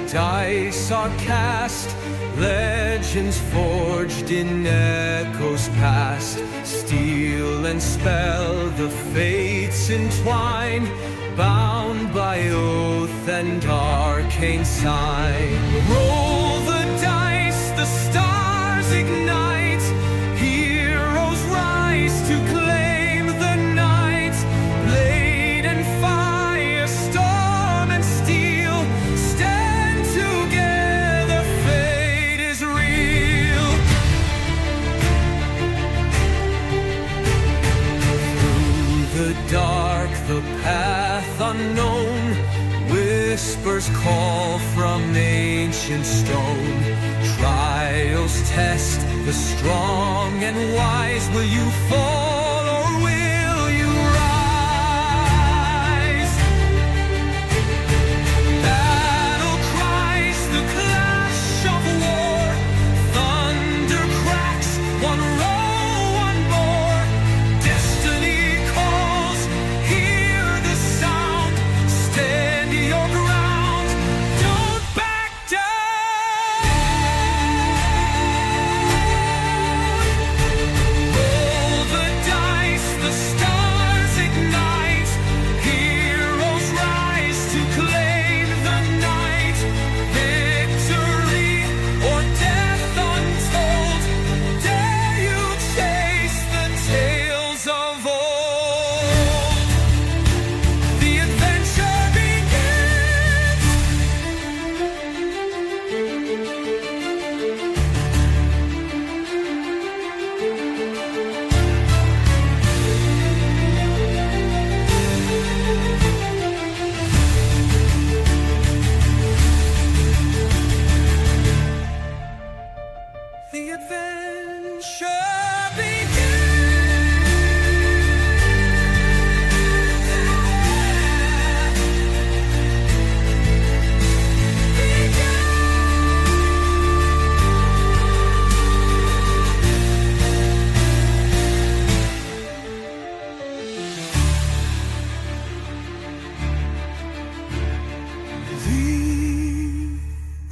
dice are cast, legends forged in echoes past. Steel and spell the fates entwine, bound by oath and arcane sign. Roll the dice, the stars ignite, heroes rise to claim the night. Blade and fire, storm and steel, stand together, fate is real. Through the dark, the path unknown, whispers call from ancient stone. Trials test the strong and wise. Will you fall or will you rise? Battle cries, the clash of war. Thunder cracks, one row, one more. Destiny calls, hear the sound. Stand your ground, don't back down. Roll the dice, the stars ignite. Heroes rise to claim the night. Victory or death untold. Dare you chase the tales of old? The adventure begins. The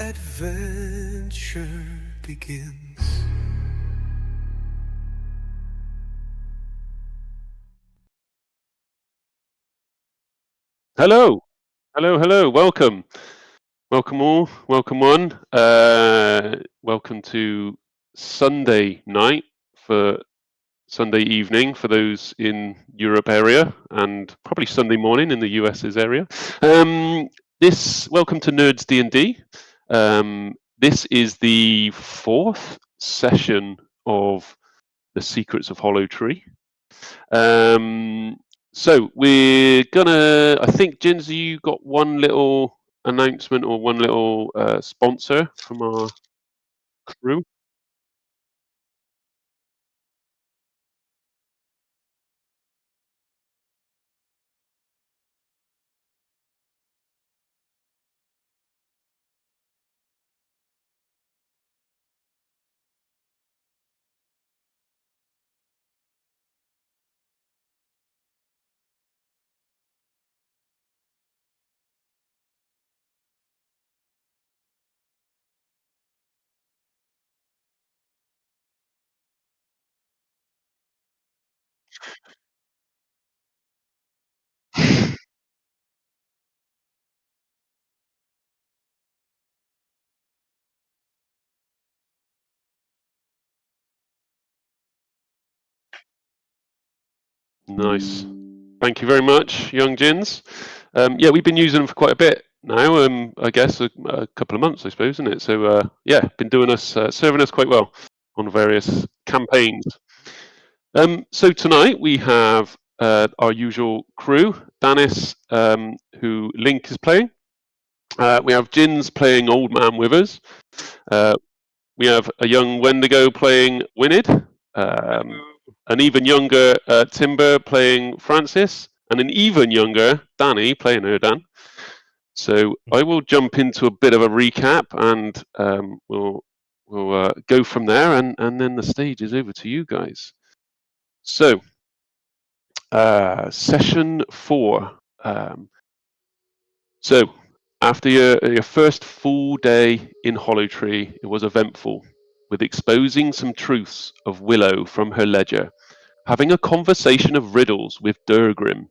adventure begins. Hello, hello. Welcome all. Welcome one. Welcome to Sunday night for Sunday evening for those in Europe area, and probably Sunday morning in the US's area. Welcome to Nerdz D&D. This is the 4th session of the Secrets of Hollowtree. So we're gonna, I think, Jins, you got one little announcement or one little sponsor from our crew. Nice. Thank you very much, young Jins. Yeah, we've been using them for quite a bit now. I guess a couple of months, I suppose, isn't it? So yeah, been doing us, serving us quite well on various campaigns. So tonight we have our usual crew. Danys, who Link is playing. We have Jins playing Old Man with us. We have a young Wendigo playing Winid. An even younger Timber playing Francis, and an even younger Danny playing Erdan. So I will jump into a bit of a recap, and we'll go from there, and then the stage is over to you guys. So, session 4. So, After your first full day in Hollowtree, it was eventful, with exposing some truths of Willow from her ledger, having a conversation of riddles with Durgrim,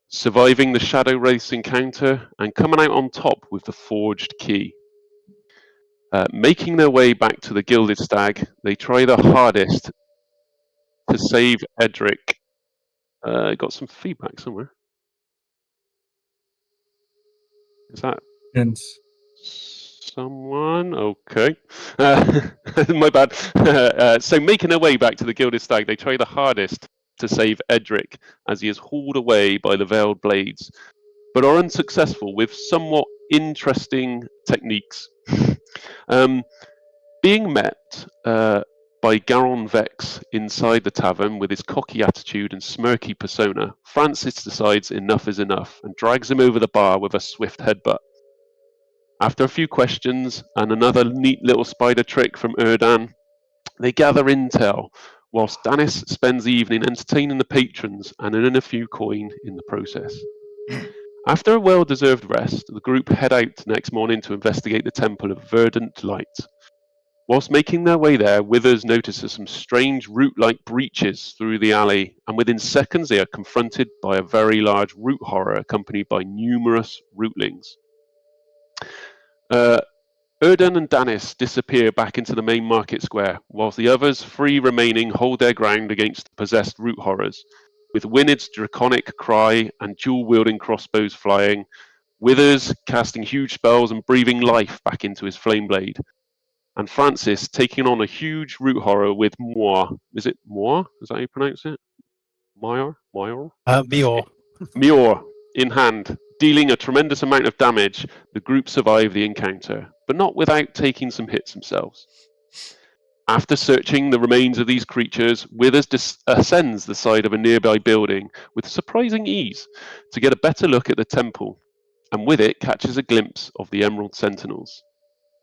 surviving the Shadow Race encounter, and coming out on top with the forged key. Making their way back to the Gilded Stag, they try their hardest to save Edric. Got some feedback somewhere. Is that someone? Okay. My bad. So making their way back to the Gilded Stag, they try the hardest to save Edric as he is hauled away by the Veiled Blades, but are unsuccessful with somewhat interesting techniques. Being met by Garon Vex inside the tavern with his cocky attitude and smirky persona, Francis decides enough is enough and drags him over the bar with a swift headbutt. After a few questions and another neat little spider trick from Erdan, they gather intel, whilst Danys spends the evening entertaining the patrons and earning a few coin in the process. After a well-deserved rest, the group head out next morning to investigate the Temple of Verdant Light. Whilst making their way there, Withers notices some strange root-like breaches through the alley, and within seconds they are confronted by a very large root horror accompanied by numerous rootlings. Erdan and Danys disappear back into the main market square, whilst the others, three remaining, hold their ground against the possessed root horrors, with Winid's draconic cry and dual-wielding crossbows flying, Withers casting huge spells and breathing life back into his flame blade, and Francis taking on a huge root horror with Moir. Is it Moir? Is that how you pronounce it? Moir? Mior in hand. Dealing a tremendous amount of damage, the group survive the encounter, but not without taking some hits themselves. After searching the remains of these creatures, Withers ascends the side of a nearby building with surprising ease to get a better look at the temple, and with it catches a glimpse of the Emerald Sentinels.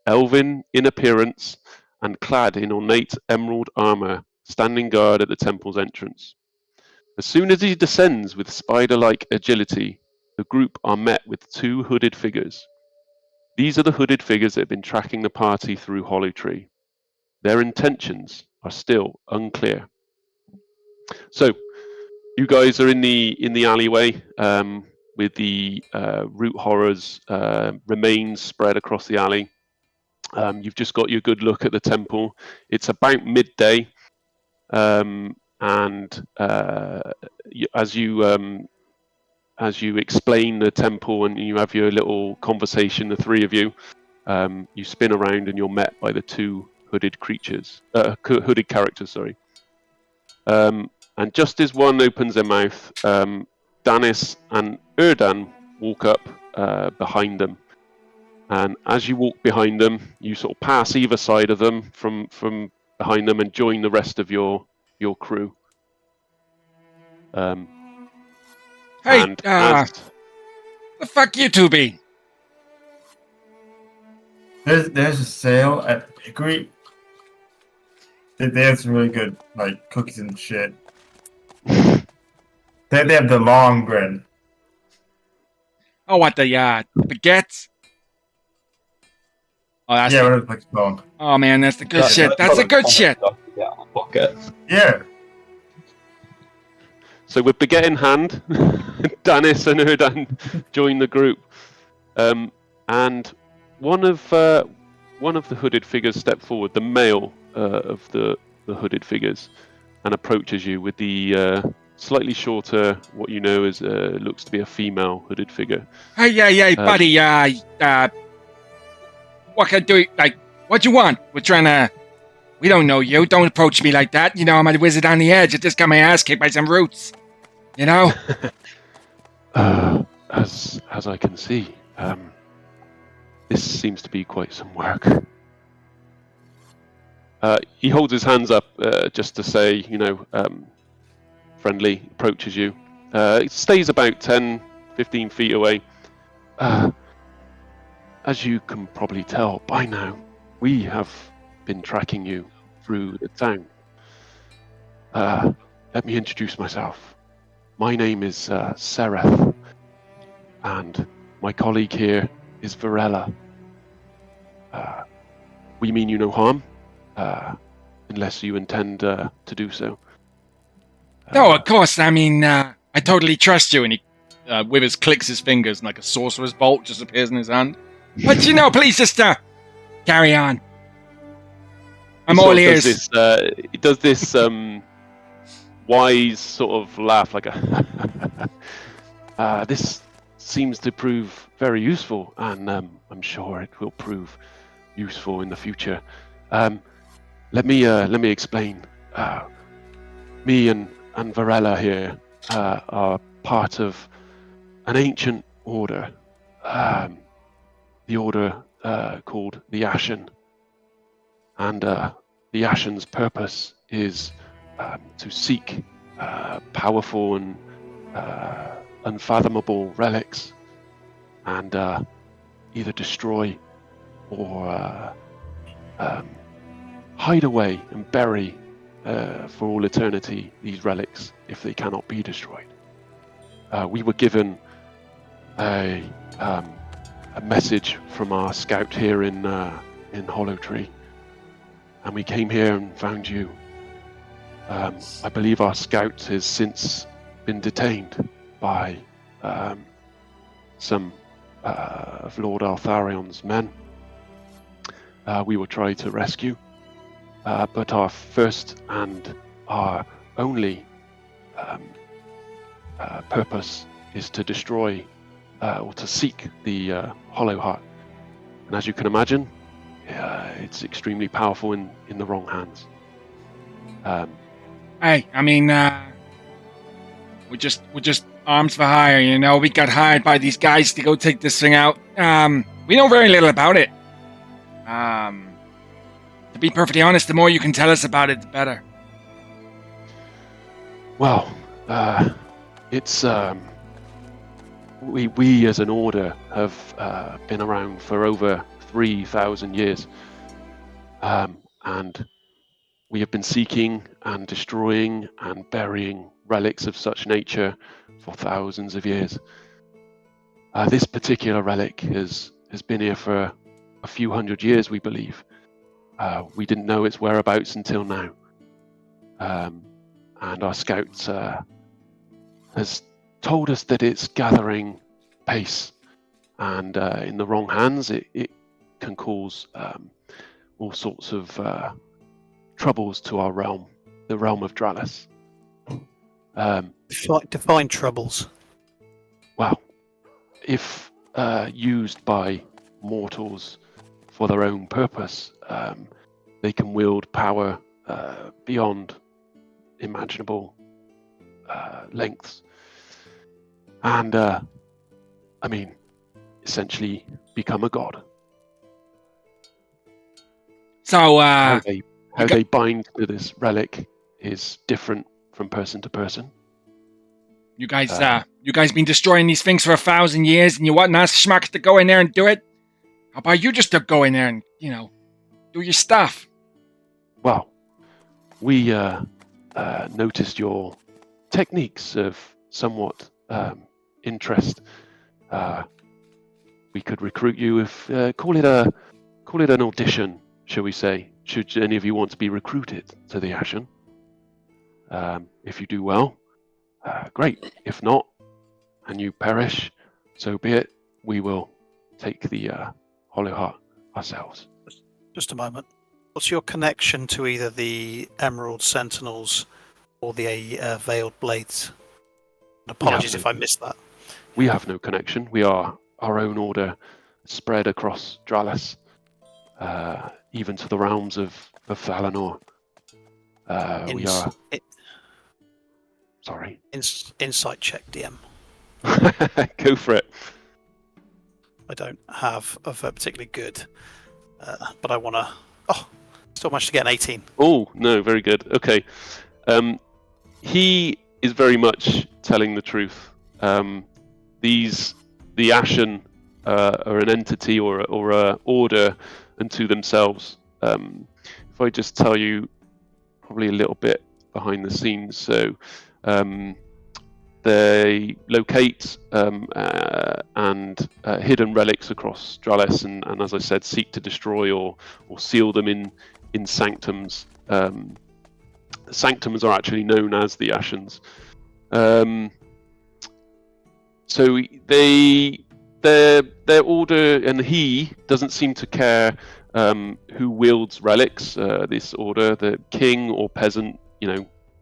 Elven in appearance and clad in ornate emerald armor, standing guard at the temple's entrance. As soon as he descends with spider-like agility, the group are met with two hooded figures. These are the hooded figures that have been tracking the party through Hollowtree. Their intentions are still unclear. So, you guys are in the alleyway with the root horrors remains spread across the alley. You've just got your good look at the temple. It's about midday, and as you explain the temple and you have your little conversation, the three of you, you spin around and you're met by the two hooded characters. And just as one opens their mouth, Danys and Erdan walk up behind them. And as you walk behind them, you sort of pass either side of them from behind them and join the rest of your crew. Hey, the fuck you two be? There's a sale at the bakery. They have some really good like cookies and shit. They have the long bread. Oh, what the baguettes? Oh, that's Yeah, whatever the fuck's long. Oh man, that's the good shit. That's the good shit. Yeah. So with baguette in hand, Danys and Erdan join the group, and one of the hooded figures step forward, the male of the hooded figures, and approaches you with the slightly shorter, what you know is looks to be a female hooded figure. Hey, buddy. What can I do? Like, what you want? We're trying to. We don't know you. Don't approach me like that. You know, I'm a wizard on the edge. I just got my ass kicked by some roots. You know? As I can see, this seems to be quite some work. He holds his hands up just to say, you know, friendly, approaches you. It stays about 10, 15 feet away. As you can probably tell by now, we have been tracking you through the town. Let me introduce myself. My name is Sereth, and my colleague here is Varela. We mean you no harm, unless you intend to do so. No, of course. I mean, I totally trust you. And he, Withers clicks his fingers and like a sorcerer's bolt just appears in his hand. But please just carry on. I'm all ears. He does this wise sort of laugh, like a. This seems to prove very useful, and I'm sure it will prove useful in the future. Let me explain. Me and Varela here are part of an ancient order, the order called the Ashen, and the Ashen's purpose is to seek powerful and unfathomable relics, and either destroy or hide away and bury for all eternity these relics if they cannot be destroyed. We were given a message from our scout here in Hollowtree, and we came here and found you. I believe our scout has since been detained by some of Lord Altharion's men. We will try to rescue, but our first and our only purpose is to destroy or to seek the Hollow Heart. And as you can imagine, it's extremely powerful in the wrong hands. Hey, I mean, we're just arms for hire, you know. We got hired by these guys to go take this thing out. We know very little about it. To be perfectly honest, the more you can tell us about it, the better. Well, it's we as an order have been around for over 3,000 years, and we have been seeking and destroying and burying relics of such nature for thousands of years. This particular relic has been here for a few hundred years, we believe. We didn't know its whereabouts until now. And our scouts has told us that it's gathering pace, and in the wrong hands it can cause all sorts of troubles to our realm, the realm of Dralis. Define troubles. Well, if used by mortals for their own purpose, they can wield power beyond imaginable lengths, and I mean, essentially become a god. So, How they bind to this relic is different from person to person. you guys been destroying these things for 1,000 years, and you want us schmucks to go in there and do it? How about you just to go in there and, do your stuff? Well, we noticed your techniques of somewhat interest. We could recruit you if call it an audition, shall we say? Should any of you want to be recruited to the Ashen? If you do well, great. If not, and you perish, so be it. We will take the Hollow Heart ourselves. Just a moment. What's your connection to either the Emerald Sentinels or the Veiled Blades? Apologies if I missed that. We have no connection. We are our own order, spread across Dralis, even to the realms of Valinor. We are. Sorry. Insight check, DM. Go for it. I don't have a particularly good, but I want to. Oh, still managed to get an 18. Oh no, very good. Okay, he is very much telling the truth. The Ashen are an entity or a order unto themselves. If I just tell you, probably a little bit behind the scenes. So, They locate and hidden relics across Drales, and as I said, seek to destroy or seal them in sanctums. The sanctums are actually known as the Ashens. So their order, and he doesn't seem to care who wields relics. This order, the king or peasant,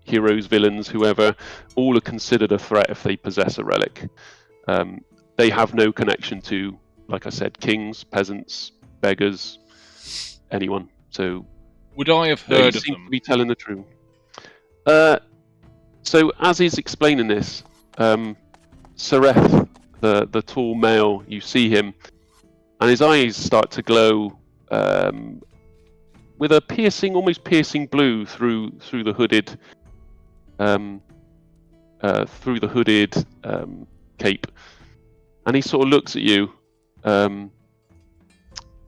heroes, villains, whoever, all are considered a threat if they possess a relic. They have no connection to, like I said, kings, peasants, beggars, anyone. So would I have they heard of seem them? to be telling the truth. So as he's explaining this, Sareth, the tall male, you see him, and his eyes start to glow with a piercing, almost piercing blue through the hooded cape, and he sort of looks at you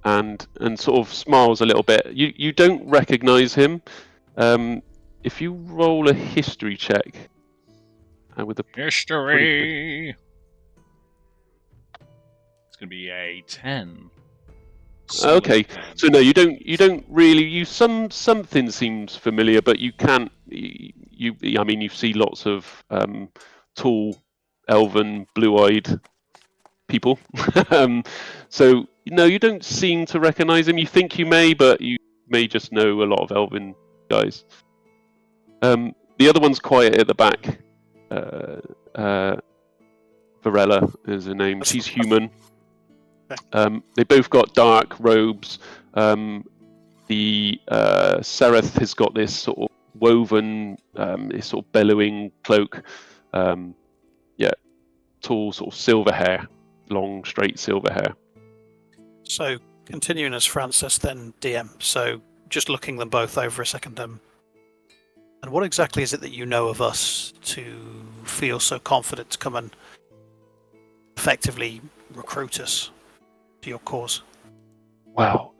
and sort of smiles a little bit. You don't recognize him. If you roll a history check with a History. It's gonna be a 10. Okay, so no, you don't really. Something seems familiar, but you can't. I mean, you see lots of tall, elven, blue-eyed people. So no, you don't seem to recognise him. You think you may, but you may just know a lot of elven guys. The other one's quiet at the back. Varela is her name. She's human. They both got dark robes. The Sereth has got this sort of woven, this sort of bellowing cloak. Tall, sort of silver hair, long, straight silver hair. So, continuing as Francis, then DM. So, just looking them both over a second. And what exactly is it that you know of us to feel so confident to come and effectively recruit us to your cause? Well,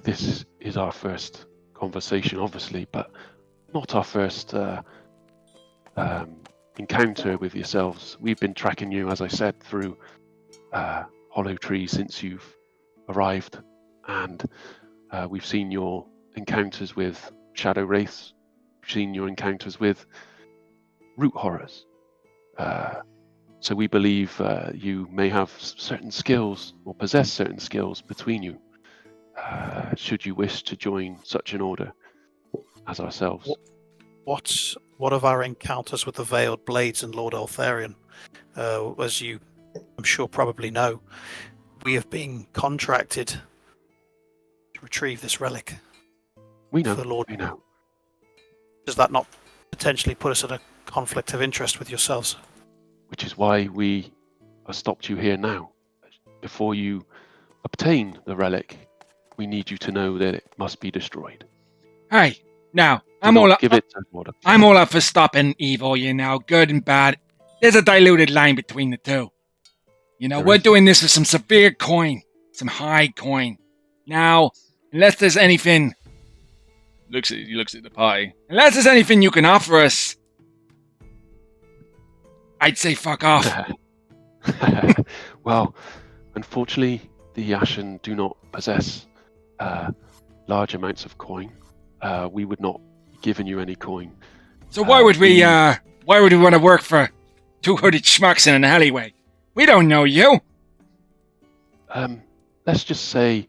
this is our first conversation, obviously, but not our first encounter with yourselves. We've been tracking you, as I said, through Hollowtree since you've arrived, and we've seen your encounters with Shadow Wraiths, we've seen your encounters with root horrors. So we believe you may have certain skills or possess certain skills between you, should you wish to join such an order as ourselves. What of our encounters with the Veiled Blades and Lord Eltharion? As you, I'm sure, probably know, we have been contracted to retrieve this relic. We know. For Lord. We know. Does that not potentially put us at a conflict of interest with yourselves? Which is why we have stopped you here now. Before you obtain the relic, we need you to know that it must be destroyed. Hey, now Do not give it to order. I'm all up for stopping evil, good and bad. There's a diluted line between the two. We're doing this with some severe coin, some high coin. Now, unless there's anything, he looks at the party. Unless there's anything you can offer us, I'd say fuck off. Well, unfortunately, the Ashen do not possess large amounts of coin. We would not be giving you any coin. So why would we want to work for two hooded schmucks in an alleyway? We don't know you. Let's just say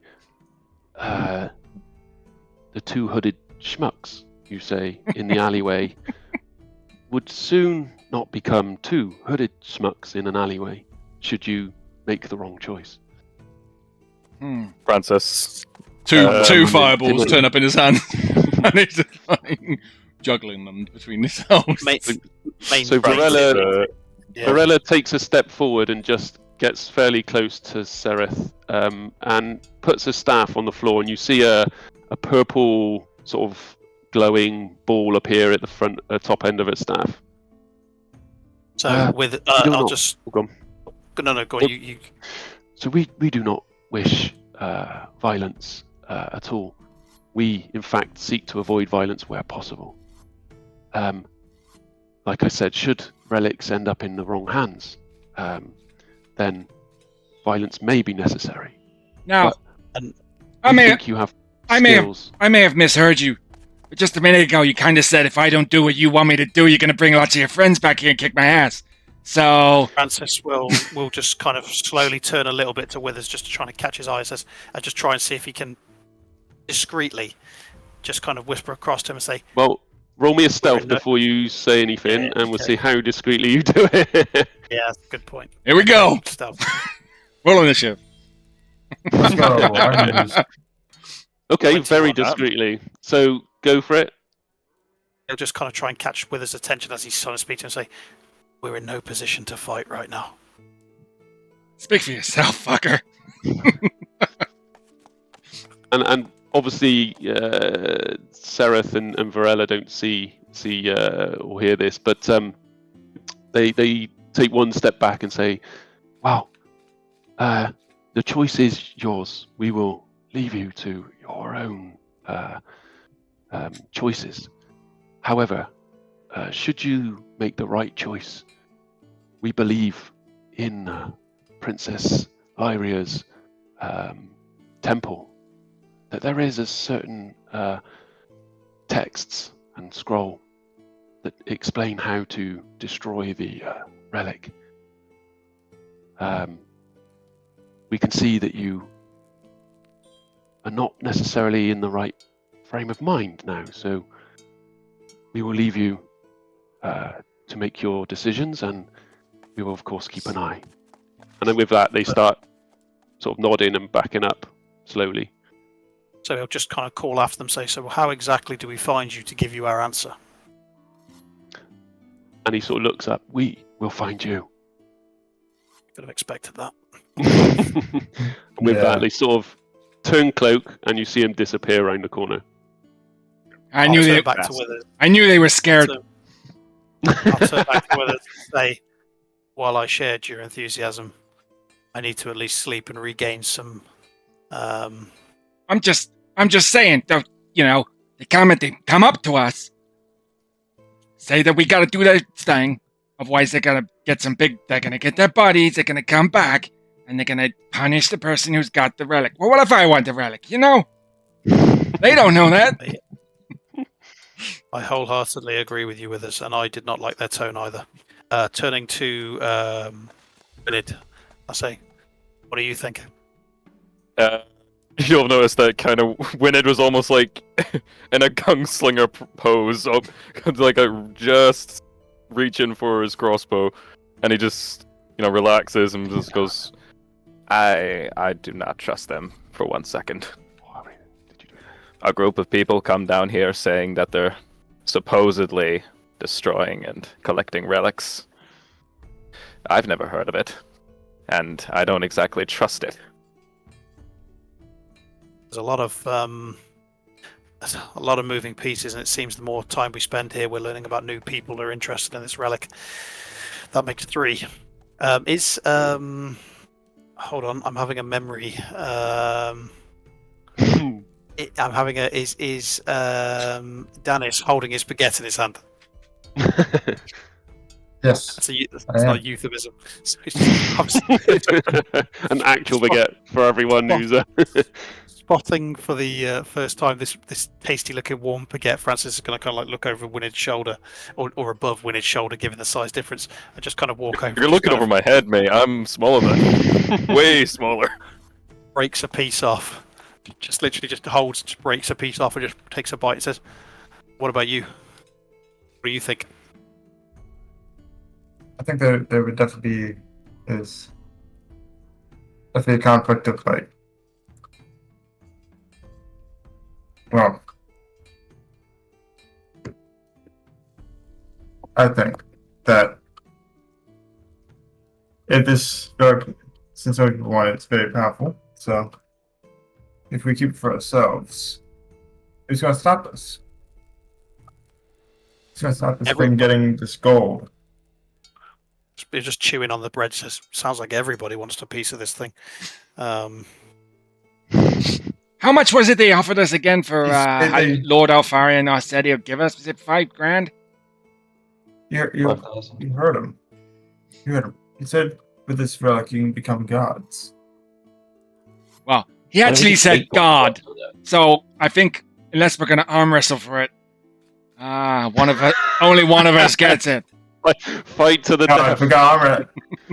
the two hooded schmucks, you say, in the alleyway would soon not become two hooded schmucks in an alleyway, should you make the wrong choice. Francis. Two fireballs turn up in his hand. And he's juggling them between himself. So Varela takes a step forward and just gets fairly close to Sereth and puts a staff on the floor, and you see a purple sort of glowing ball appear at the top end of its staff. So I'll just go on. No, go on. You. So we do not wish violence at all. We, in fact, seek to avoid violence where possible. like I said, should relics end up in the wrong hands, then violence may be necessary. Now, But I you may think you have I may have- skills. I may have misheard you, but just a minute ago you kind of said if I don't do what you want me to do, you're going to bring lots of your friends back here and kick my ass. So Francis will just kind of slowly turn a little bit to Withers, just to try and catch his eyes, and just try and see if he can discreetly just kind of whisper across to him and say, Well, roll me a stealth no- before you say anything, Yeah, and we'll okay. see how discreetly you do it. "Yeah, that's a good point." here we go. Stealth. Roll initiative. Let's go. I can use- Okay, 21 very up. discreetly. So go for it. He'll just kind of try and catch Withers' attention as he's trying to speak to him and say, "We're in no position to fight right now." Speak for yourself, fucker. And obviously, Sereth and Varela don't see or hear this, but they take one step back and say, "Wow, the choice is yours. We will leave you to your own choices. However, should you make the right choice, we believe in Princess Lyria's temple, that there is a certain texts and scroll that explain how to destroy the relic. We can see that you are not necessarily in the right frame of mind now, so we will leave you to make your decisions, and we will of course keep an eye." And then with that, they start sort of nodding and backing up slowly. So he'll just kind of call after them, say, "So how exactly do we find you to give you our answer?" And he sort of looks up. "We will find you." Could have expected that. And with Yeah. that, they sort of turn cloak, and you see him disappear around the corner. I I'll knew turn they. back to Withers. I knew they were scared. So- I'll turn back to Withers and say, "While I shared your enthusiasm, I need to at least sleep and regain some." I'm just saying. Don't they come up to us, say that we got to do that thing. Otherwise, they're gonna get They're gonna get their bodies. They're gonna come back, and they're gonna punish the person who's got the relic. Well, what if I want the relic? They don't know that. I wholeheartedly agree with you, Withers, and I did not like their tone either. Turning to Winid, I say, "What do you think?" You'll notice that kind of Winid was almost like in a gunslinger pose, just reaching for his crossbow, and he just relaxes and just goes, I do not trust them for 1 second. A group of people come down here saying that they're supposedly destroying and collecting relics. I've never heard of it, and I don't exactly trust it. There's a lot of moving pieces, and it seems the more time we spend here, we're learning about new people that are interested in this relic. That makes 3. Hold on, I'm having a memory. I'm having a is Danys holding his baguette in his hand. Yes. That's I not am. euphemism. So it's An actual baguette for everyone who's spotting for the first time this tasty looking warm baguette. Francis is going to kind of like look over Winid's shoulder or above Winid's shoulder, given the size difference, and just kind of walk over. You're looking over my head, mate. I'm smaller than way smaller. Breaks a piece off. Just literally just holds, just breaks a piece off, and just takes a bite. And says, "What about you? What do you think?" I think there would definitely is definitely a conflict of like, well, I think that if this drug, since other people want it, it's very powerful. So if we keep it for ourselves, who's going to stop us? Who's going to stop us from getting this gold? You're just chewing on the bread. Says, "Sounds like everybody wants a piece of this thing." How much was it they offered us again for They- Lord Alfarian said he'll give us? Was it $5,000? You 5,000. you heard him. You heard him. He said, "With this relic, you can become gods." Well, he Why don't we actually just said take God. with it? So I think unless we're gonna arm wrestle for it, only one of us gets it. Fight to the No, death. if we got armor,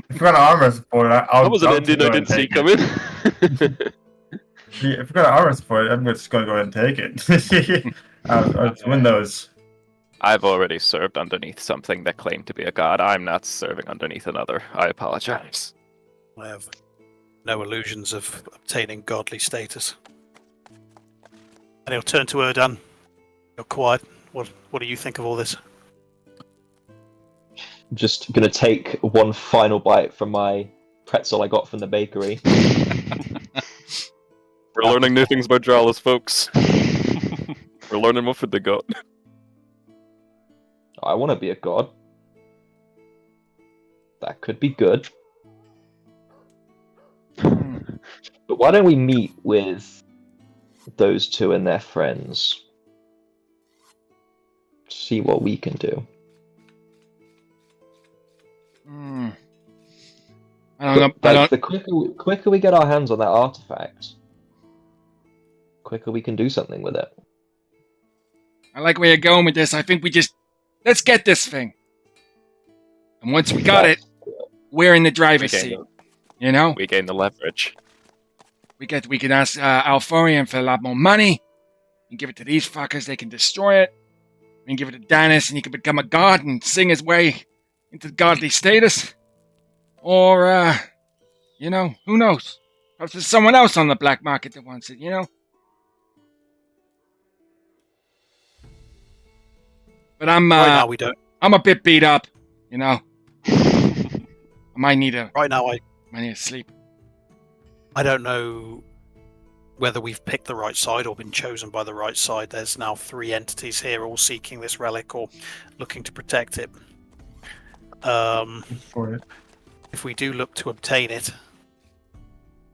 if we got armor support, I'll. That was an I'll ending go I ahead and didn't see take it. coming. Yeah, if we got armor support, I'm just gonna go ahead and take it. I'll win those. I've already served underneath something that claimed to be a god. I'm not serving underneath another. I apologize. I have no illusions of obtaining godly status. And he'll turn to Erdan. You're quiet. What do you think of all this? I'm just gonna take one final bite from my pretzel I got from the bakery. We're learning new things about Dralis, folks. We're learning what food they got. I want to be a god. That could be good. But why don't we meet with those two and their friends? See what we can do. I don't know. But, like, the quicker we get our hands on that artifact, quicker we can do something with it. I like where you're going with this. I think let's get this thing. And once we got it, we're in the driver's seat. You know? We gain the leverage. We can ask Alforian for a lot more money. And give it to these fuckers. They can destroy it. We can give it to Danys, and he can become a god and sing his way into godly status. Or, you know, who knows? Perhaps there's someone else on the black market that wants it, you know? But Right now we don't. I'm a bit beat up, you know. I might need a Right now sleep. I don't know whether we've picked the right side or been chosen by the right side. There's now 3 entities here, all seeking this relic or looking to protect it. For it. If we do look to obtain it,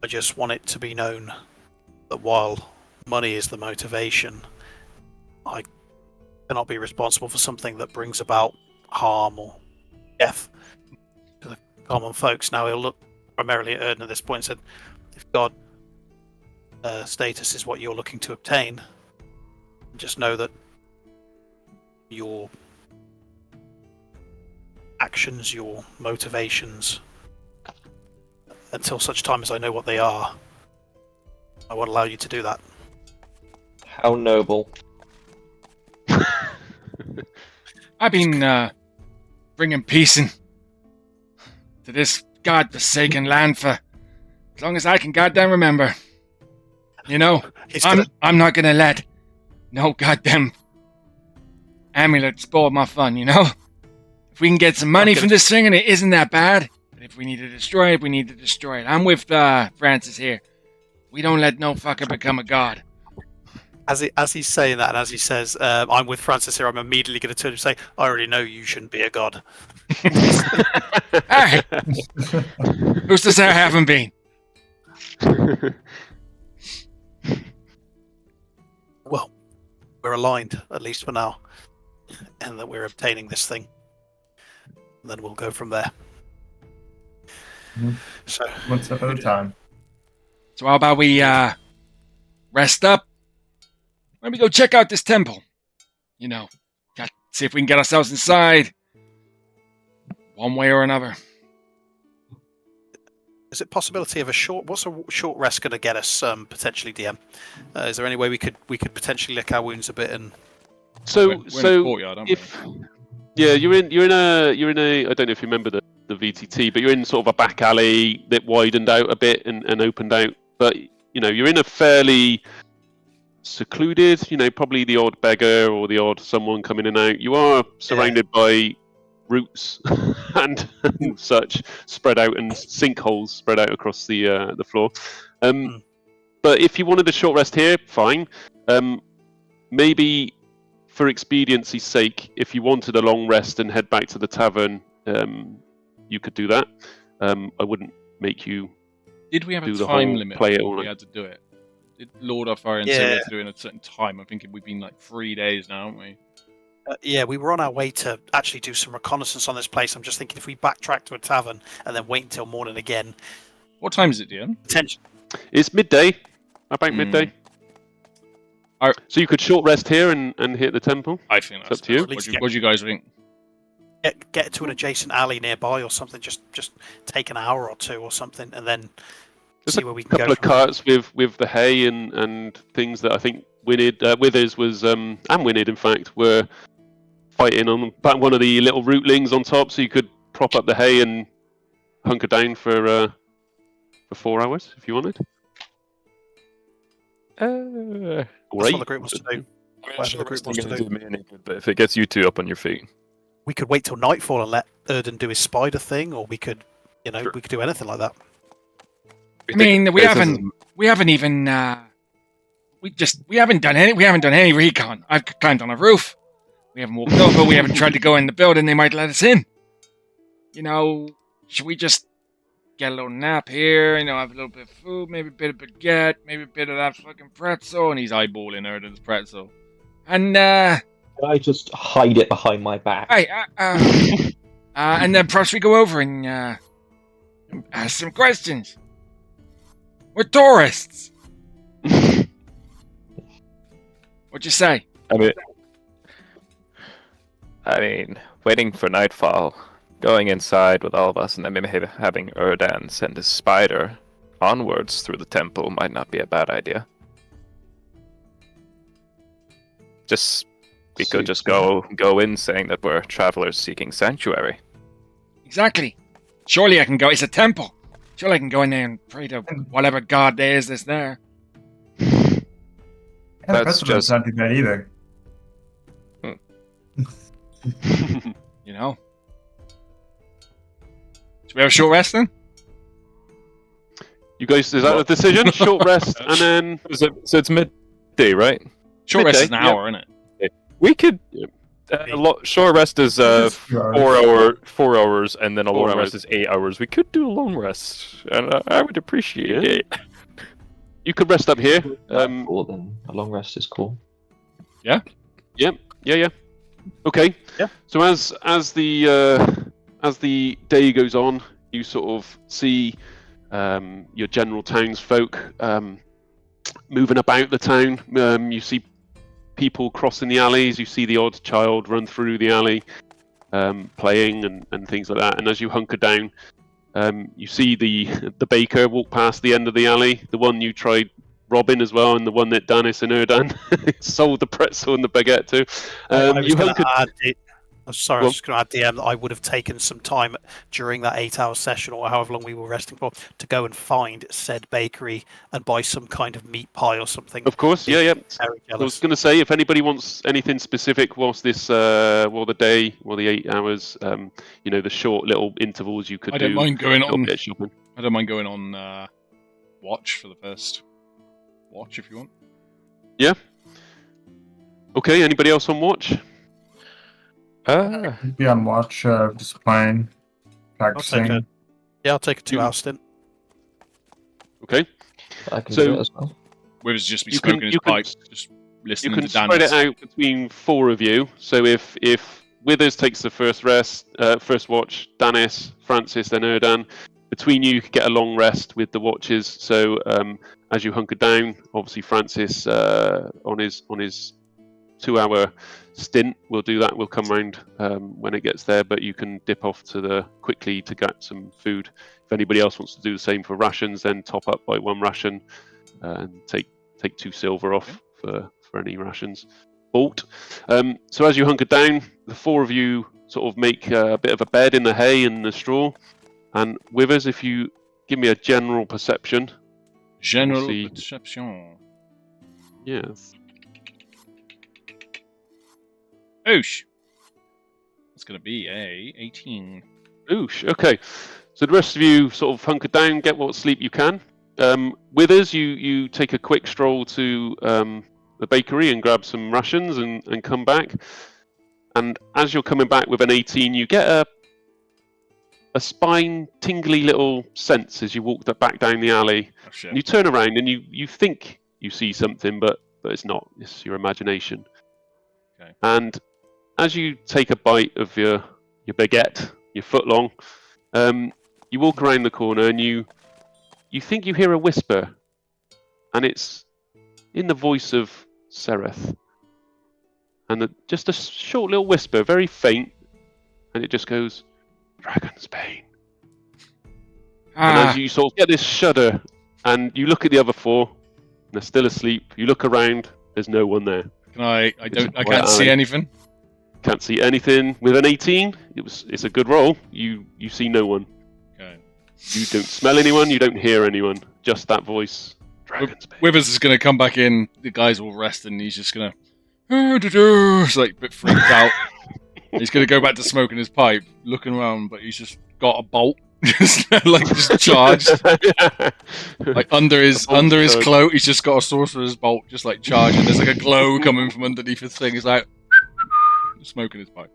I just want it to be known that while money is the motivation, I cannot be responsible for something that brings about harm or death to the common folks. Now he'll look primarily at Erden at this point and said, if God status is what you're looking to obtain, just know that your actions, your motivations, until such time as I know what they are, I won't allow you to do that. How noble. I've been bringing peace to this god-forsaken land for as long as I can goddamn remember. You know, I'm not gonna let no goddamn amulet spoil my fun, you know? If we can get some money from this thing and it isn't that bad, but if we need to destroy it, we need to destroy it. I'm with Francis here. We don't let no fucker become a god. As he's saying that, and as he says, I'm with Francis here, I'm immediately going to turn and say, I already know you shouldn't be a god. Hey! Who's to say I haven't been? Well, we're aligned, at least for now, and that we're obtaining this thing. And then we'll go from there. Mhm. So, One step at a time. So how about we rest up? Let me go check out this temple. You know, see if we can get ourselves inside. One way or another. is it possibility of what's a short rest going to get us potentially, DM? Is there any way we could potentially lick our wounds a bit and So We're in the courtyard, aren't if yeah, you're in a I don't know if you remember the VTT, but you're in sort of a back alley that widened out a bit and opened out. But you know, you're in a fairly secluded, you know, probably the odd beggar or the odd someone coming in and out. You are surrounded by roots and such spread out, and sinkholes spread out across the floor. But if you wanted a short rest here, fine. Maybe for expediency's sake, if you wanted a long rest and head back to the tavern, you could do that. I wouldn't make you. Did we have do a the time whole limit play it when all we night. had to do it? Did Lord Alfarian say we had to do it in a certain time? I think we've been like 3 days now, haven't we? Yeah, we were on our way to actually do some reconnaissance on this place. I'm just thinking if we backtrack to a tavern and then wait until morning again, What time is it, Ian? potentially. It's midday. About midday. So you could short rest here and hit the temple. I think It's that's up to you. What do you guys think? Get to an adjacent alley nearby or something. Just take an hour or two or something, and then There's see a where we can couple go. of carts with the hay and things that I think Withers was and Winid in fact were fighting on one of the little rootlings on top, so you could prop up the hay and hunker down for 4 hours if you wanted. That's Or what 8. the group wants to do. I mean, Whatever sure, the group it's not wants to going do. to do me any good, but if it gets you two up on your feet, We could wait till nightfall and let Erden do his spider thing, or we could, Sure. we could do anything like that. I mean, we haven't even we haven't done any recon. I've climbed on a roof. We haven't walked over. We haven't tried to go in the building. They might let us in. Should we just get a little nap here? Have a little bit of food, maybe a bit of baguette, maybe a bit of that fucking pretzel. And he's eyeballing Erden's pretzel. And Can I just hide it behind my back? and then perhaps we go over and ask some questions. We're tourists. What'd you say? I mean, waiting for nightfall, going inside with all of us, and then maybe having Erdan send his spider onwards through the temple might not be a bad idea. We could just go in saying that we're travelers seeking sanctuary. Exactly. Surely I can go. It's a temple. Surely I can go in there and pray to whatever god there is that's there. Yeah, That's that's just- not too bad either. Should we have a short rest then? You guys, is that a decision? Short rest and then So it's midday, right? Short rest is an Midday, yeah. hour, isn't it? We could. Short rest is It's 4 hours, and then a 4 long hours. rest is 8 hours. We could do a long rest, and I would appreciate it. you could rest up here. Cool, then a long rest is cool. Yeah. Okay. Yeah. So as the day goes on, you sort of see your general townsfolk moving about the town. You see people crossing the alleys. You see the odd child run through the alley, playing and things like that. And as you hunker down, you see the baker walk past the end of the alley. The one you tried robbing as well, and the one that Danys and Erdan sold the pretzel and the baguette to. I was You going hunkered. to add. I'm sorry, I Well- was just going to add DM that I would have taken some time during that 8-hour session or however long we were resting for to go and find said bakery and buy some kind of meat pie or something. Of course, yeah. Very I was jealous. going to say, if anybody wants anything specific whilst this, the day, the 8 hours, the short little intervals you could I do. don't mind going a little on. bit of shopping. I don't mind going on watch for the first watch if you want. Okay, anybody else on watch? Be on watch, just playing, practicing. I'll take a 2-hour stint. Okay, I can So- do it as well. Withers just be You can- smoking his you can- pipe, just you listening can to spread Danys. it out between 4 of you. So if Withers takes the first watch, Danys, Francis, then Erdan. Between you could get a long rest with the watches. So as you hunker down, obviously Francis on his 2-hour stint will do that. We'll come round when it gets there, but you can dip off quickly to get some food. If anybody else wants to do the same for rations, then top up by 1 ration and take 2 silver off for any rations bought. So as you hunker down, the 4 of you sort of make a bit of a bed in the hay and the straw. And Withers, if you give me a general perception. General see. perception. Yes. Oosh. It's going to be a 18. Oosh. Okay. So the rest of you sort of hunker down, get what sleep you can. Withers, you take a quick stroll to the bakery and grab some rations and come back. And as you're coming back with an 18, you get a spine tingly little sense as you walk back down the alley. Oh, shit. And you turn around and you think you see something, but it's not. It's your imagination. Okay. And as you take a bite of your baguette, your foot long, you walk around the corner and you think you hear a whisper, and it's in the voice of Sereth. And just a short little whisper, very faint, and it just goes, "Dragon's Bane." And as you sort of get this shudder, and you look at the other four, and they're still asleep. You look around, there's no one there. I can't see anything. Can't see anything. With an 18, it's a good roll. You see no one. Okay. You don't smell anyone. You don't hear anyone. Just that voice. Dragon's Bane. Withers is going to come back in. The guys will rest, and he's just going to. It's like a bit freaked out. He's going to go back to smoking his pipe, looking around, but he's just got a bolt, just charged. Like under his cloak, he's just got a sorcerer's bolt, just like charging. There's like a glow coming from underneath his thing. He's like smoking his pipe.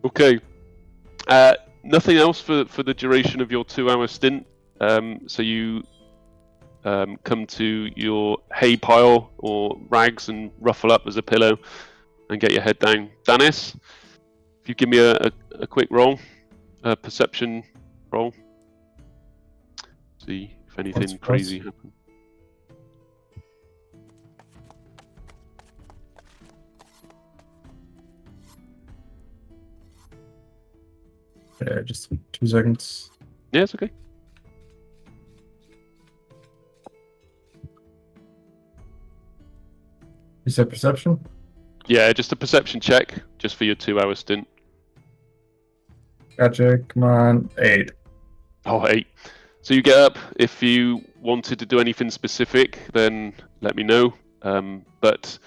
Okay. Nothing else for the duration of your 2-hour stint. So you come to your hay pile or rags and ruffle up as a pillow and get your head down. Danys, if you give me a quick roll, a perception roll. See if anything crazy happens. Just 2 seconds. Yeah, it's okay. You said perception? Yeah, just a perception check, just for your 2-hour stint. Gotcha. Come on. 8. Oh, 8. So you get up. If you wanted to do anything specific, then let me know. But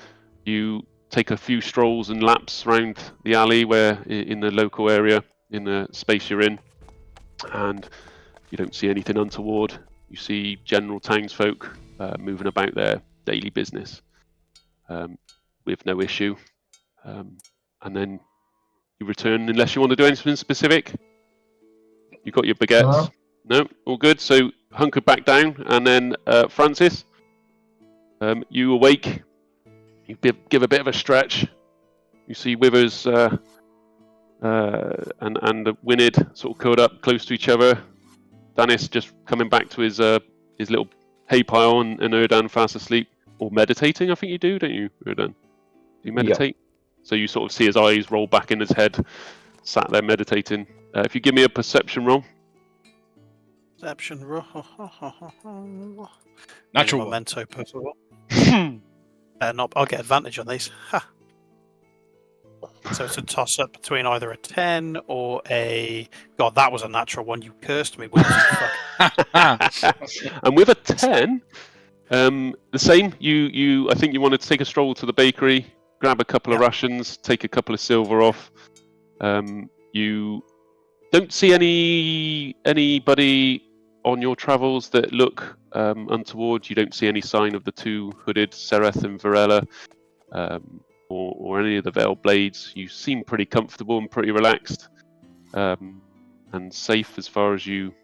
you take a few strolls and laps around the alley where in the local area, in the space you're in, and you don't see anything untoward. You see general townsfolk moving about their daily business with no issue. And then you return unless you want to do anything specific. You got your baguettes? No, all good. So hunker back down, and then Francis, you awake. You give a bit of a stretch. You see Withers and Winid sort of curled up close to each other. Danys just coming back to his little hay pile, and Erdan fast asleep or meditating. I think you do, don't you, Erdan? Do you meditate? Yeah. So you sort of see his eyes roll back in his head, sat there meditating. If you give me a perception roll. Perception roll. Natural memento. I'll get advantage on these. Ha. So it's a toss up between either a 10 or a. God, that was a natural one. You cursed me. And with a 10, the same. I think you want to take a stroll to the bakery, grab a couple of rations, take a couple of silver off. You don't see anybody on your travels that look untoward. You don't see any sign of the two hooded Sereth and Varela. Or any of the veiled blades. You seem pretty comfortable and pretty relaxed, and safe as far as you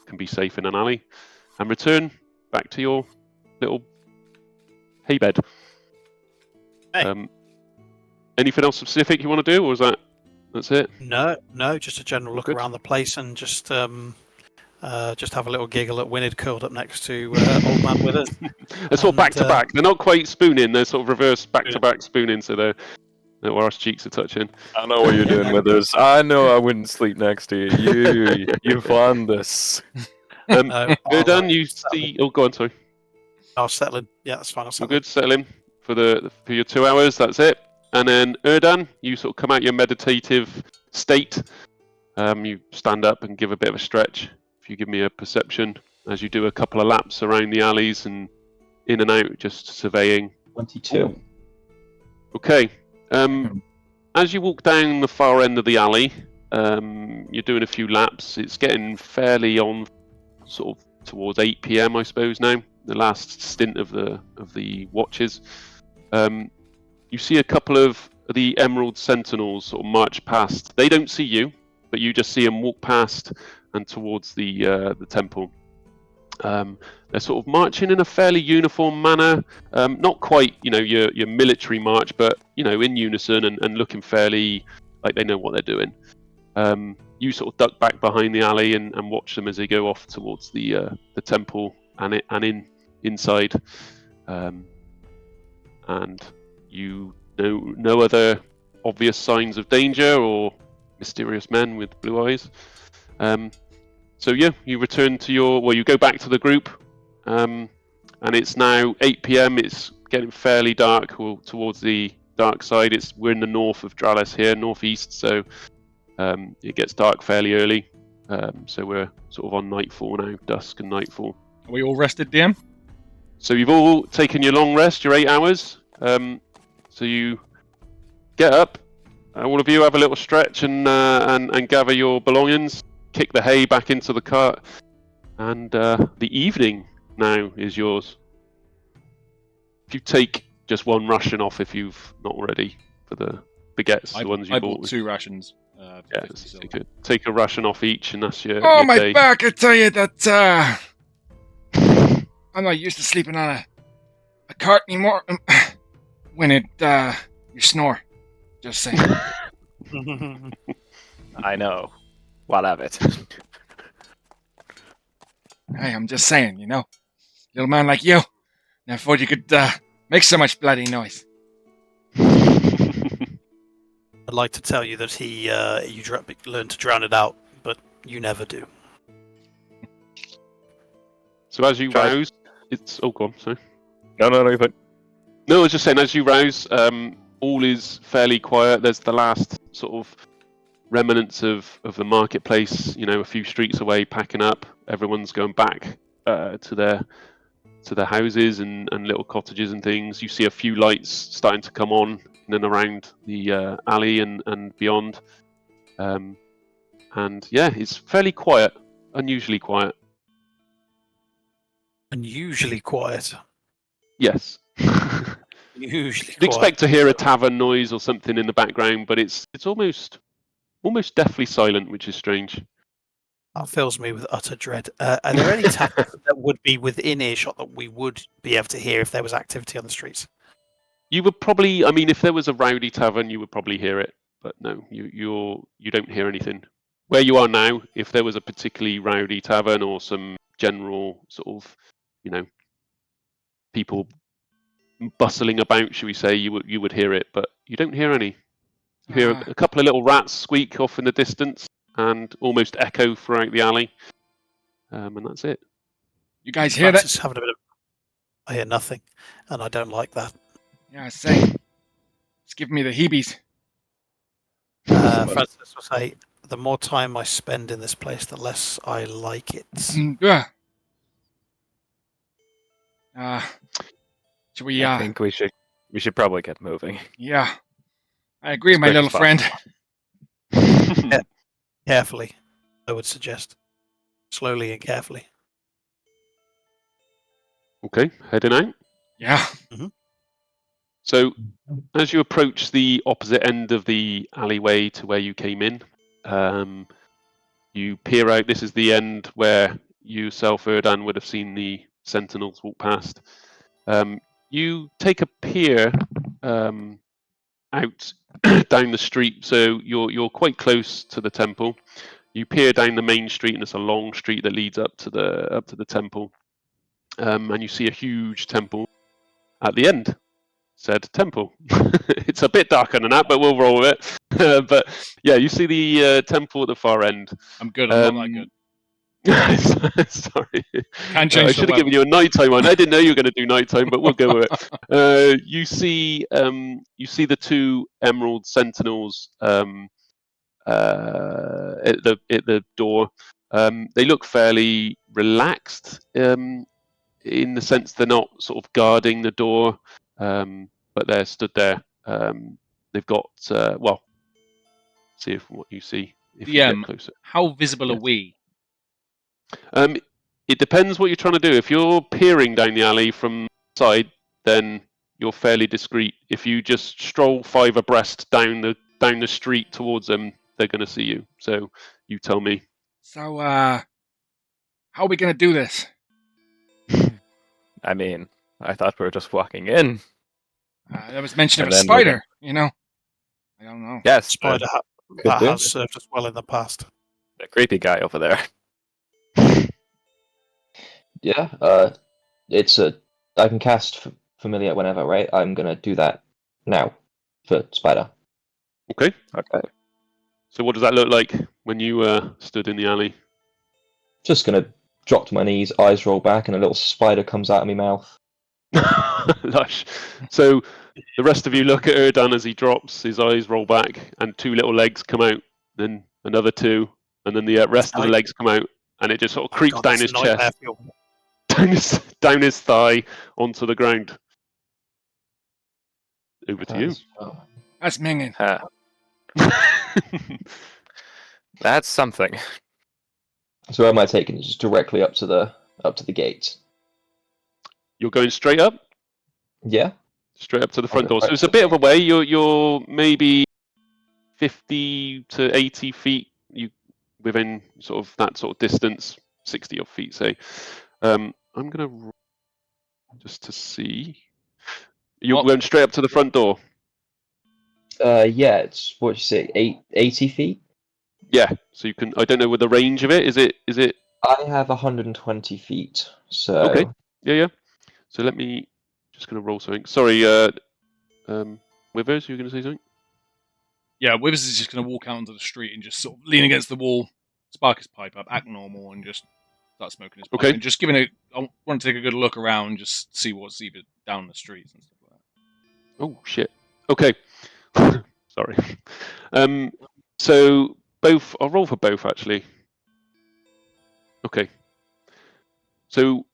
can be safe in an alley, and return back to your little hay bed. Hey. Anything else specific you want to do, or that's it? No, just a general look around the place and just have a little giggle at Winid curled up next to Old Man Withers. They're sort of back to back. They're not quite spooning. They're sort of reverse back to back spooning, so their arse cheeks are touching. I know what you're doing, Withers. I know I wouldn't sleep next to you. You planned this. Erdan, you see? Oh, go on. Sorry. I'll settle in. Yeah, that's fine. I'll settle good. Settle in for your 2 hours. That's it. And then Erdan, you sort of come out your meditative state. You stand up and give a bit of a stretch. If you give me a perception as you do a couple of laps around the alleys and in and out, just surveying. 22. Okay. As you walk down the far end of the alley, you're doing a few laps. It's getting fairly on, sort of towards 8 p.m. I suppose now. The last stint of the watches. You see a couple of the Emerald Sentinels sort of march past. They don't see you, but you just see them walk past and towards the temple. They're sort of marching in a fairly uniform manner, not quite, your military march, but in unison and looking fairly like they know what they're doing. You sort of duck back behind the alley and watch them as they go off towards the temple and inside, and you know no other obvious signs of danger or mysterious men with blue eyes. So yeah, you return to you go back to the group, and it's now 8 p.m. It's getting fairly dark towards the dark side. We're in the north of Dralis here, northeast, so it gets dark fairly early. So we're sort of on nightfall now, dusk and nightfall. Are we all rested, DM? So you've all taken your long rest, your 8 hours. So you get up, all of you have a little stretch and gather your belongings. Kick the hay back into the cart, and the evening now is yours. If you take just one ration off, if you've not already, for the baguettes, the ones you I bought. bought 2 rations. Yeah, take a ration off each, and that's your. Oh, your my day. back! I tell you that I'm not used to sleeping on a cart anymore. When you snore, just saying. I know. What of it? Hey, I'm just saying, little man like you. Never thought you could make so much bloody noise. I'd like to tell you that you learned to drown it out, but you never do. So as you rouse, it's go on. Sorry. No, you're fine. No, I was just saying, as you rouse, all is fairly quiet. There's the last sort of remnants of the marketplace, a few streets away, packing up. Everyone's going back to their houses and little cottages and things. You see a few lights starting to come on in and around the alley and beyond. And yeah, it's fairly quiet, unusually quiet. Unusually quiet. Yes. Usually You'd quiet. expect to hear a tavern noise or something in the background, but it's almost deathly silent, which is strange. That fills me with utter dread. Are there any taverns that would be within earshot that we would be able to hear if there was activity on the streets? You would probably, if there was a rowdy tavern, you would probably hear it. But no, you don't hear anything. Where you are now, if there was a particularly rowdy tavern or some general sort of, people bustling about, should we say, you would hear it, but you don't hear any. You hear a couple of little rats squeak off in the distance and almost echo throughout the alley, and that's it. You guys hear that? Francis having a bit of... I hear nothing, and I don't like that. Yeah, I say. It's giving me the heebies. Francis will say, the more time I spend in this place, the less I like it. Should we? I think we should probably get moving. Yeah, I agree, As my quick little as friend. Carefully, I would suggest. Slowly and carefully. Okay, heading out. Yeah. So, as you approach the opposite end of the alleyway to where you came in, you peer out. This is the end where you yourself, Erdan, would have seen the Sentinels walk past. You take a peer out down the street, so you're quite close to the temple. You peer down the main street, and it's a long street that leads up to the temple. And you see a huge temple at the end. Said temple. It's a bit darker than that, but we'll roll with it. But yeah, you see the temple at the far end. I'm good. I'm not that good. Sorry. Can't change I should have given you a nighttime one. I didn't know you were going to do nighttime, but we'll go with it. You see the 2 Emerald Sentinels at the door. They look fairly relaxed in the sense they're not sort of guarding the door, but they're stood there. They've got see if what you see if you get closer. How visible are we? It depends what you're trying to do. If you're peering down the alley from the side, then you're fairly discreet. If you just stroll 5 abreast down the street towards them, they're going to see you. So you tell me. So, how are we going to do this? I mean, I thought we were just walking in. There was mention of And a then we're spider, you know. I don't know. Yes, Spider Could that do. has served us well in the past. the creepy guy over there. Yeah. I can cast familiar whenever, right? I'm gonna do that now for spider. Okay. Okay. So what does that look like when you stood in the alley? Just gonna drop to my knees, eyes roll back, and a little spider comes out of my mouth. Lush. So the rest of you look at Erdan as he drops, his eyes roll back, and 2 little legs come out, then another 2, and then the rest of the legs come out, and it just sort of creeps God, down that's his a nightmare chest, fuel. down his thigh, onto the ground. Over to you. That's minging. That's something. So where am I taking it? Just directly up to the gate. You're going straight up? Yeah. Straight up to the front Okay, door. So right. it's a bit of a way. You're maybe 50 to 80 feet within sort of that sort of distance, 60 odd feet, say. I'm gonna just to see. You're going straight up to the front door. Yeah. It's what you say, 80 feet. Yeah. So you can. I don't know what the range of it is. Is it? I have 120 feet. So Okay. Yeah. So let me just gonna roll something. Sorry. Withers, you were gonna say something? Yeah, Withers is just going to walk out onto the street and just sort of lean against the wall, spark his pipe up, act normal, and just start smoking his pipe. Okay. And just I want to take a good look around, just see what's even down the streets and stuff like that. Oh shit. Okay. Sorry. So both. I'll roll for both actually. Okay. So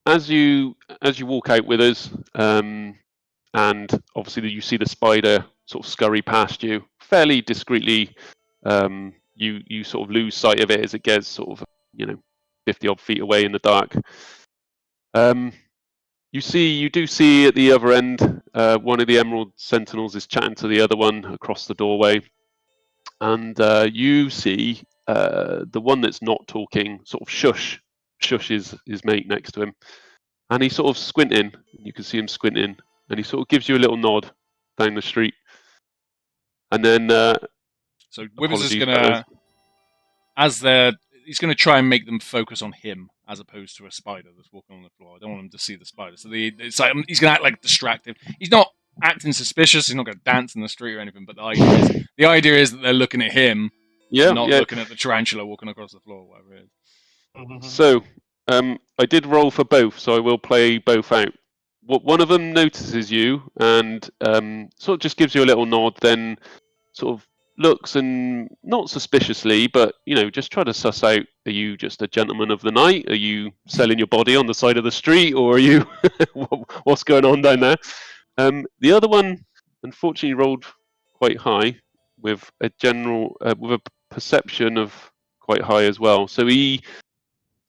as you walk out with us, and obviously you see the spider sort of scurry past you fairly discreetly. You sort of lose sight of it as it gets sort of 50 odd feet away in the dark. You do see at the other end, one of the Emerald Sentinels is chatting to the other one across the doorway, and you see the one that's not talking sort of shush his mate next to him, and he's sort of squinting. You can see him squinting, and he sort of gives you a little nod down the street, and then So Withers is apologies, going to, he's going to try and make them focus on him as opposed to a spider that's walking on the floor. I don't want them to see the spider. So it's like he's going to act like distracted. He's not acting suspicious. He's not going to dance in the street or anything. But the idea is that they're looking at him, not looking at the tarantula walking across the floor, or whatever it is. So I did roll for both, so I will play both out. One of them notices you and sort of just gives you a little nod, then sort of looks and not suspiciously, but just try to suss out: are you just a gentleman of the night? Are you selling your body on the side of the street, or are you what's going on down there? The other one, unfortunately, rolled quite high with a perception of quite high as well. So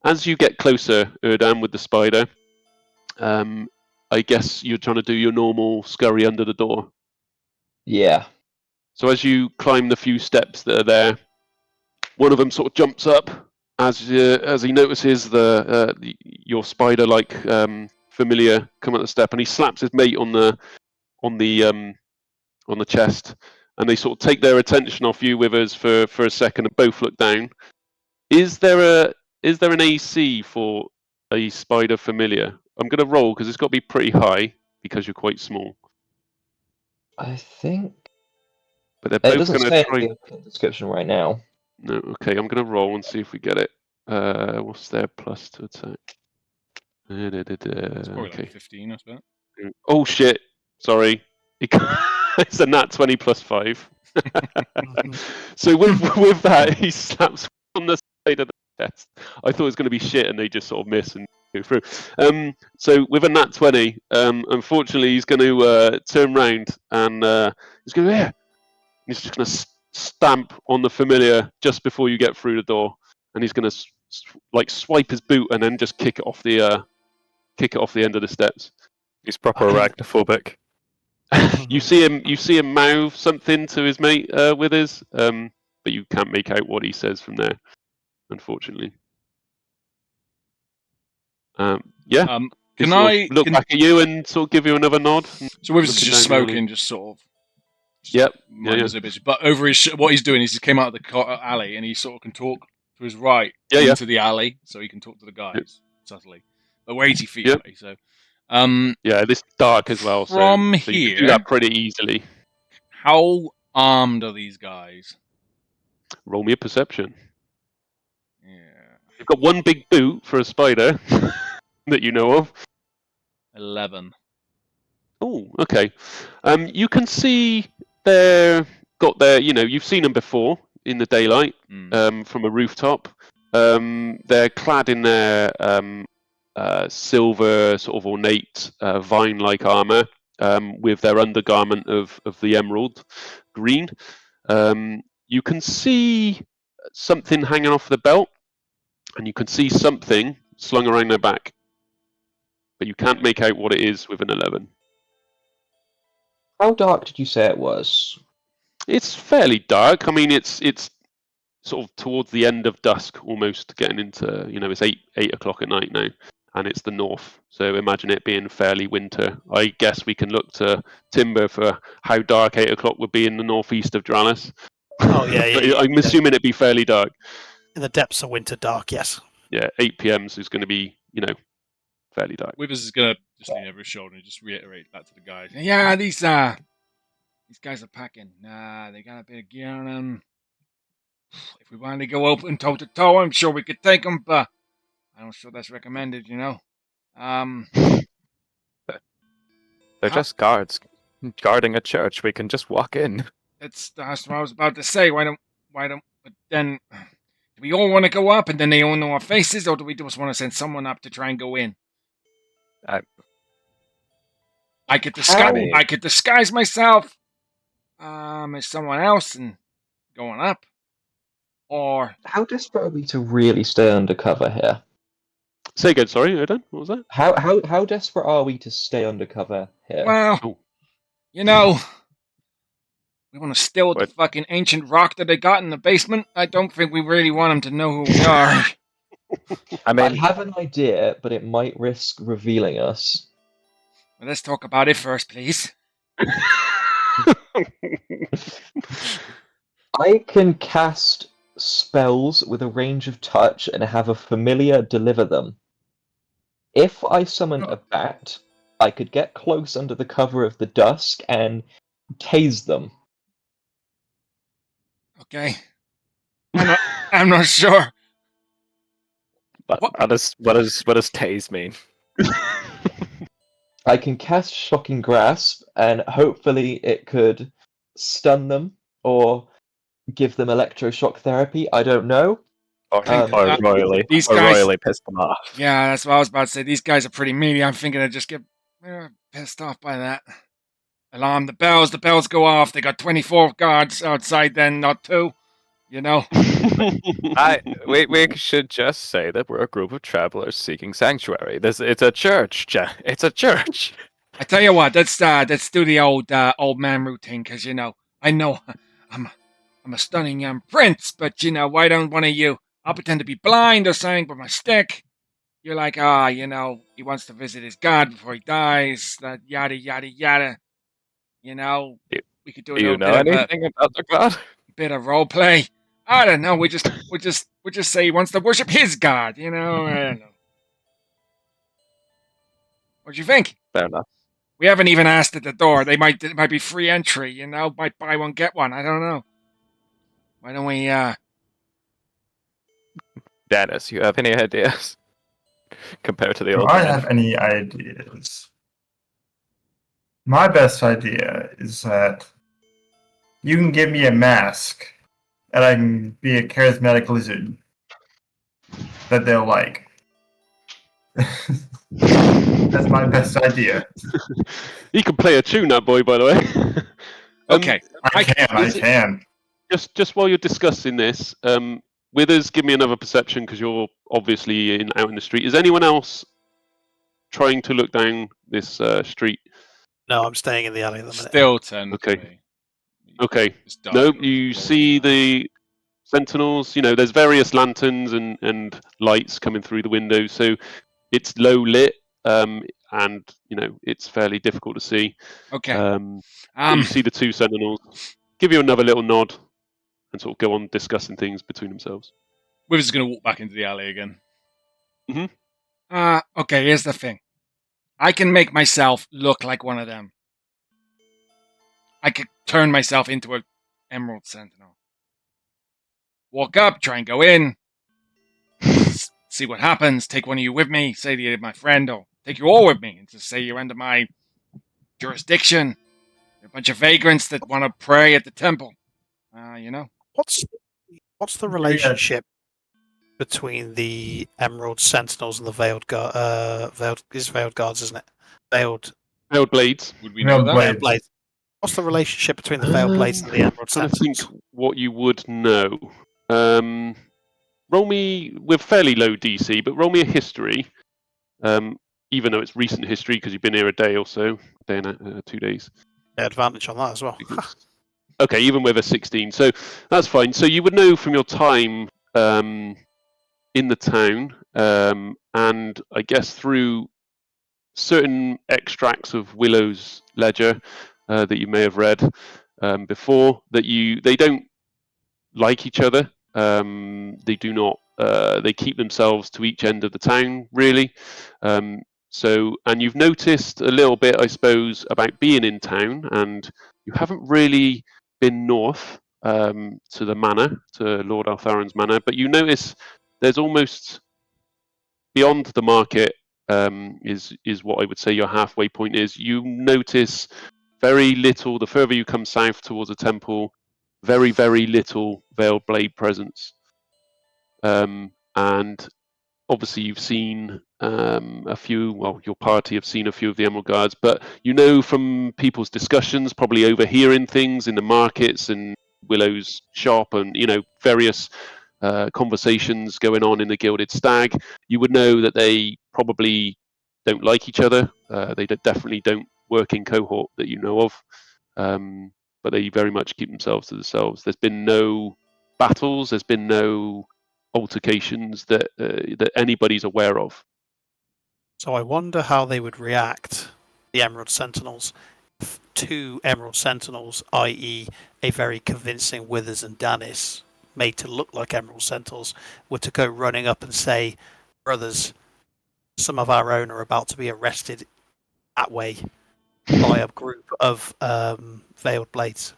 as you get closer, Erdan, with the spider, I guess you're trying to do your normal scurry under the door. Yeah. So as you climb the few steps that are there, one of them sort of jumps up as he notices your spider-like familiar come up the step, and he slaps his mate on the chest, and they sort of take their attention off you, Withers, for a second, and both look down. Is there an AC for a spider familiar? I'm going to roll because it's got to be pretty high because you're quite small. I think But they're it both doesn't going say to try. in the description right now. No, okay. I'm going to roll and see if we get it. What's their plus to attack? It's probably Okay. like 15, I suppose. Oh shit! Sorry. It's a nat 20 plus 5. So with that, he slaps on the side of the chest. I thought it was going to be shit, and they just sort of miss and go through. So with a nat 20, unfortunately, he's going to turn round and he's going to he's just going to stamp on the familiar just before you get through the door, and he's going to swipe his boot and then just kick it off the end of the steps. He's proper arachnophobic. You see him mouth something to his mate Withers, but you can't make out what he says from there, unfortunately. Yeah. Can Just sort of I look back at you and sort of give you another nod? So Withers is looking just down the alley. smoking, just sort of. Yep. Mind Yeah. his own business. But over his what he's doing is he came out of the alley and he sort of can talk to his right Yeah, yeah. into the alley, so he can talk to the guys subtly. But we're 80 feet Yep. away, so. Yeah, this is dark as well, From so you can do here- that pretty easily. How armed are these guys? Roll me a perception. Yeah. You've got one big boot for a spider that you know of. 11. Oh, okay. You can see they're got their, you've seen them before in the daylight from a rooftop. They're clad in their silver, sort of ornate vine-like armor with their undergarment of the emerald green. You can see something hanging off the belt, and you can see something slung around their back, but you can't make out what it is with an 11. How dark did you say it was? It's fairly dark. I mean, it's sort of towards the end of dusk, almost getting into, it's 8 o'clock at night now, and it's the north. So imagine it being fairly winter. I guess we can look to Timber for how dark 8 o'clock would be in the northeast of Dralis. Oh, yeah, But yeah, I'm yeah. assuming it'd be fairly dark. In the depths of winter dark, yes. Yeah, 8 p.m. is going to be, fairly dark. Withers is gonna just lean over his shoulder and just reiterate back to the guys. Yeah, these guys are packing. They got a bit of gear on them. If we wanted to go open toe to toe, I'm sure we could take them, but I'm not sure that's recommended. They're How- just guards guarding a church. We can just walk in. that's what I was about to say. Why don't? But then, do we all want to go up, and then they all know our faces, or do we just want to send someone up to try and go in? I could disguise myself as someone else and going up, or How desperate are we to really stay undercover here? Say again, sorry, Odin. What was that? How desperate are we to stay undercover here? well, Oh. we want to steal the What? fucking ancient rock that they got in the basement. I don't think we really want them to know who we are. I I mean, have an idea, but it might risk revealing us. Well, let's talk about it first, please. I can cast spells with a range of touch and have a familiar deliver them. If I summon a bat, I could get close under the cover of the dusk and tase them. Okay. I'm not sure. what does tase mean? I can cast Shocking Grasp, and hopefully it could stun them or give them electroshock therapy. I don't know. Or royally piss them off. Yeah, that's what I was about to say. These guys are pretty meaty. I'm thinking I just get pissed off by that. Alarm, the bells go off. They got 24 guards outside then, not 2. We should just say that we're a group of travelers seeking sanctuary. It's a church, It's a church. I tell you what, let's do the old man routine, because I know I'm a stunning young prince, but why don't one of you? I'll pretend to be blind or something with my stick. You're like, he wants to visit his god before he dies. That yada yada yada. We could do a Do you little know bit of anything about the god? bit of role play. I don't know. We just say he wants to worship his god. I don't know. What do you think? Fair enough. We haven't even asked at the door. It might be free entry. Might buy one get one. I don't know. Why don't we? Danys, you have any ideas? Compared to the Do old I man? have any ideas? My best idea is that you can give me a mask and I can be a charismatic lizard that they'll like. That's my best idea. You can play a tune, that boy, by the way. Okay. I can. Just while you're discussing this, Withers, give me another perception because you're obviously out in the street. Is anyone else trying to look down this street? No, I'm staying in the alley at the minute. Still 10. Okay. for me. Okay. It's dark. No, you see the Sentinels. There's various lanterns and lights coming through the windows. So it's low lit, and it's fairly difficult to see. Okay. But you see the two Sentinels give you another little nod and sort of go on discussing things between themselves. Withers is going to walk back into the alley again. Mhm. Okay, here's the thing. I can make myself look like one of them. I could turn myself into an Emerald Sentinel. Walk up, try and go in. See what happens. Take one of you with me. Say that you're my friend, or take you all with me and just say you're under my jurisdiction. You're a bunch of vagrants that want to pray at the temple. What's the relationship between the Emerald Sentinels and the Veiled Guards, isn't it? Veiled Blades. Would we know that? Veiled Blades. What's the relationship between the Veiled Blades and the Emerald Trying to Sentinels? think what you would know. Roll me with fairly low DC, but roll me a history. Even though it's recent history because you've been here a day or so, day and 2 days. Yeah, advantage on that as well. Okay, even with a 16, so that's fine. So you would know from your time in the town, and I guess through certain extracts of Willow's ledger that you may have read before, that they don't like each other. They do not. They keep themselves to each end of the town, really. And you've noticed a little bit, I suppose, about being in town, and you haven't really been north to the manor, to Lord Altharan's manor, but you notice there's almost beyond the market is what I would say your halfway point is. You notice very little, the further you come south towards the temple, very, very little Veiled Blade presence. And obviously you've seen a few, well, your party have seen a few of the Emerald Guards, but from people's discussions, probably overhearing things in the markets and Willow's shop and, various conversations going on in the Gilded Stag, you would know that they probably don't like each other. They definitely don't work in cohort that you know of, but they very much keep themselves to themselves. There's been no battles. There's been no altercations that anybody's aware of. So I wonder how they would react, the Emerald Sentinels, if two Emerald Sentinels, i.e. a very convincing Withers and Danys, made to look like Emerald Sentinels, were to go running up and say, brothers, some of our own are about to be arrested that way by a group of Veiled Blades,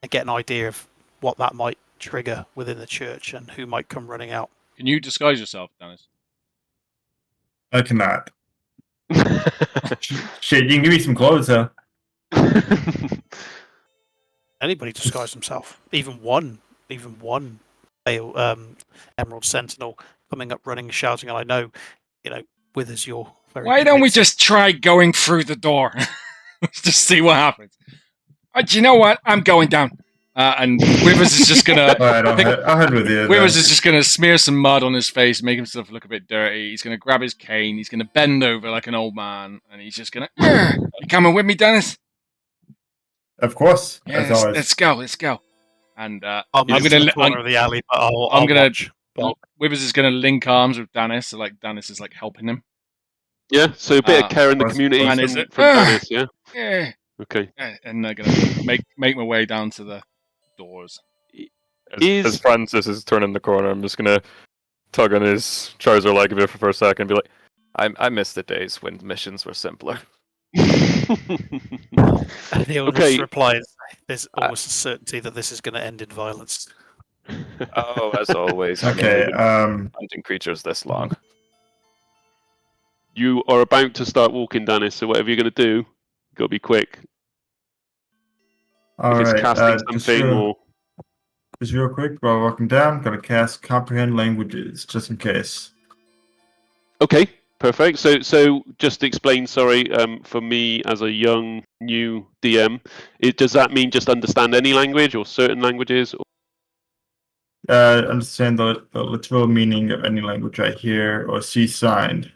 and get an idea of what that might trigger within the church and who might come running out. Can you disguise yourself, Danys? I cannot. Shit, you can give me some clothes, though. Anybody disguise himself, even one Emerald Sentinel coming up running, shouting, and I know, Withers, you're very Why don't we convincing. just try going through the door? Just see what happens. Do you know what? I'm going down. And Withers is just gonna. Alright, I'll head with you. Withers then. is just gonna smear some mud on his face, make himself look a bit dirty. He's gonna grab his cane. He's gonna bend over like an old man, and he's just gonna. You coming with me, Danys? Of course, Yeah, as always. let's go. And I'm I'm in gonna. the corner of the alley, but I'll gonna- watch. Well, Withers is gonna link arms with Danys, so like Danys is like helping him. Yeah, so a bit of care in the Of course. community And from, is it- from Danys, yeah? Yeah. Okay. And I'm gonna make my way down to the doors. As Francis is turning the corner, I'm just gonna tug on his trouser leg a bit for a second and be like, I miss the days when missions were simpler. and he'll Okay. just reply, "There's almost a certainty that this is going to end in violence." Oh, as always. I've Okay, only been hunting creatures this long. You are about to start walking, Danys, so whatever you're going to do, got to be quick. If it's alright, casting something or... just real quick, while walking down, gonna cast Comprehend Languages, just in case. Okay, perfect. So just explain, sorry, for me as a young, new DM, does that mean just understand any language or certain languages? Understand the literal meaning of any language I hear or see signed,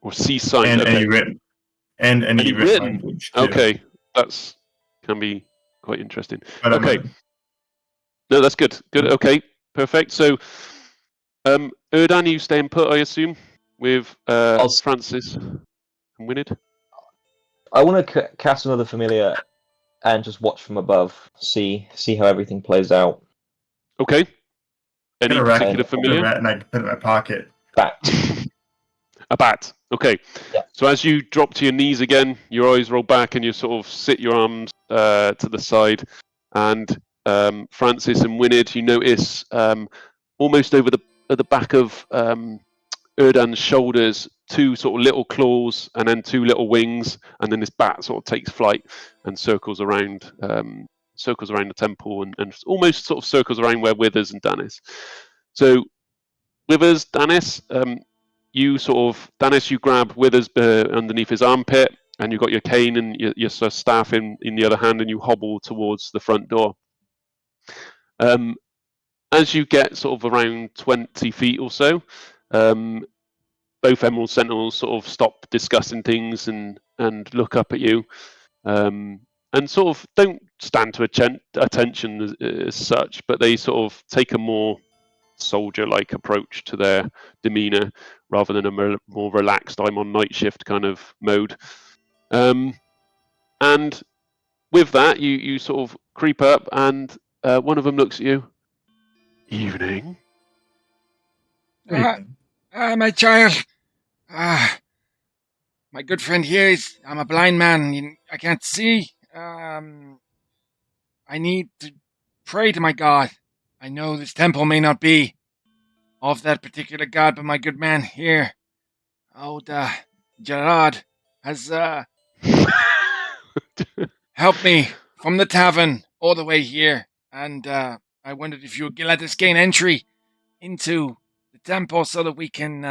Or see signs? and Okay. any written, Any written? language. Too. Okay, that's can be quite interesting. But I'm Okay. No, that's good. Good. Okay, perfect. So, Erdan, you staying put, I assume, with I'll- Francis and Winid? I want to cast another familiar and just watch from above, see how everything plays out. Okay. Any Get a rat, particular get a familiar? rat and I can put it in my pocket. Bat. A bat. Okay. Yeah. So as you drop to your knees again, your eyes roll back, and you sort of sit your arms to the side. And Francis and Winid, you notice almost over the back of Erdan's shoulders, two sort of little claws, and then two little wings, and then this bat sort of takes flight and circles around the temple, and almost sort of circles around where Withers and Danys. So Withers, Danys, you grab Withers underneath his armpit, and you've got your cane and your sort of staff in the other hand, and you hobble towards the front door. As you get sort of around 20 feet or so, both Emerald Sentinels sort of stop discussing things and look up at you, and sort of don't stand to attention as such, but they sort of take a more soldier-like approach to their demeanor rather than a more relaxed I'm on night shift kind of mode. And with that, you sort of creep up, and one of them looks at you. Evening. My child. My good friend here I'm a blind man. I can't see. I need to pray to my God. I know this temple may not be of that particular God, but my good man here, Gerard, has helped me from the tavern all the way here, and I wondered if you would let us gain entry into the temple so that we can,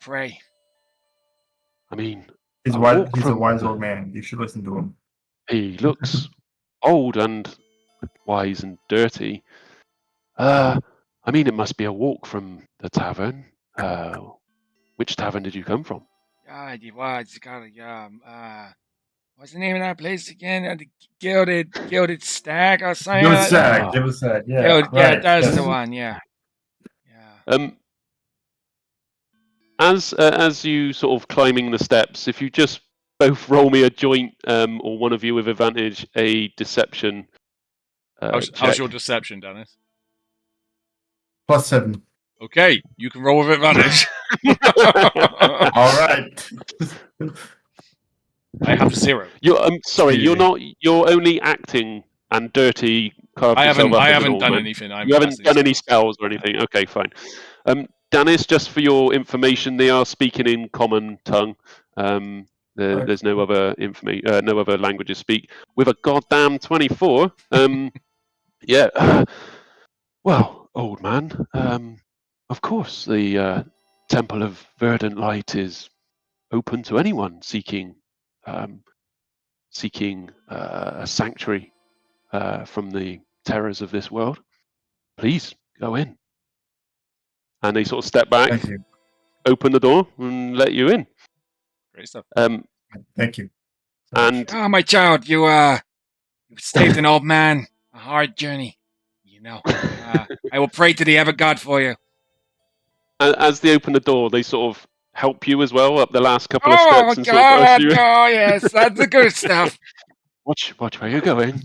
pray. I mean, He's a wise old man. You should listen to him. He looks old and wise and dirty. I mean, it must be a walk from the tavern. Which tavern did you come from? What's the name of that place again? The Gilded Stag or something? Gilded Stag, yeah. Yeah, that's the one, yeah. As you sort of climbing the steps, if you just both roll me a joint, or one of you with advantage, a deception. How's your deception, Danys? +7. Okay, you can roll with advantage. All right. I have 0. You're only acting and dirty. I haven't done anything. You haven't done any spells or anything. Okay, fine. Danys, just for your information, they are speaking in common tongue. There's no other no other languages speak. With a goddamn 24. Yeah. Well, old man. Of course, the Temple of Verdant Light is open to anyone seeking a sanctuary from the terrors of this world. Please go in. And they sort of step back, Thank you. open the door, and let you in. Great stuff. Thank you. And my child, you've saved an old man a hard journey. I will pray to the ever God for you. as they open the door, they sort of help you as well up the last couple of steps. Oh, and God, yes, that's the good stuff. Watch where you're going.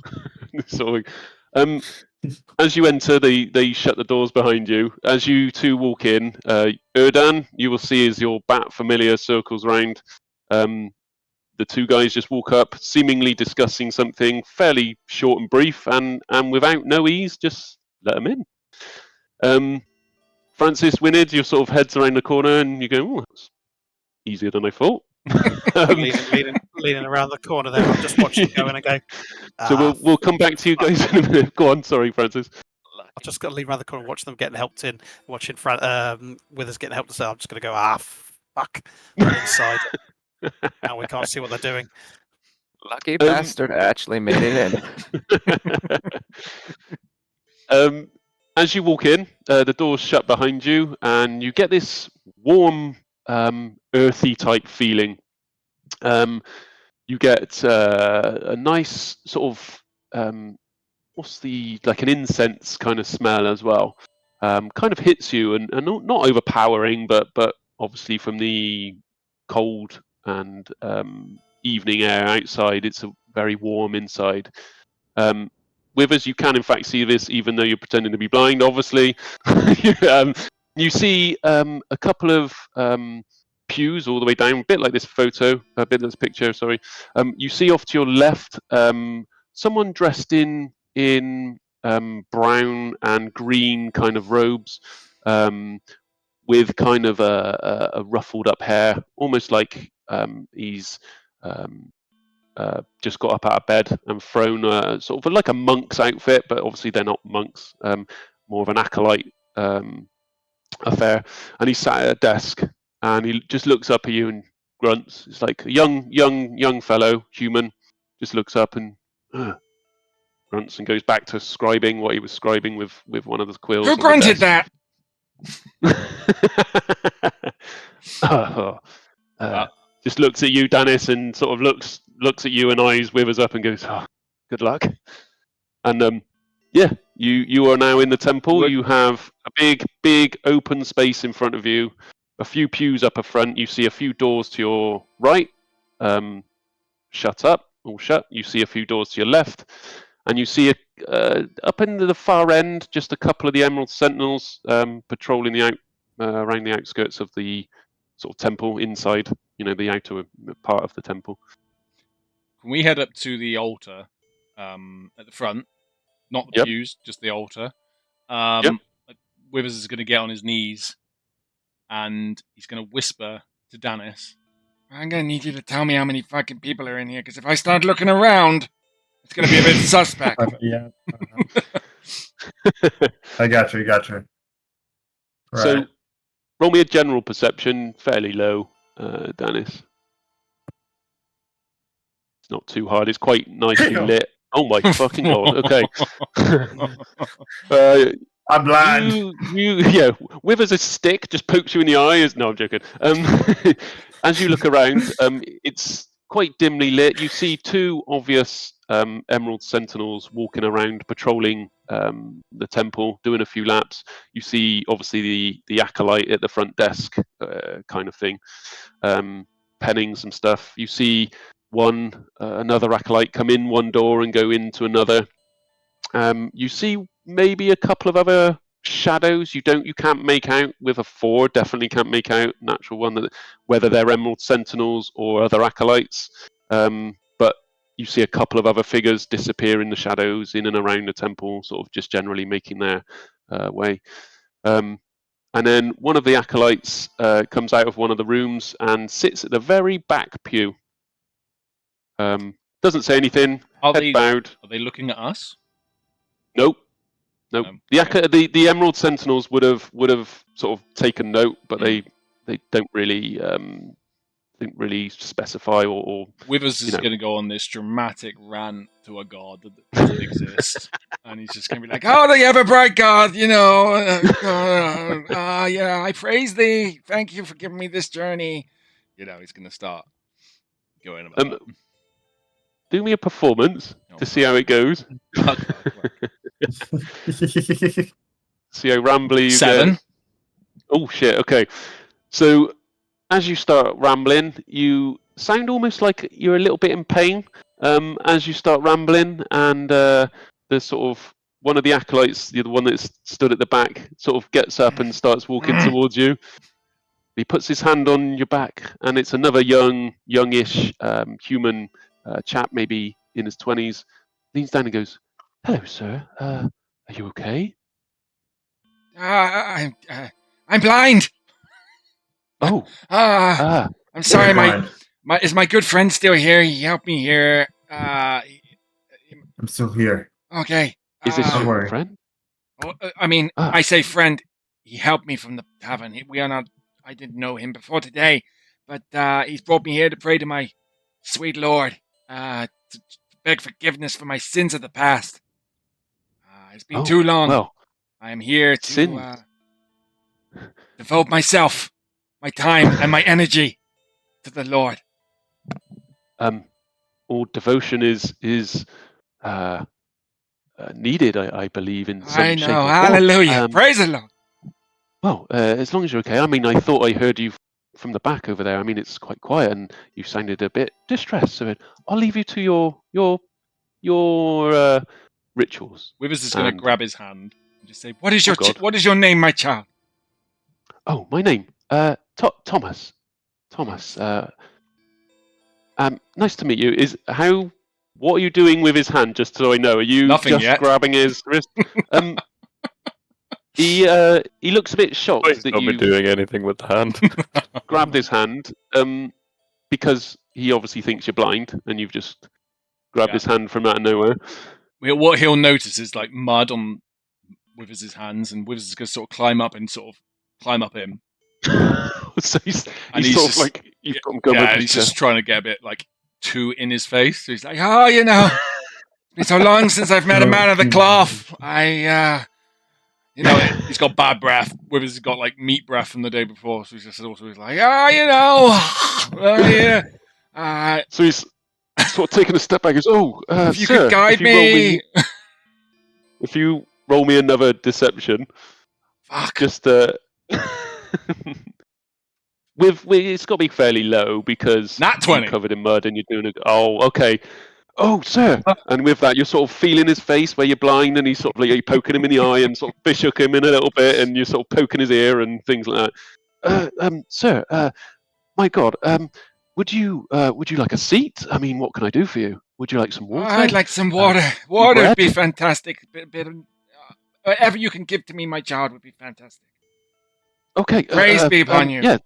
As you enter, they shut the doors behind you. As you two walk in, Erdan, you will see as your bat familiar circles around. The two guys just walk up, seemingly discussing something fairly short and brief, and without no ease, just let them in. Francis, Winid, your sort of heads around the corner, and you go, "Oh, that's easier than I thought." leaning around the corner there. I'm just watching go in and go. So we'll come back to you guys in a minute. Go on, sorry, Francis. I've just got to lean around the corner and watch them getting helped in, watching Withers getting helped. So I'm just going to go, fuck, they're inside. Now we can't see what they're doing. Lucky bastard actually made it in. As you walk in, the door's shut behind you, and you get this warm, earthy type feeling. You get a nice sort of like an incense kind of smell as well. kind of hits you, and not overpowering, but obviously from the cold and evening air outside, it's a very warm inside. With us, you can in fact see this, even though you're pretending to be blind. Obviously, you see a couple of pews all the way down, a bit like this photo, a bit like this picture. Sorry. You see off to your left someone dressed in brown and green kind of robes, with kind of a ruffled up hair, almost like he's just got up out of bed and thrown sort of like a monk's outfit, but obviously they're not monks, more of an acolyte affair. And he's sat at a desk, and he just looks up at you and grunts. It's like a young fellow, human, just looks up and grunts and goes back to scribing what he was scribing with one of the quills. Who grunted that? Just looks at you, Danys, and sort of looks at you and eyes withers up and goes, "Oh, good luck." And you are now in the temple. You have a big open space in front of you, a few pews up front. You see a few doors to your right, shut. You see a few doors to your left, and you see up into the far end just a couple of the Emerald Sentinels patrolling around the outskirts of the sort of temple inside, the outer part of the temple. Can we head up to the altar at the front? Not the pews, just the altar. Withers is going to get on his knees, and he's going to whisper to Danys, "I'm going to need you to tell me how many fucking people are in here, because if I start looking around, it's going to be a bit suspect." Yeah. I got you. Right. So, roll me a general perception, fairly low, Danys. It's not too hard. It's quite nicely lit. Oh my fucking god! Okay. I'm blind. Withers a stick just pokes you in the eye. No, I'm joking. As you look around, it's quite dimly lit. You see two obvious Emerald Sentinels walking around, patrolling the temple, doing a few laps. You see, obviously, the acolyte at the front desk, kind of thing, penning some stuff. You see another acolyte come in one door and go into another. You see maybe a couple of other shadows. You can't make out with a 4. Definitely can't make out natural one whether they're Emerald Sentinels or other acolytes. But you see a couple of other figures disappear in the shadows in and around the temple, sort of just generally making their way. And then one of the acolytes comes out of one of the rooms and sits at the very back pew. Doesn't say anything. Head bowed. Are they looking at us? Nope. The Emerald Sentinels would have sort of taken note, but they don't really specify or Withers is going to go on this dramatic rant to a god that doesn't exist, and he's just going to be like, "Oh, the ever-bright god, I praise thee. Thank you for giving me this journey." He's going to start going about that. Do me a performance to see how it goes. See how rambly you 7. get. Oh shit! Okay, so as you start rambling, you sound almost like you're a little bit in pain. As you start rambling, and the sort of one of the acolytes, the one that stood at the back, sort of gets up and starts walking towards you. He puts his hand on your back, and it's another youngish human chap, maybe in his 20s. Leans down and goes, "Hello, sir. Are you okay?" I'm blind. Oh. I'm sorry. Is my good friend still here? He helped me here. I'm still here. Okay. Is this your friend? I say friend. He helped me from the tavern. We are not. I didn't know him before today, but he's brought me here to pray to my sweet Lord, to beg forgiveness for my sins of the past. It's been too long. Well, I am here to devote myself, my time, and my energy to the Lord. All devotion is needed, I believe, in some shape or form. Hallelujah. Praise the Lord. Well, as long as you're okay. I mean, I thought I heard you from the back over there. I mean, it's quite quiet, and you sounded a bit distressed. So I'll leave you to your rituals. Withers is going to And- grab his hand and just say, "What is your God. what is your name, my child?" Oh, my name, Thomas. Thomas. Nice to meet you. What are you doing with his hand? Just so I know, are you Nothing just yet. grabbing his wrist? He looks a bit shocked Please that don't be you doing anything with the hand. grabbed his hand. Because he obviously thinks you're blind, and you've just grabbed his hand from out of nowhere. What he'll notice is like mud on Withers' hands, and Withers is going to sort of climb up him. So he's And sort he's of just- like you've got him going Yeah, over and his he's just chest. trying to get a bit like too in his face. So he's like, "Oh, you know, it's been so long since I've met a man of the cloth. He's got bad breath. Withers has got like meat breath from the day before. So he's like, "Oh, you know, yeah." So he's sort of taking a step back. He goes, "Oh, If you sir, could guide if you roll me another deception, Fuck. just it's got to be fairly low because Nat 20. you're covered in mud and you're doing it. Oh, okay. Oh, sir. And with that, you're sort of feeling his face where you're blind, and he's sort of like you're poking him in the eye and sort of fish hook him in a little bit, and you're sort of poking his ear and things like that. Sir, my God, would you like a seat? I mean, what can I do for you? Would you like some water? I'd like some water. Water would bread? be fantastic. Whatever you can give to me, my child, would be fantastic. Okay. Praise be upon you. Yeah.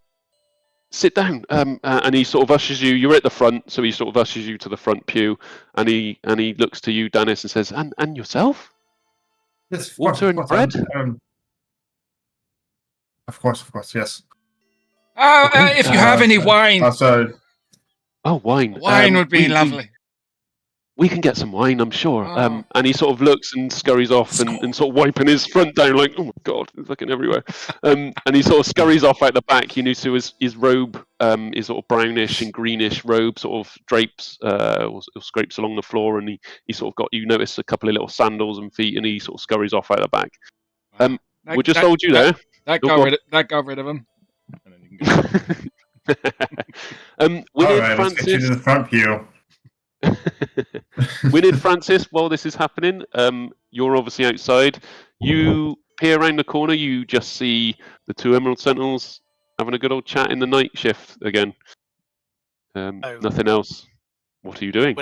Sit down. And he sort of ushers you. You're at the front, so he sort of ushers you to the front pew, and he looks to you, Danys, and says, "And yourself? Yes, of Water course, and bread? Of course, yes. Okay, If you have any wine, Also, Oh, wine. wine would be lovely. We can get some wine, I'm sure." Oh. And he sort of looks and scurries off and sort of wiping his front down like, "Oh my God, it's looking everywhere." And he sort of scurries off out the back. You know, so his robe, his sort of brownish and greenish robe sort of drapes or scrapes along the floor, and he sort of got, you notice a couple of little sandals and feet, and he sort of scurries off out the back. We'll just hold you there. That Oh, got rid of him. And then you can go. Winid, all right, let's get you to Francis. the front pew. Winid, Francis, while this is happening, you're obviously outside. You peer around the corner, you just see the two Emerald Sentinels having a good old chat in the night shift again. Nothing else. What are you doing?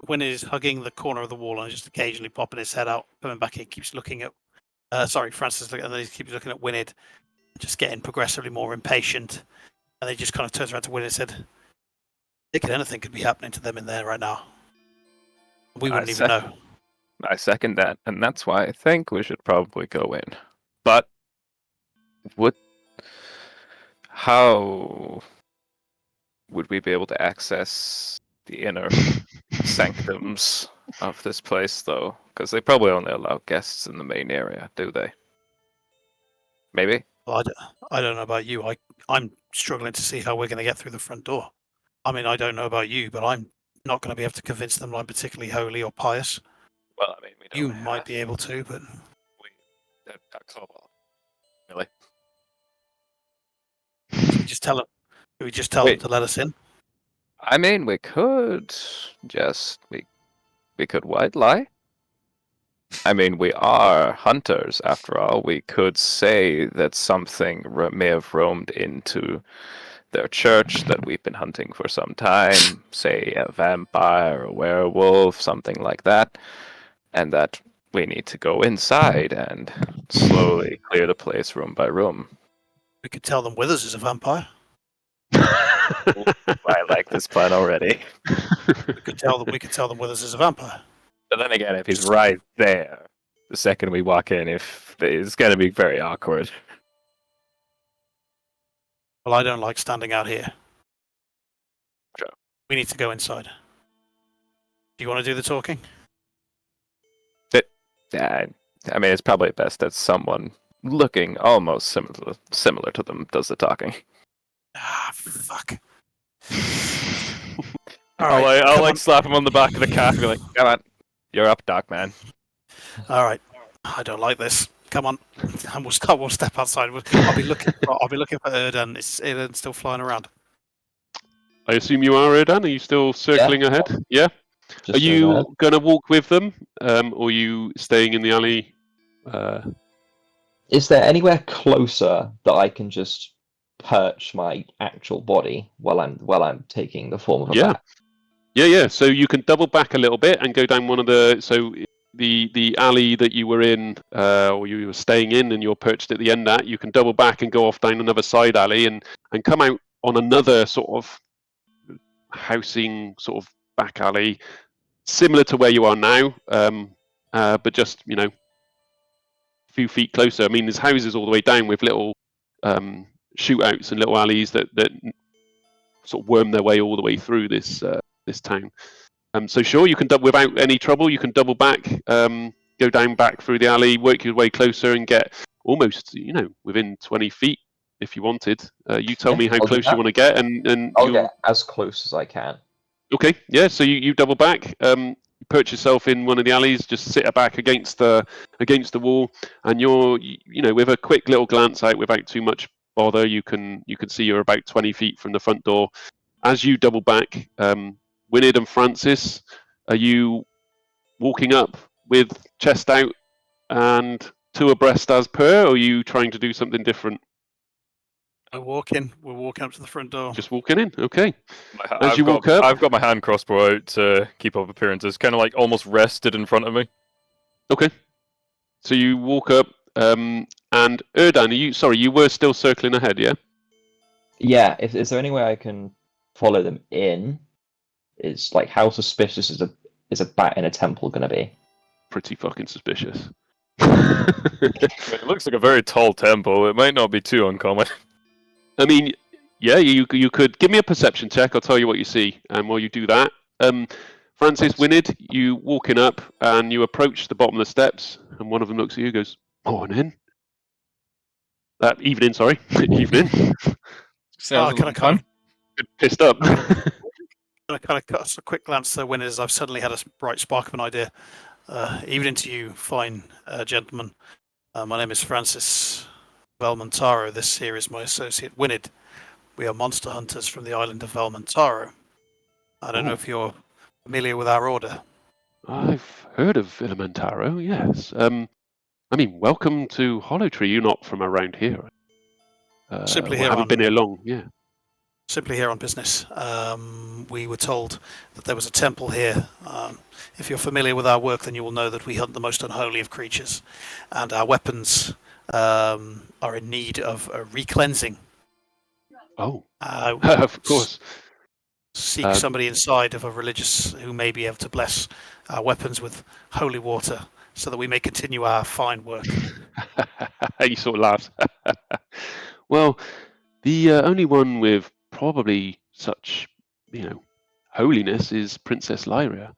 When he's hugging the corner of the wall and just occasionally popping his head out, coming back, he keeps looking at. Francis, and then he keeps looking at Winid, just getting progressively more impatient. And he just kind of turns around to Winid and said, anything could be happening to them in there right now. We wouldn't even know. I second that, and that's why I think we should probably go in. But how would we be able to access the inner sanctums of this place, though? Because they probably only allow guests in the main area, do they? Maybe? Well, I don't know about you. I'm struggling to see how we're going to get through the front door. I mean, I don't know about you, but I'm not going to be able to convince them I'm particularly holy or pious. Well, I mean, we don't You might be able to, but Really? we just tell them. We just tell them Wait. to let us in. I mean, we could just we could white lie. I mean, we are hunters after all. We could say that something may have roamed into their church that we've been hunting for some time, say a vampire, a werewolf, something like that, and that we need to go inside and slowly clear the place room by room. We could tell them Withers is a vampire. I like this plan already. We could tell them Withers is a vampire. But then again, if he's right there, the second we walk in, it's going to be very awkward. Well, I don't like standing out here. Sure. We need to go inside. Do you want to do the talking? Yeah, I mean, it's probably best that someone looking almost similar to them does the talking. Ah, fuck. I'll like slap him on the back of the calf and be like, "Come on, you're up, Doc, man." All right. I don't like this. Come on, and we'll step outside. I'll be looking for Erdan. Is Erdan still flying around? I assume you are, Erdan. Are you still circling ahead? Yeah. Just Are circling ahead. you going to walk with them, or are you staying in the alley? Is there anywhere closer that I can just perch my actual body while I'm taking the form of a bat? Yeah. So you can double back a little bit and go down one of the alley that you were in, or you were staying in, and you're perched at the end. That you can double back and go off down another side alley and come out on another sort of housing sort of back alley, similar to where you are now, but just a few feet closer. I mean, there's houses all the way down with little shootouts and little alleys that sort of worm their way all the way through this town. So sure, you can without any trouble. You can double back, go down back through the alley, work your way closer, and get almost within 20 feet if you wanted. You tell me how I'll do close you that. want to get, and I'll you'll get as close as I can. Okay, yeah. So you double back, perch yourself in one of the alleys, just sit back against the wall, and you're with a quick little glance out without too much bother, you can see you're about 20 feet from the front door. As you double back, Winid and Francis, are you walking up with chest out and two abreast as per, or are you trying to do something different? We're walking up to the front door. Just walking in, okay. I've got my hand crossbow out to keep up appearances, kind of like almost rested in front of me. Okay. So you walk up, and Erdan, you were still circling ahead, yeah? Yeah. Is there any way I can follow them in? It's like, how suspicious is a bat in a temple going to be? Pretty fucking suspicious. It looks like a very tall temple. It might not be too uncommon. I mean, yeah, you could give me a perception check. I'll tell you what you see, and while you do that, Francis, Winid, you walking up and you approach the bottom of the steps, and one of them looks at you, and goes, "Morning." Evening, sorry, evening. Sounds like fun. Pissed up. I kind of cut a quick glance to Winid as I've suddenly had a bright spark of an idea. Evening to you, fine gentlemen. My name is Francis Velmontaro. This here is my associate Winid. We are monster hunters from the island of Velmontaro. I don't know if you're familiar with our order. I've heard of Velmontaro, yes. I mean, welcome to Hollowtree. You're not from around here. Simply here haven't been here long, yeah. Simply here on business. We were told that there was a temple here. If you're familiar with our work, then you will know that we hunt the most unholy of creatures, and our weapons are in need of a re-cleansing. Oh, of course. Seek somebody inside of a religious who may be able to bless our weapons with holy water, so that we may continue our fine work. He sort of laughs. Well, the only one with probably such, holiness is Princess Lyria.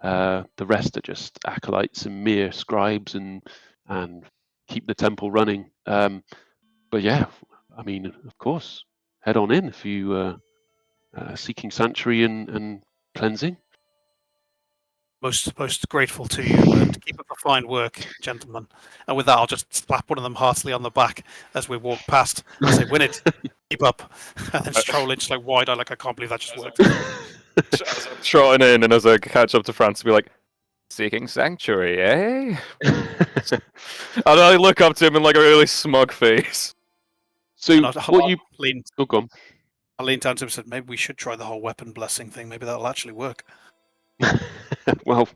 The rest are just acolytes and mere scribes and keep the temple running. But yeah, I mean, of course, head on in if you seeking sanctuary and cleansing. Most grateful to you, and keep up the fine work, gentlemen. And with that, I'll just slap one of them heartily on the back as we walk past and say, "Winid, keep up," and then stroll in just like wide-eyed, like I can't believe that just worked. As I'm trotting in, and as I catch up to Francis, be like, "Seeking sanctuary, eh?" And I look up to him in like a really smug face. So what you? Lean, Oh, go on. I leaned down to him and said, "Maybe we should try the whole weapon blessing thing. Maybe that'll actually work." Well,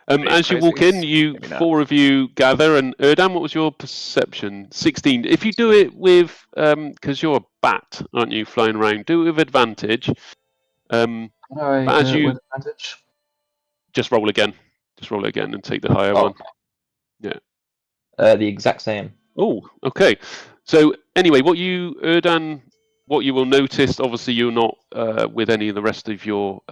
as you walk in, four of you gather, and Erdan, what was your perception? 16. If you do it with, because you're a bat, aren't you, flying around? Do it with advantage. As you with advantage? just roll again, and take the higher one. Yeah. The exact same. Oh, okay. So anyway, what you will notice, obviously you're not with any of the rest of your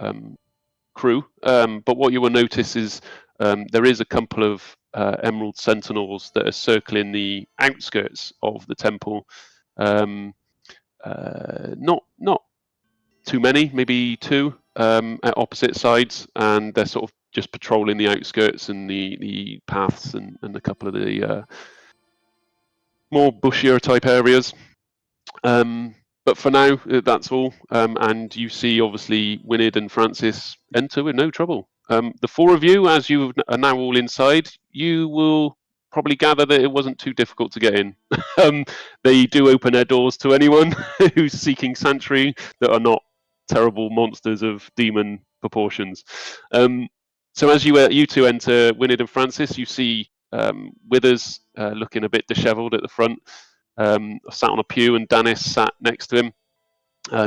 crew, but what you will notice is there is a couple of emerald sentinels that are circling the outskirts of the temple. Not too many, maybe two at opposite sides, and they're sort of just patrolling the outskirts and the paths and a couple of the more bushier type areas. But for now, that's all. And you see, obviously, Winid and Francis enter with no trouble. The four of you, as you are now all inside, you will probably gather that it wasn't too difficult to get in. They do open their doors to anyone who's seeking sanctuary that are not terrible monsters of demon proportions. So as you two enter Winid and Francis, you see Withers looking a bit dishevelled at the front, sat on a pew, and Danys sat next to him.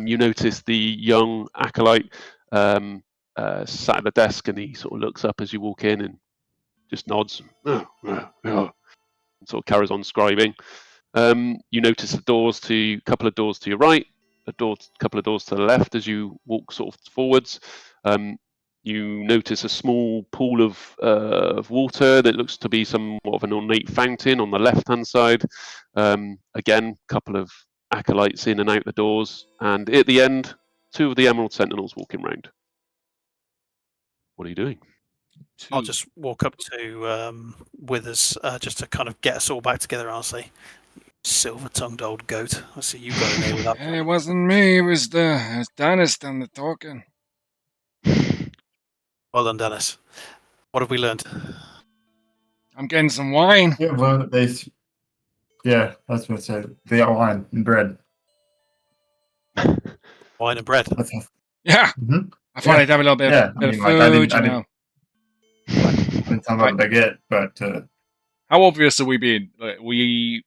You notice the young acolyte sat at the desk, and he sort of looks up as you walk in and just nods, and sort of carries on scribing. You notice a couple of doors to your right, couple of doors to the left as you walk sort of forwards. You notice a small pool of water that looks to be somewhat of an ornate fountain on the left-hand side. Again, a couple of acolytes in and out the doors, and at the end, two of the Emerald Sentinels walking round. What are you doing? I'll just walk up to Withers just to kind of get us all back together. I'll say, silver-tongued old goat. I see you got in there with that. It wasn't me. It was Danys done the talking. Well done, Dennis. What have we learned? I'm getting some wine. Yeah, well, yeah, that's what I said. They got wine and bread. Wine and bread. Yeah. Mhm. I thought I'd have a little bit, Yeah, bit I mean, of like, food, I you know. didn't tell them what I get, but How obvious are we being? Like, are we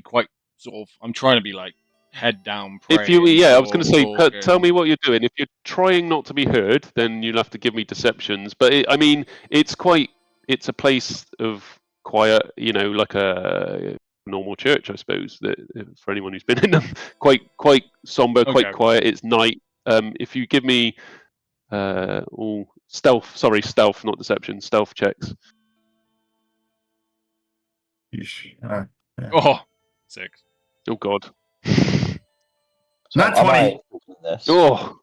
quite sort of? I'm trying to be like head down. If you, praying, yeah, I was going to say, talking. tell me what you're doing. If you're trying not to be heard, then you'll have to give me deceptions. But it's a place of quiet, like a normal church, I suppose. That for anyone who's been in them, quite somber, quite Okay. quiet. It's night. If you give me stealth, not deception, stealth checks. yeah. Oh, 6. Oh God. Not Am 20. I doing this? Oh.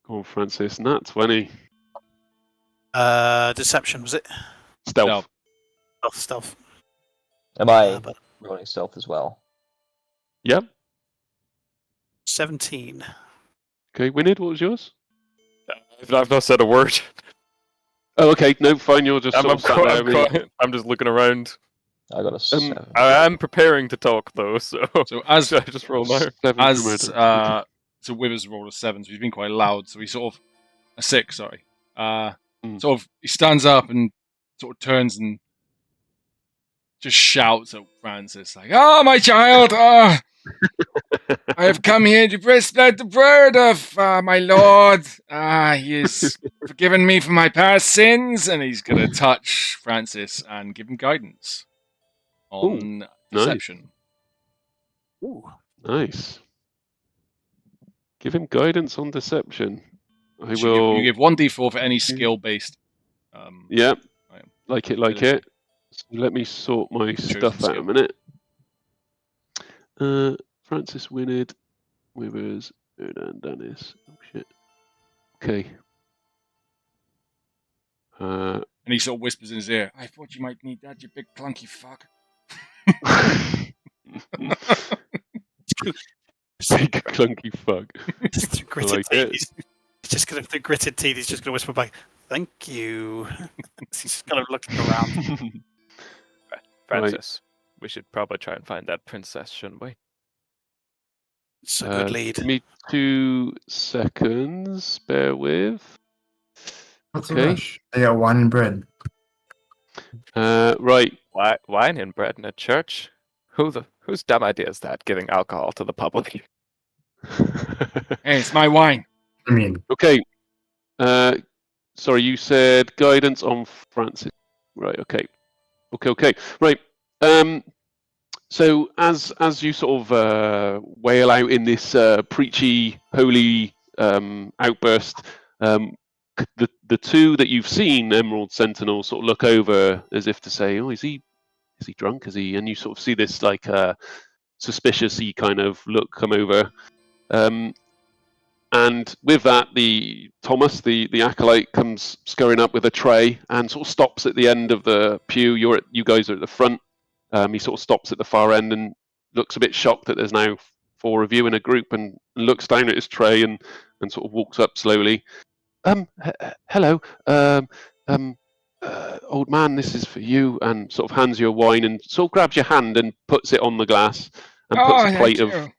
Go on, Francis. Nat 20. Deception, was it? Stealth. Stealth. Am I But rolling stealth as well? Yep. 17. Okay, Winid, what was yours? I've not said a word. Oh, okay. No, fine. You're just sort of sat there. I'm just looking around. I got a 7. I am preparing to talk though, so as I just roll now. So Withers rolled a 7, so he's been quite loud. So he's sort of a 6. Sorry. Sort of he stands up and sort of turns and just shouts at Francis like, "Oh, my child! I have come here to spread the word of my Lord. He has forgiven me for my past sins," and he's going to touch Francis and give him guidance on deception. Ooh. Nice. Give him guidance on deception. I So will. You give 1d4 for any skill-based. Yeah. Item. Like it. So let me sort my stuff out a skill. minute. Francis Winid, Withers, and Danys. Oh shit. Okay. And he sort of whispers in his ear, "I thought you might need that, you big clunky fuck." Big clunky fuck. Just through gritted like teeth. it. He's just gonna through gritted teeth. He's just gonna whisper back, "Thank you." He's just kind of looking around. Francis, we should probably try and find that princess, shouldn't we? It's a good lead. Give me 2 seconds. Bear with. What's Okay. the rush? They got wine and bread. Right. Wine and bread in a church? Whose dumb idea is that? Giving alcohol to the public? Hey, it's my wine. I mean, Okay. Sorry, you said guidance on Francis. Right. Okay. Right. So as you sort of wail out in this preachy, holy outburst, the two that you've seen, Emerald Sentinel, sort of look over as if to say, "Oh, is he drunk? Is he?" And you sort of see this like suspicious-y kind of look come over. And with that, Thomas, the acolyte, comes scurrying up with a tray and sort of stops at the end of the pew. You guys are at the front. He sort of stops at the far end and looks a bit shocked that there's now 4 of you in a group, and looks down at his tray and sort of walks up slowly. Hello, old man, this is for you, and sort of hands you a wine and sort of grabs your hand and puts it on the glass and puts a thank you.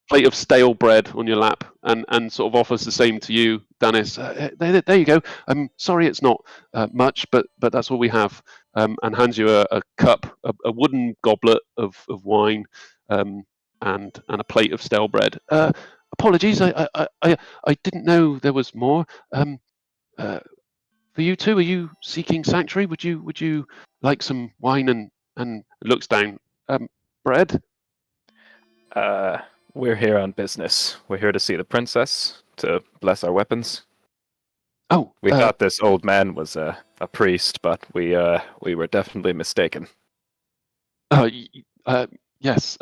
plate of stale bread on your lap, and sort of offers the same to you, Danys. There you go. I'm sorry it's not much, but that's all we have. And hands you a cup, a wooden goblet of wine, and a plate of stale bread. Apologies, I didn't know there was more. For you two, are you seeking sanctuary? Would you like some wine and looks down? Bread? We're here on business. We're here to see the princess, to bless our weapons. Oh, We thought this old man was a priest, but we were definitely mistaken. Yes,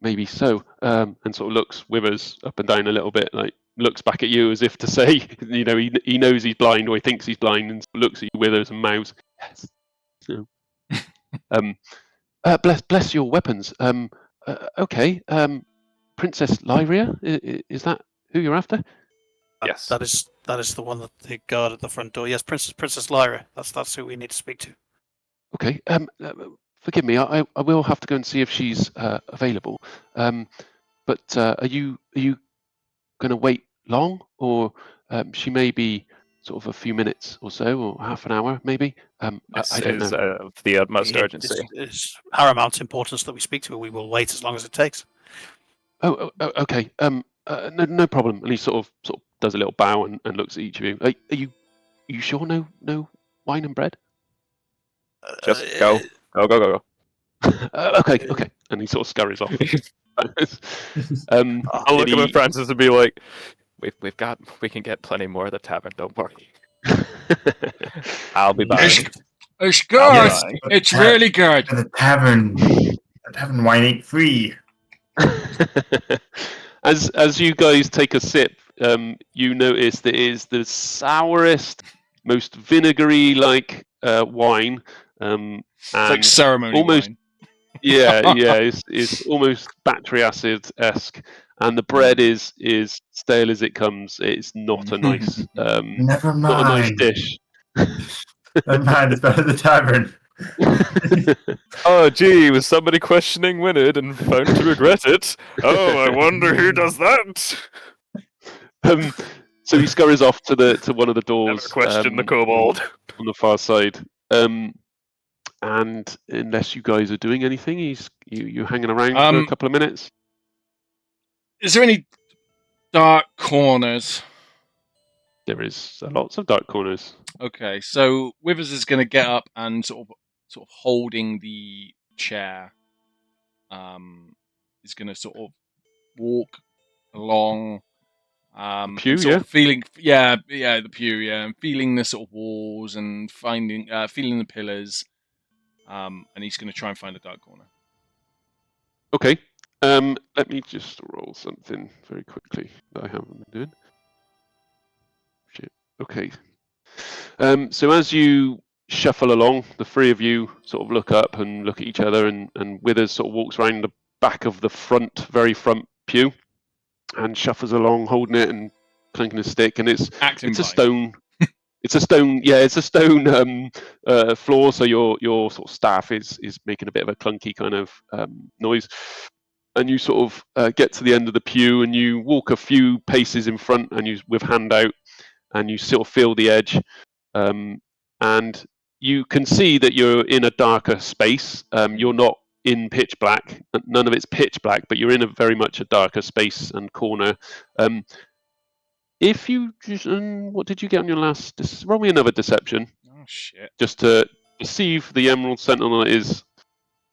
maybe so. And sort of withers up and down a little bit, like looks back at you as if to say, he knows he's blind, or he thinks he's blind, and looks at you, withers and mouths. Yes. So, bless your weapons. Okay. Princess Lyria, is that who you're after? Yes. That is the one that they guard at the front door. Yes, Princess Lyra. That's who we need to speak to. Okay. Forgive me. I will have to go and see if she's available. But are you going to wait long, or she may be sort of a few minutes or so, or half an hour maybe? I don't This is know. of the utmost urgency. It's paramount importance that we speak to her. We will wait as long as it takes. Oh, okay. No problem. And he sort of does a little bow and looks at each of you. Are you sure? No wine and bread? Just go. Go. Okay. And he sort of scurries off. I'll look at Francis and be like, we can get plenty more at the tavern, don't worry. I'll be back. It's good. Yes. It's really good. The tavern wine ain't free. As you guys take a sip, you notice that it is the sourest, most vinegary like wine. And It's like ceremony almost wine. yeah, it's almost battery acid esque, and the bread is stale as it comes. It's not a nice Never mind. not a nice dish. Never mind. It's better than the tavern. Oh, gee, was somebody questioning Winid and found to regret it? Oh, I wonder who does that. So he scurries off to one of the doors. Never question the kobold. On the far side. And unless you guys are doing anything, you hanging around for a couple of minutes. Is there any dark corners? There is lots of dark corners. Okay, so Withers is going to get up and sort of holding the chair. Is going to sort of walk along. Pew, sort yeah. of feeling, the pew, and feeling the sort of walls and feeling the pillars. And he's going to try and find a dark corner. Okay. Let me just roll something very quickly that I haven't been doing. Shit. Okay. So as you shuffle along, the 3 of you sort of look up and look at each other, and Withers sort of walks around the back of the very front pew and shuffles along, holding it and clanking a stick, and it's a stone. It's a stone floor, so your sort of staff is making a bit of a clunky kind of noise. And you sort of get to the end of the pew, and you walk a few paces in front, and you with hand out, and you sort of feel the edge, and you can see that you're in a darker space. You're not in pitch black; none of it's pitch black, but you're in a very much a darker space and corner. If you just, what did you get on your last? Roll me another deception. Oh shit! Just to deceive the Emerald Sentinel is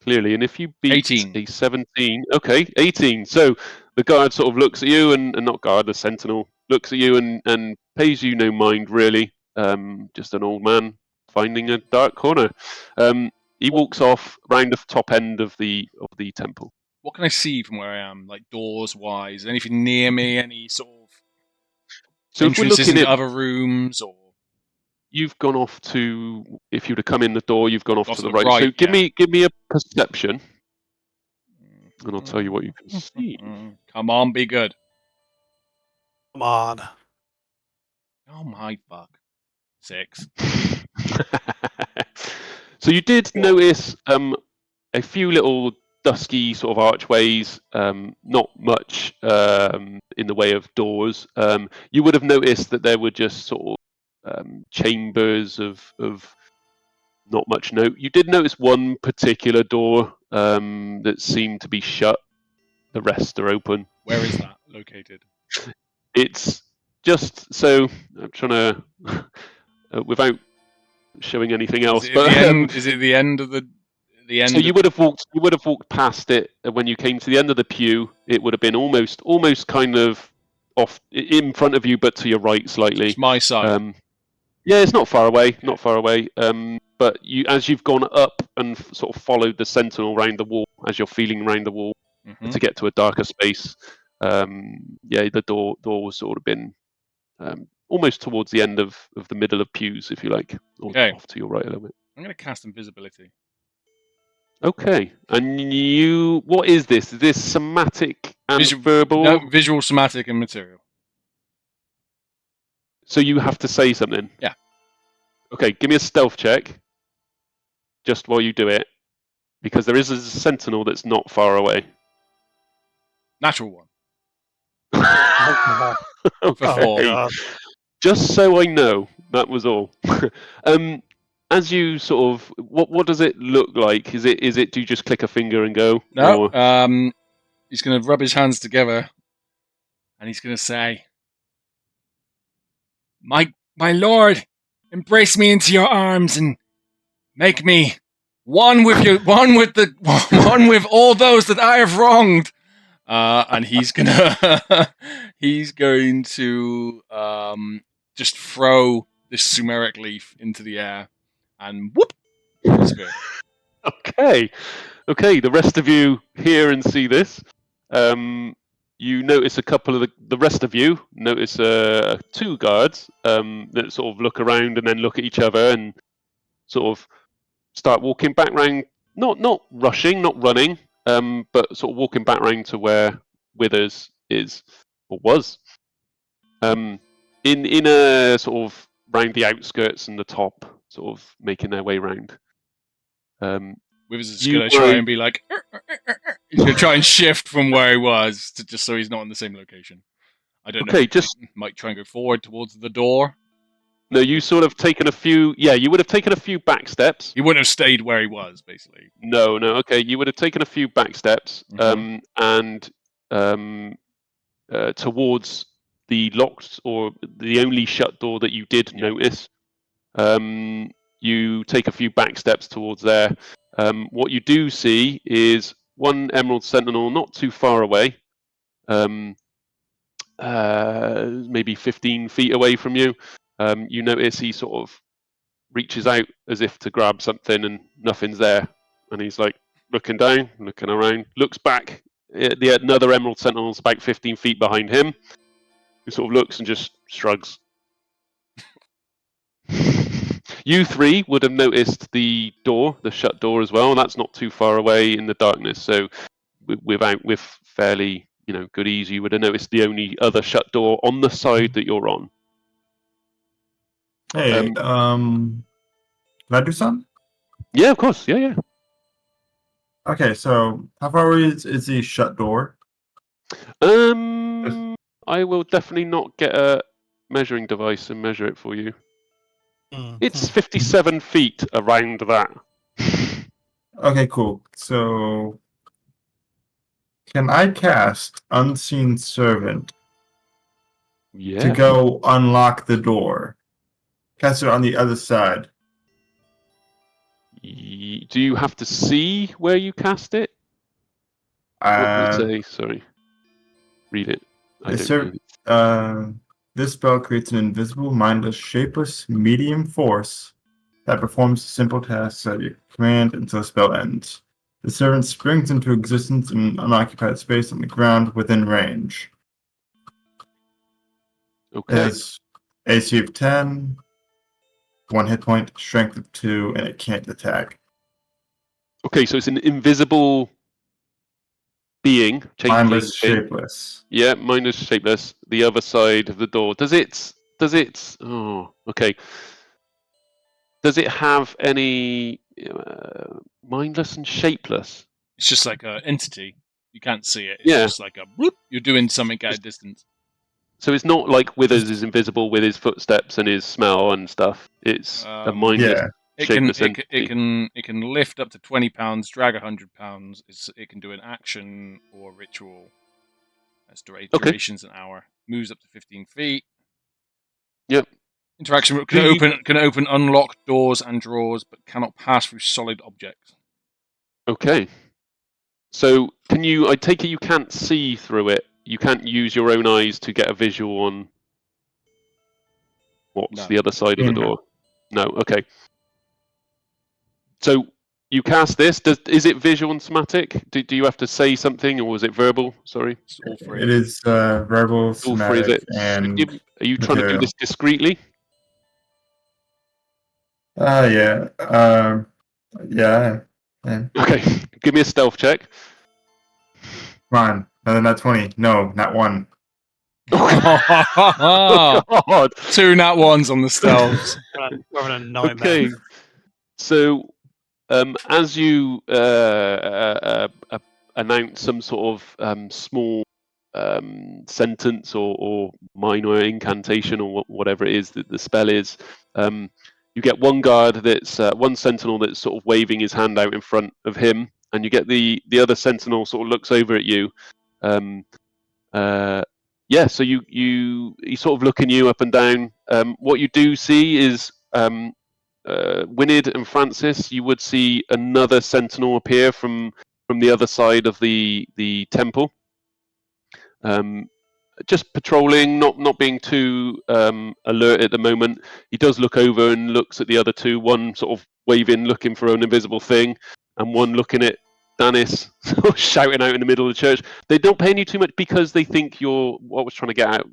clearly, and if you beat 18. a 17, okay, 18. So the guard sort of looks at you, and not guard, the Sentinel looks at you and pays you no mind really. Just an old man finding a dark corner. He walks off round the top end of the temple. What can I see from where I am, like doors wise? Anything near me? Any sort of So if we're entrances looking into at other rooms, or you've gone off to. If you'd have come in the door, you've gone off Off to the right. So give me a perception, and I'll tell you what you can see. Come on, be good. Come on. Oh my fuck. 6. So you did notice a few little dusky sort of archways, not much in the way of doors. You would have noticed that there were just sort of chambers of not much note. You did notice one particular door that seemed to be shut. The rest are open. Where is that located? It's just so I'm trying to without showing anything else. Is it But the end? Is it the end of the end? so you would have walked past it when you came to the end of the pew. It would have been almost kind of off in front of you, but to your right slightly. It's my side. Yeah, it's not far away. Not far away. But as you've gone up and sort of followed the sentinel around the wall, as you're feeling around the wall Mhm. to get to a darker space, the door was sort of been almost towards the end of the middle of pews, if you like, or Okay. off to your right a little bit. I'm going to cast invisibility. Okay, and what is this? Is this somatic and verbal? No, visual, somatic, and material. So you have to say something? Yeah. Okay, give me a stealth check, just while you do it, because there is a sentinel that's not far away. Natural 1. Oh, Okay. God. Just so I know, that was all. As you sort of, what does it look like? Is it? Do you just click a finger and go? No. Or... He's going to rub his hands together, and he's going to say, "My lord, embrace me into your arms and make me one with you, one with all those that I have wronged." And he's going to just throw this Sumeric leaf into the air, and whoop, disappear. Okay. The rest of you hear and see this. You notice a couple of the rest of you notice 2 guards that sort of look around and then look at each other and sort of start walking back round. Not rushing, not running, but sort of walking back round to where Withers is or was. In a sort of round the outskirts and the top, sort of making their way round. Withers is going to try and be like, he's going to try and shift from where he was to just so he's not in the same location. I don't know. Okay, just might try and go forward towards the door. no. You sort of taken a few. Yeah, you would have taken a few back steps. He wouldn't have stayed where he was, basically. No. Okay, you would have taken a few back steps, and towards the locked or the only shut door that you did notice. You take a few back steps towards there. What you do see is one Emerald Sentinel not too far away, maybe 15 feet away from you. You notice he sort of reaches out as if to grab something and nothing's there. And he's like looking down, looking around, looks back. Another Emerald Sentinel's about 15 feet behind him. He sort of looks and just shrugs. You 3 would have noticed the door, the shut door as well. That's not too far away in the darkness. So with fairly good ease, you would have noticed the only other shut door on the side that you're on. Hey, can I do something? Yeah, of course. Yeah. Okay, so how far away is the shut door? I will definitely not get a measuring device and measure it for you. It's 57 feet around that. Okay, cool. So, can I cast Unseen Servant Yeah. to go unlock the door? Cast it on the other side. Do you have to see where you cast it? What does it say? Sorry. Read it. I don't know. This spell creates an invisible, mindless, shapeless, medium force that performs simple tasks at your command until the spell ends. The servant springs into existence in an unoccupied space on the ground within range. Okay. It has AC of 10. 1 hit point, strength of 2, and it can't attack. Okay, so it's an invisible being, changing Mindless, shape. shapeless. Yeah, mindless, shapeless. The other side of the door. Does it? Oh, okay. Does it have any mindless and shapeless? It's just like an entity. You can't see it. It's Yeah. just like a bloop. You're doing something at a distance. So it's not like Withers is invisible with his footsteps and his smell and stuff. It's a mindless, Yeah. shapeless entity. It can lift up to 20 pounds, drag 100 pounds. It can do an action or ritual. That's Okay. duration's an hour. Moves up to 15 feet. Yep. Interaction Do you- can open unlocked doors and drawers, but cannot pass through solid objects. Okay. So can you? I take it you can't see through it. You can't use your own eyes to get a visual on what's No. the other side of the No. door. No. Okay. So you cast this. Is it visual and somatic? Do you have to say something, or is it verbal? Sorry. It's all three. It is verbal, All three, is somatic, it? and Are you trying to do material. this discreetly? Yeah. Yeah. Okay. Give me a stealth check. Come on. No, not 20. No, not 1. Oh, God. 2 nat 1s on the stealths. We're having a nightmare. Okay. So, as you announce some sort of small sentence or minor incantation or whatever it is that the spell is, you get one guard that's one sentinel that's sort of waving his hand out in front of him, and you get the other sentinel sort of looks over at you. Yeah, so he's sort of looking you up and down. What you do see is Winid and Francis. You would see another sentinel appear from the other side of the temple. Just patrolling, not being too alert at the moment. He does look over and looks at the other two. One sort of waving, looking for an invisible thing, and one looking at Danys, sort of shouting out in the middle of the church. They don't pay you too much because they think you're. What I was trying to get at.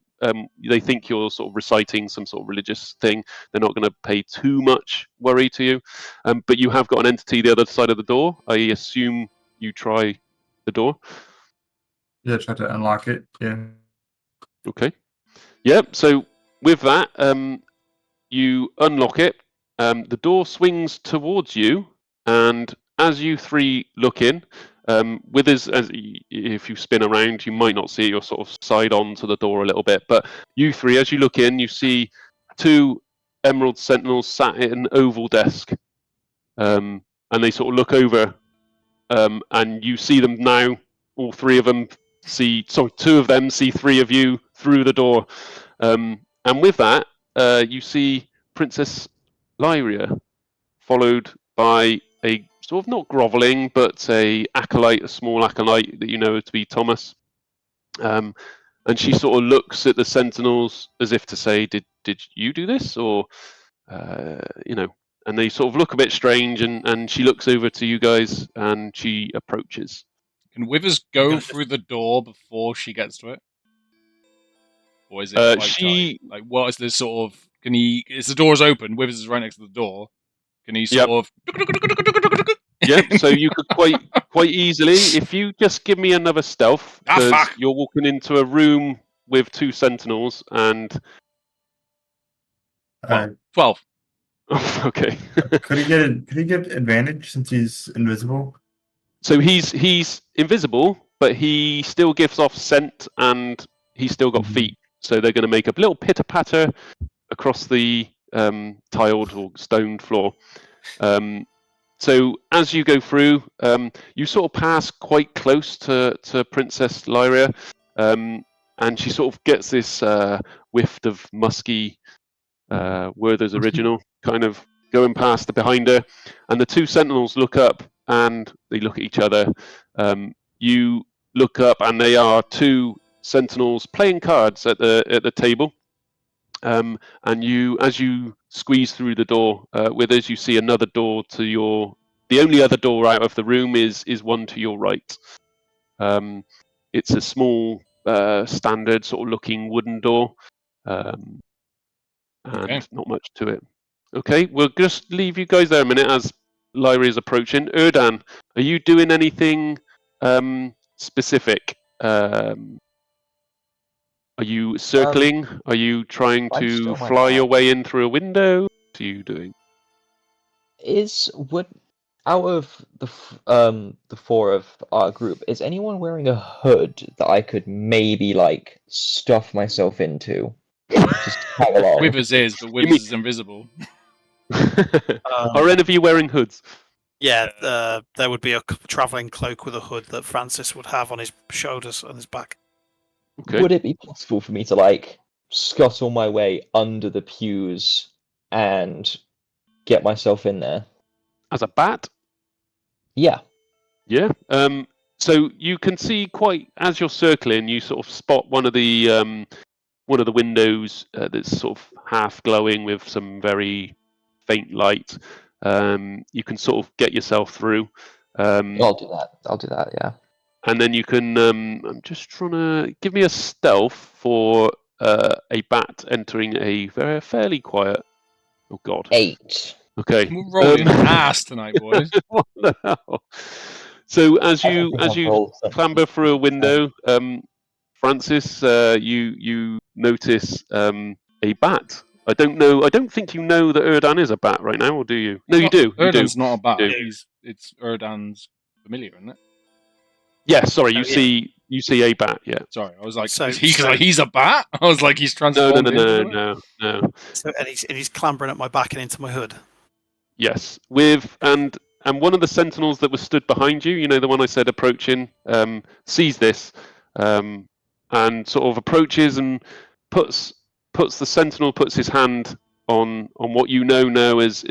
They think you're sort of reciting some sort of religious thing. They're not going to pay too much worry to you. But you have got an entity the other side of the door. I assume you try the door. Yeah, try to unlock it. Yeah. Okay. Yep. So with that, you unlock it. The door swings towards you, and as you three look in, Withers, if you spin around, you might not see it. You're sort of side on to the door a little bit, but you three, as you look in, you see 2 Emerald Sentinels sat at an oval desk, and they sort of look over, and you see them now. All 3 of them see. So 2 of them see 3 of you through the door, and with that, you see Princess Lyria, followed by a sort of not grovelling, but a small acolyte that you know to be Thomas. And she sort of looks at the Sentinels as if to say, "Did you do this?" Or and they sort of look a bit strange. And she looks over to you guys, and she approaches. Can Withers go through the door before she gets to it? Or is it quite tight? Like, what is this sort of... Can he... Is the door's open, Withers is right next to the door. Can he sort of... Yep, so you could quite easily, if you just give me another stealth, because you're walking into a room with 2 sentinels, and... 12. Okay. Could he get advantage since he's invisible? So he's invisible, but he still gives off scent, and he's still got feet. So they're going to make a little pitter patter across the tiled or stoned floor. So as you go through, you sort of pass quite close to Princess Lyria, and she sort of gets this whiff of musky Werther's original kind of going past behind her, and the 2 sentinels look up and they look at each other. You look up, and they are 2 sentinels playing cards at the table. And as you squeeze through the door, Withers, you see another door to your. The only other door out of the room is one to your right. It's a small, standard sort of looking wooden door, and not much to it. Okay, we'll just leave you guys there a minute as Lyra is approaching. Erdan, are you doing anything specific? Are you circling? Are you trying I'm to still my fly your bat. way in through a window? What are you doing? Would out of the four of our group, is anyone wearing a hood that I could maybe like stuff myself into? Just tag along. Withers is, but Withers mean- is invisible. Are any of you wearing hoods? Yeah, there would be a traveling cloak with a hood that Francis would have on his shoulders and his back. Okay. Would it be possible for me to like scuttle my way under the pews and get myself in there? As a bat? Yeah. Yeah. So you can see quite as you're circling, you sort of spot one of the windows that's sort of half glowing with some very faint light. You can sort of get yourself through. I'll do that, yeah. And then you can. I'm just trying to give me a stealth for a bat entering a fairly quiet. Oh God. 8. Okay. We're rolling ass tonight, boys. What the hell? So as I don't you think I've rolled something. clamber through a window, Francis, you notice a bat. I don't think you know that Erdan is a bat right now, or do you? No, you do. You do. Erdan's not a bat. You do. It's Erdan's familiar, isn't it? Yeah, sorry. Oh, You see a bat. Yeah. Sorry, I was like, So- he's a bat. I was like, he's No, transformed. into it? no. So, and he's clambering up my back and into my hood. Yes, and one of the sentinels that was stood behind you, you know, the one I said approaching, sees this, and sort of approaches and puts his hand on what you know now is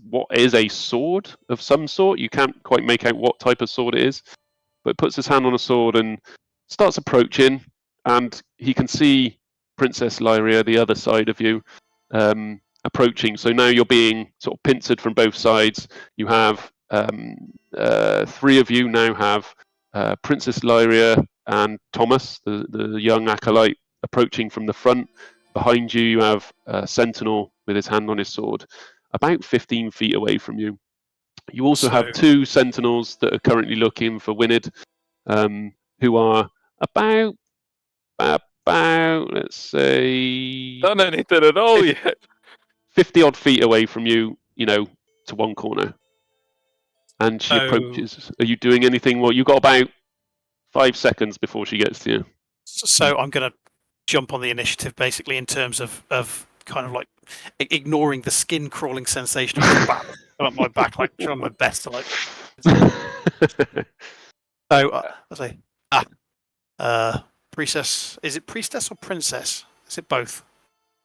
what is a sword of some sort. You can't quite make out what type of sword it is, but puts his hand on a sword and starts approaching, and he can see Princess Lyria, the other side of you, approaching. So now you're being sort of pincered from both sides. You have 3 of you now have Princess Lyria and Thomas, the young acolyte, approaching from the front. Behind you, you have a sentinel with his hand on his sword, about 15 feet away from you. You also have 2 sentinels that are currently looking for Winid, who are about let's say Done anything at all yet? 50 odd feet away from you, to one corner. And she So- approaches. Are you doing anything? Well, you've got about 5 seconds before she gets to you. So I'm going to jump on the initiative, basically, in terms of kind of like ignoring the skin crawling sensation of the back on my back, like trying my best to like. So I say, priestess. Is it priestess or princess? Is it both?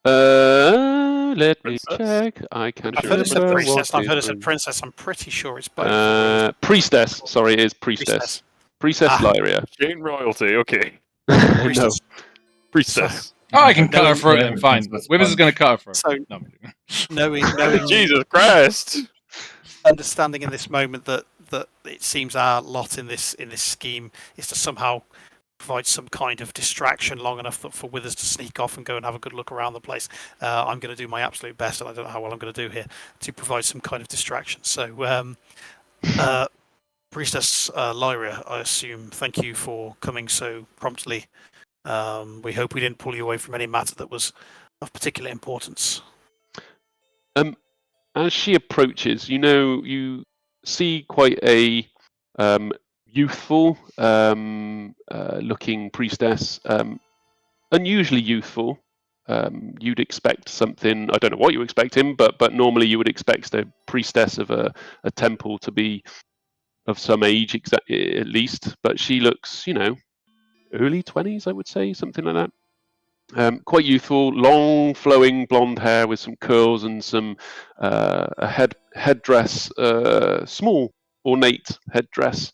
Let me Princess? check. I can't I've heard it said remember. priestess. what I've heard it is said princess. I'm pretty sure it's both. Priestess. Sorry, it is priestess. Priestess Lyria. Chain royalty, okay. No. Priestess. Priestess. Oh, I can cut her No, throat no, then. Fine. that's Withers is fine. going to cut her throat. So No, knowing Jesus Christ! understanding in this moment that it seems our lot in this scheme is to somehow provide some kind of distraction long enough for Withers to sneak off and go and have a good look around the place. I'm going to do my absolute best, and I don't know how well I'm going to do here, to provide some kind of distraction. So, Priestess Lyria, I assume, thank you for coming so promptly. We hope we didn't pull you away from any matter that was of particular importance. As she approaches, you see quite a youthful looking priestess, unusually youthful. You'd expect something, I don't know what you expect him, but normally you would expect a priestess of a temple to be of some age, at least. But she looks, early 20s, I would say, something like that. Quite youthful, long flowing blonde hair with some curls and some a headdress, small ornate headdress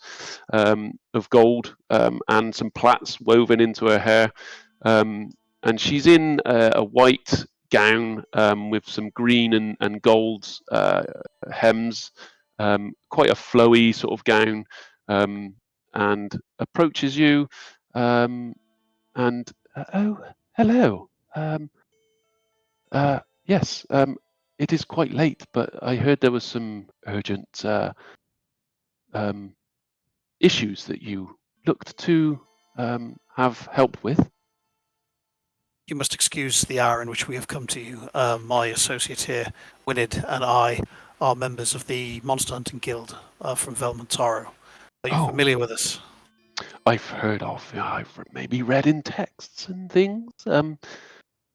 of gold, and some plaits woven into her hair. And she's in a white gown with some green and gold hems, quite a flowy sort of gown, and approaches you, and oh, hello. Yes. it is quite late, but I heard there was some urgent issues that you looked to have help with. You must excuse the hour in which we have come to you. My associate here, Winid, and I are members of the Monster Hunting Guild from Velmontaro. Are you Oh. familiar with us? I've heard of, I've maybe read in texts and things,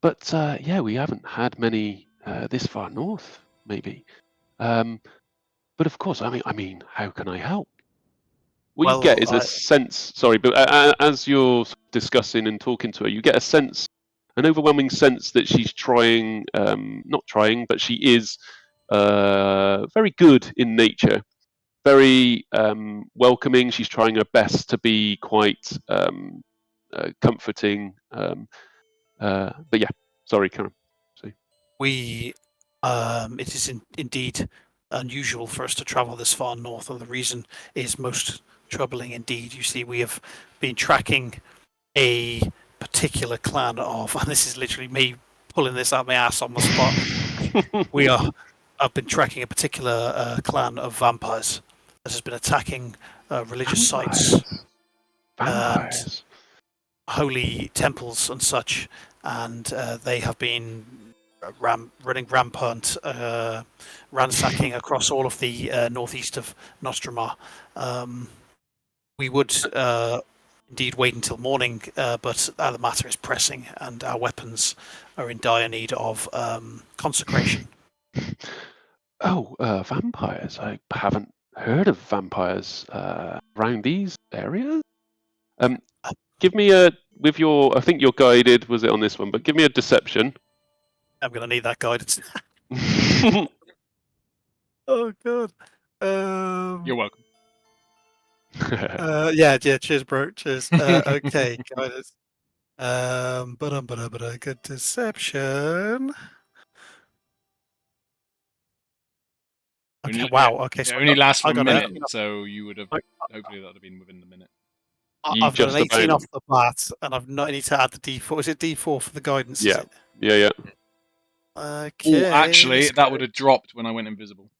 but yeah, we haven't had many this far north, maybe. But of course, I mean, how can I help? What you get is a sense. Sorry, but as you're discussing and talking to her, you get a sense, an overwhelming sense that she's trying, not trying, but she is very good in nature, very welcoming. She's trying her best to be quite comforting. But yeah, sorry, Karen. We, it is indeed unusual for us to travel this far north, and the reason is most troubling indeed. You see, we have been tracking a particular clan of, and this is literally me pulling this out of my ass on the spot. I've been tracking a particular clan of vampires that has been attacking religious sites and holy temples and such, and they have been running rampant, ransacking across all of the northeast of Nostromo. We would indeed wait until morning, but the matter is pressing, and our weapons are in dire need of consecration. Oh, vampires. I haven't heard of vampires around these areas. Give me with your, I think you're guided, was it on this one, but give me a deception. I'm going to need that guidance. Oh, God. You're welcome. Yeah, cheers, bro. Cheers. Okay, guidance. Good deception. Okay, wow. Okay, It so only lasts for a got minute, an- so you would have. Hopefully, that would have been within the minute. I've got an 18 off the bat, and I've not need to add the D4. Is it D4 for the guidance? Yeah. Is it? Yeah. Okay. Actually, that would have dropped when I went invisible.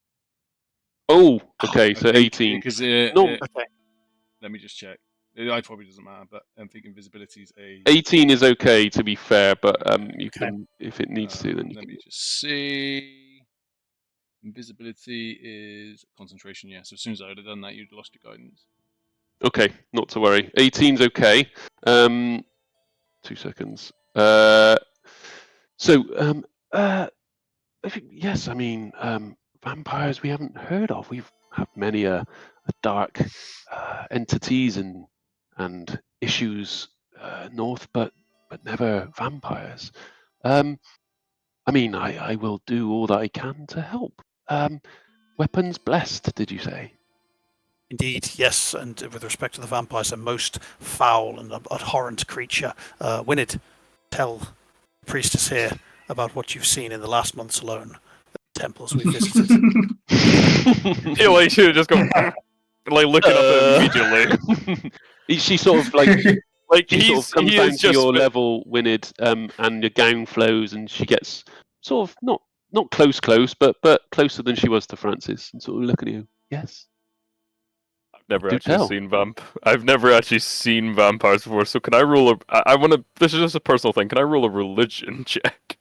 Oh, okay. So 18. Because Okay. let me just check. It probably doesn't matter, but I think invisibility is a. 18 is okay, to be fair, but you can, if it needs to, then you Let can. me just see. Invisibility is concentration. Yeah. So as soon as I had done that, you'd lost your guidance. Okay, not to worry. 18's okay. 2 seconds. Yes, I mean, vampires we haven't heard of. We've had many dark entities and issues north, but never vampires. I mean, I will do all that I can to help. Weapons blessed, did you say? Indeed, yes. And with respect to the vampires, a most foul and abhorrent creature. Winid, tell the priestess here about what you've seen in the last months alone. The temples we visited. Yeah, well, you should have just gone like looking up immediately. She sort of like Like she sort of comes he down is to just your level, Winid, and your gown flows, and she gets sort of not close, but closer than she was to Francis, and sort of looking at you. Yes. I've never actually seen vampires before. So can I roll a? I want to. This is just a personal thing. Can I roll a religion check,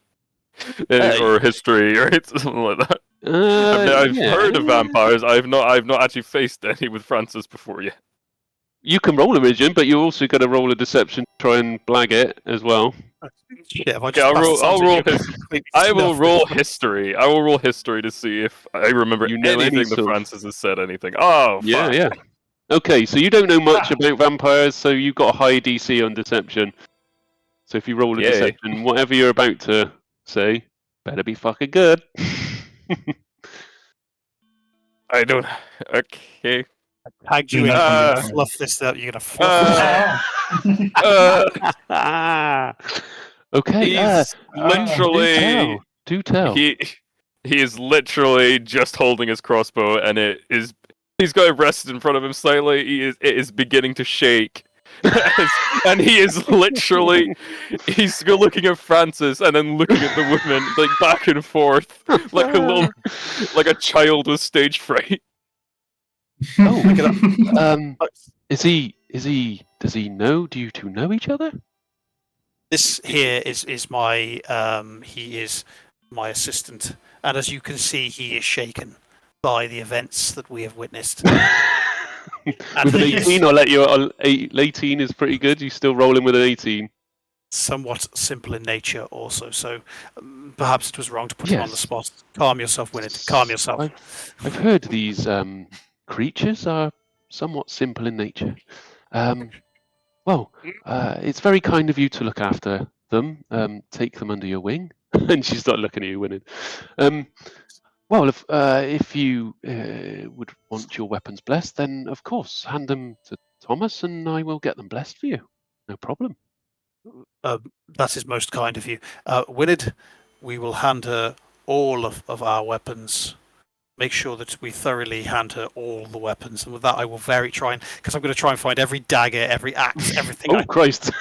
or history, or something like that? I've heard of vampires. I've not actually faced any with Francis before yet. You can roll a religion, but you're also going to roll a deception to try and blag it as well. Yeah, I will roll history. I will roll history to see if I remember anything that Francis has said. Anything? Oh, fuck. Yeah. Okay, so you don't know much about vampires, so you've got a high DC on deception. So if you roll a deception, whatever you're about to say, better be fucking good. I don't. Okay. I tagged you in. Fluff this up. You're gonna fluff Okay. He's literally. Do tell. He is literally just holding his crossbow, and he's got it rested in front of him slightly. It is beginning to shake, And he is literally, he's looking at Francis and then looking at the women, like back and forth, like a child with stage fright. Oh, look at that. Does he know? Do you two know each other? This here is my he is my assistant, and as you can see, he is shaken by the events that we have witnessed. With an 18, I'll let you. 18 is pretty good. You still rolling with an 18? Somewhat simple in nature, also. So perhaps it was wrong to put him on the Yes. spot. Calm yourself, Winid. Calm yourself. I've heard these creatures are somewhat simple in nature. Well, it's very kind of you to look after them, take them under your wing. And she's not looking at you, Winid. Well, if you would want your weapons blessed, then of course hand them to Thomas, and I will get them blessed for you. No problem. That is most kind of you. Winid, we will hand her all of our weapons. Make sure that we thoroughly hand her all the weapons, and with that, I will because I'm going to try and find every dagger, every axe, everything. Oh, Christ!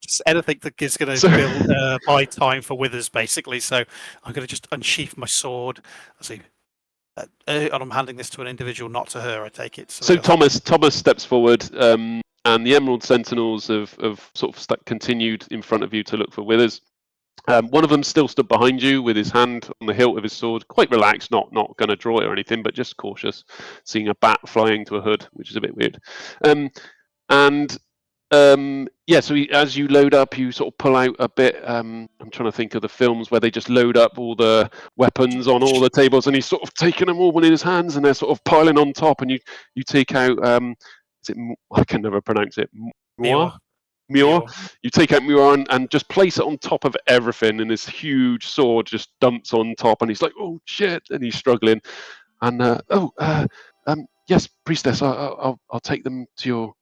Just anything that is going to buy time for Withers, basically. So I'm going to just unsheath my sword. Let's see. And I'm handing this to an individual, not to her. I take it. So Thomas steps forward, and the Emerald Sentinels have sort of continued in front of you to look for Withers. One of them still stood behind you with his hand on the hilt of his sword, quite relaxed, not going to draw it or anything, but just cautious, seeing a bat flying to a hood, which is a bit weird. So as you load up, you sort of pull out a bit. I'm trying to think of the films where they just load up all the weapons on all the tables, and he's sort of taking them all in his hands, and they're sort of piling on top, and you take out. I can never pronounce it. Muir. You take out Muir and just place it on top of everything, and this huge sword just dumps on top, and he's like, "Oh shit!" and he's struggling. And yes, Priestess, I'll take them to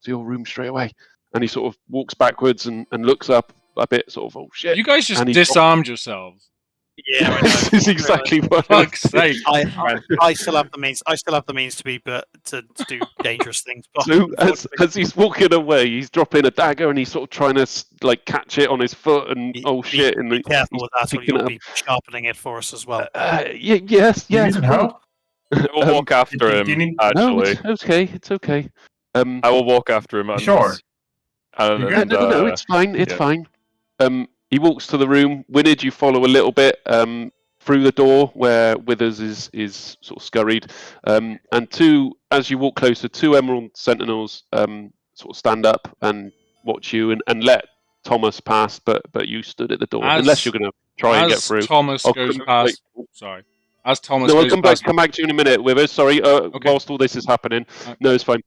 your room straight away. And he sort of walks backwards and looks up a bit, sort of, "Oh shit!" You guys just disarmed yourselves. Yeah, this is exactly what. Fuck's sake! I still have the means. I still have the means to do dangerous things. So as he's walking away, he's dropping a dagger and he's sort of trying to like catch it on his foot and shit! And be careful with that, or you'll be sharpening it for us as well. Yes. Do you need some help? We'll walk after him. No, Actually, it's okay. I will walk after him. Sure. No, it's fine. It's fine. He walks to the room. Winid, you follow a little bit through the door where Withers is sort of scurried. And as you walk closer, two Emerald Sentinels sort of stand up and watch you and let Thomas pass, but you stood at the door, unless you're going to try and get through. Thomas goes past. Sorry. As Thomas No, goes I'll past. come back to you in a minute, Withers. Sorry, whilst all this is happening. Okay. No, it's fine.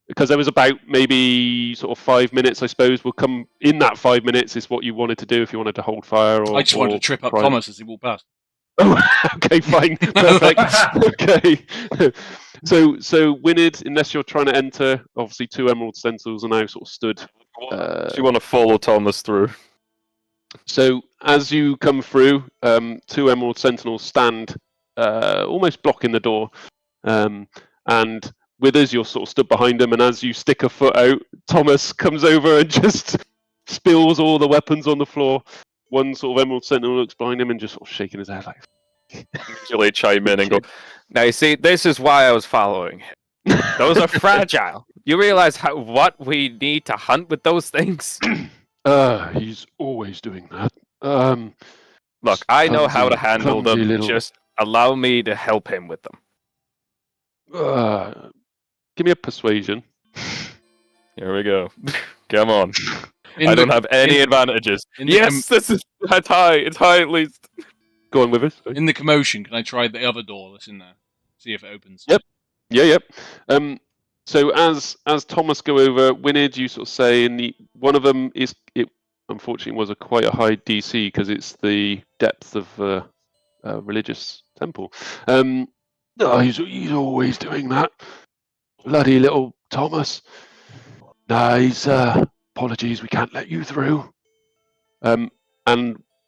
Because there was about maybe sort of 5 minutes, I suppose. We'll come in that 5 minutes is what you wanted to do if you wanted to hold fire. Or I just wanted to trip up Thomas as he walked past. Oh, okay, fine, perfect. Okay, so Winid, unless you're trying to enter, obviously two Emerald Sentinels are now sort of stood. do you want to follow Thomas through? So as you come through, two Emerald Sentinels stand almost blocking the door, and Withers, you're sort of stood behind him, and as you stick a foot out, Thomas comes over and just spills all the weapons on the floor. One sort of Emerald Sentinel looks behind him and just sort of shaking his head like. Usually chime in and go, "Now you see, this is why I was following him. Those are fragile. You realize what we need to hunt with those things?" He's always doing that. Look, I know how to handle them. Little... Just allow me to help him with them. Give me a persuasion. Here we go. Come on. I don't have any advantages. Yes, this is it's high. It's high at least. Go on with us. In the commotion, can I try the other door that's in there? See if it opens. Yep. Yep. So as Thomas go over, Winid, you sort of say, and one of them unfortunately was quite a high DC because it's the depth of a religious temple. He's always doing that. Bloody little Thomas. Nah, he's apologies, we can't let you through. And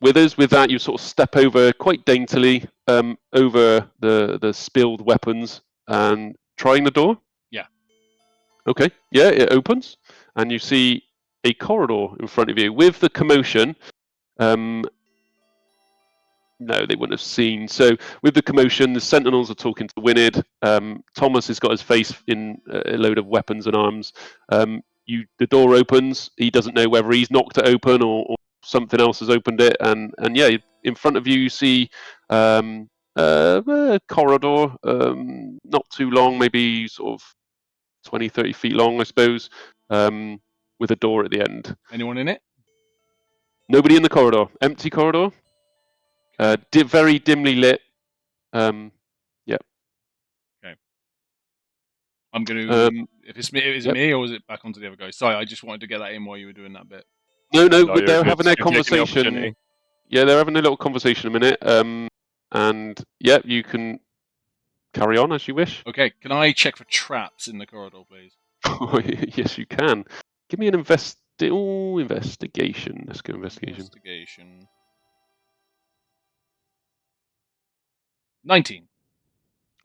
with that, you sort of step over quite daintily over the spilled weapons and trying the door. Yeah. Okay, yeah, it opens, and you see a corridor in front of you with the commotion. No, they wouldn't have seen. So with the commotion, the Sentinels are talking to Winid. Thomas has got his face in a load of weapons and arms. The door opens. He doesn't know whether he's knocked it open or something else has opened it. And yeah, in front of you, you see a corridor, not too long, maybe sort of 20, 30 feet long, I suppose, with a door at the end. Anyone in it? Nobody in the corridor. Empty corridor. Very dimly lit. Yeah. Okay. I'm going to. Is it Yep. me or is it back onto the other guy? Sorry, I just wanted to get that in while you were doing that bit. No, No, they're you're having their taking the conversation. opportunity. Yeah, they're having a little conversation a minute. And yeah, you can carry on as you wish. Okay, can I check for traps in the corridor, please? Yes, you can. Give me an investigation. Let's go investigation. Investigation. 19.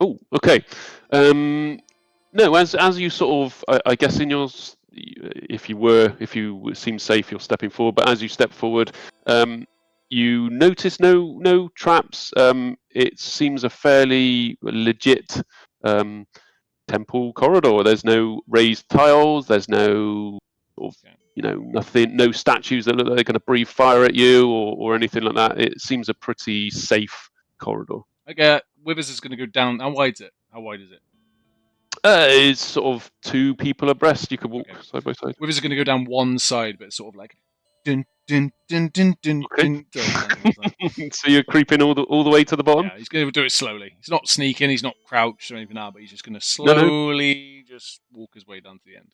Oh, okay. No, as you sort of, I guess in your, if you seem safe, you're stepping forward. But as you step forward, you notice no traps. It seems a fairly legit temple corridor. There's no raised tiles. There's no sort of, nothing, no statues that look like they're going to breathe fire at you or anything like that. It seems a pretty safe corridor. Okay, Withers is going to go down. How wide is it? It's sort of 2 people abreast. You could walk side by side. Withers is going to go down one side, but it's sort of like dun dun dun dun dun Okay. dun. So you're creeping all the way to the bottom. Yeah, he's going to do it slowly. He's not sneaking. He's not crouched or anything like that. But he's just going to slowly just walk his way down to the end.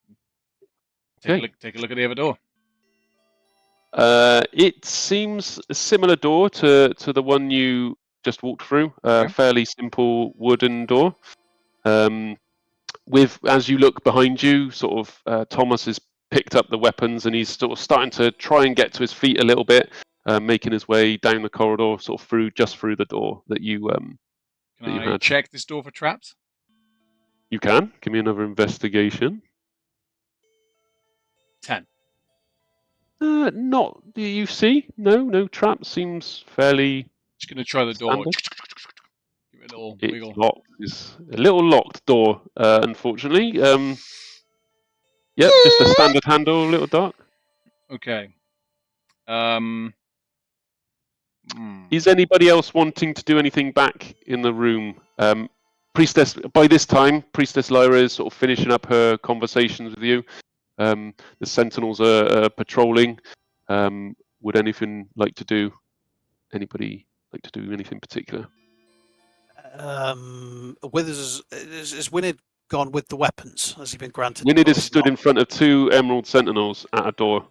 Take a look at the other door. It seems a similar door to the one you just walked through. Fairly simple wooden door. As you look behind you, sort of Thomas has picked up the weapons and he's sort of starting to try and get to his feet a little bit, making his way down the corridor, sort of through the door that you Can I check this door for traps? You can. Give me another investigation. 10. Not you see. No traps. Seems fairly. Just going to try the door. Standard. Give it a little It's wiggle. locked. It's a little locked door, unfortunately. Yep, just a standard handle, a little dark. Okay. Is anybody else wanting to do anything back in the room? Priestess, by this time, Priestess Lyra is sort of finishing up her conversations with you. The Sentinels are patrolling. Would anything like to do? Anybody like to do anything particular? Withers is Winid gone with the weapons? Has he been granted? Winid or is stood in front of 2 Emerald Sentinels at a door.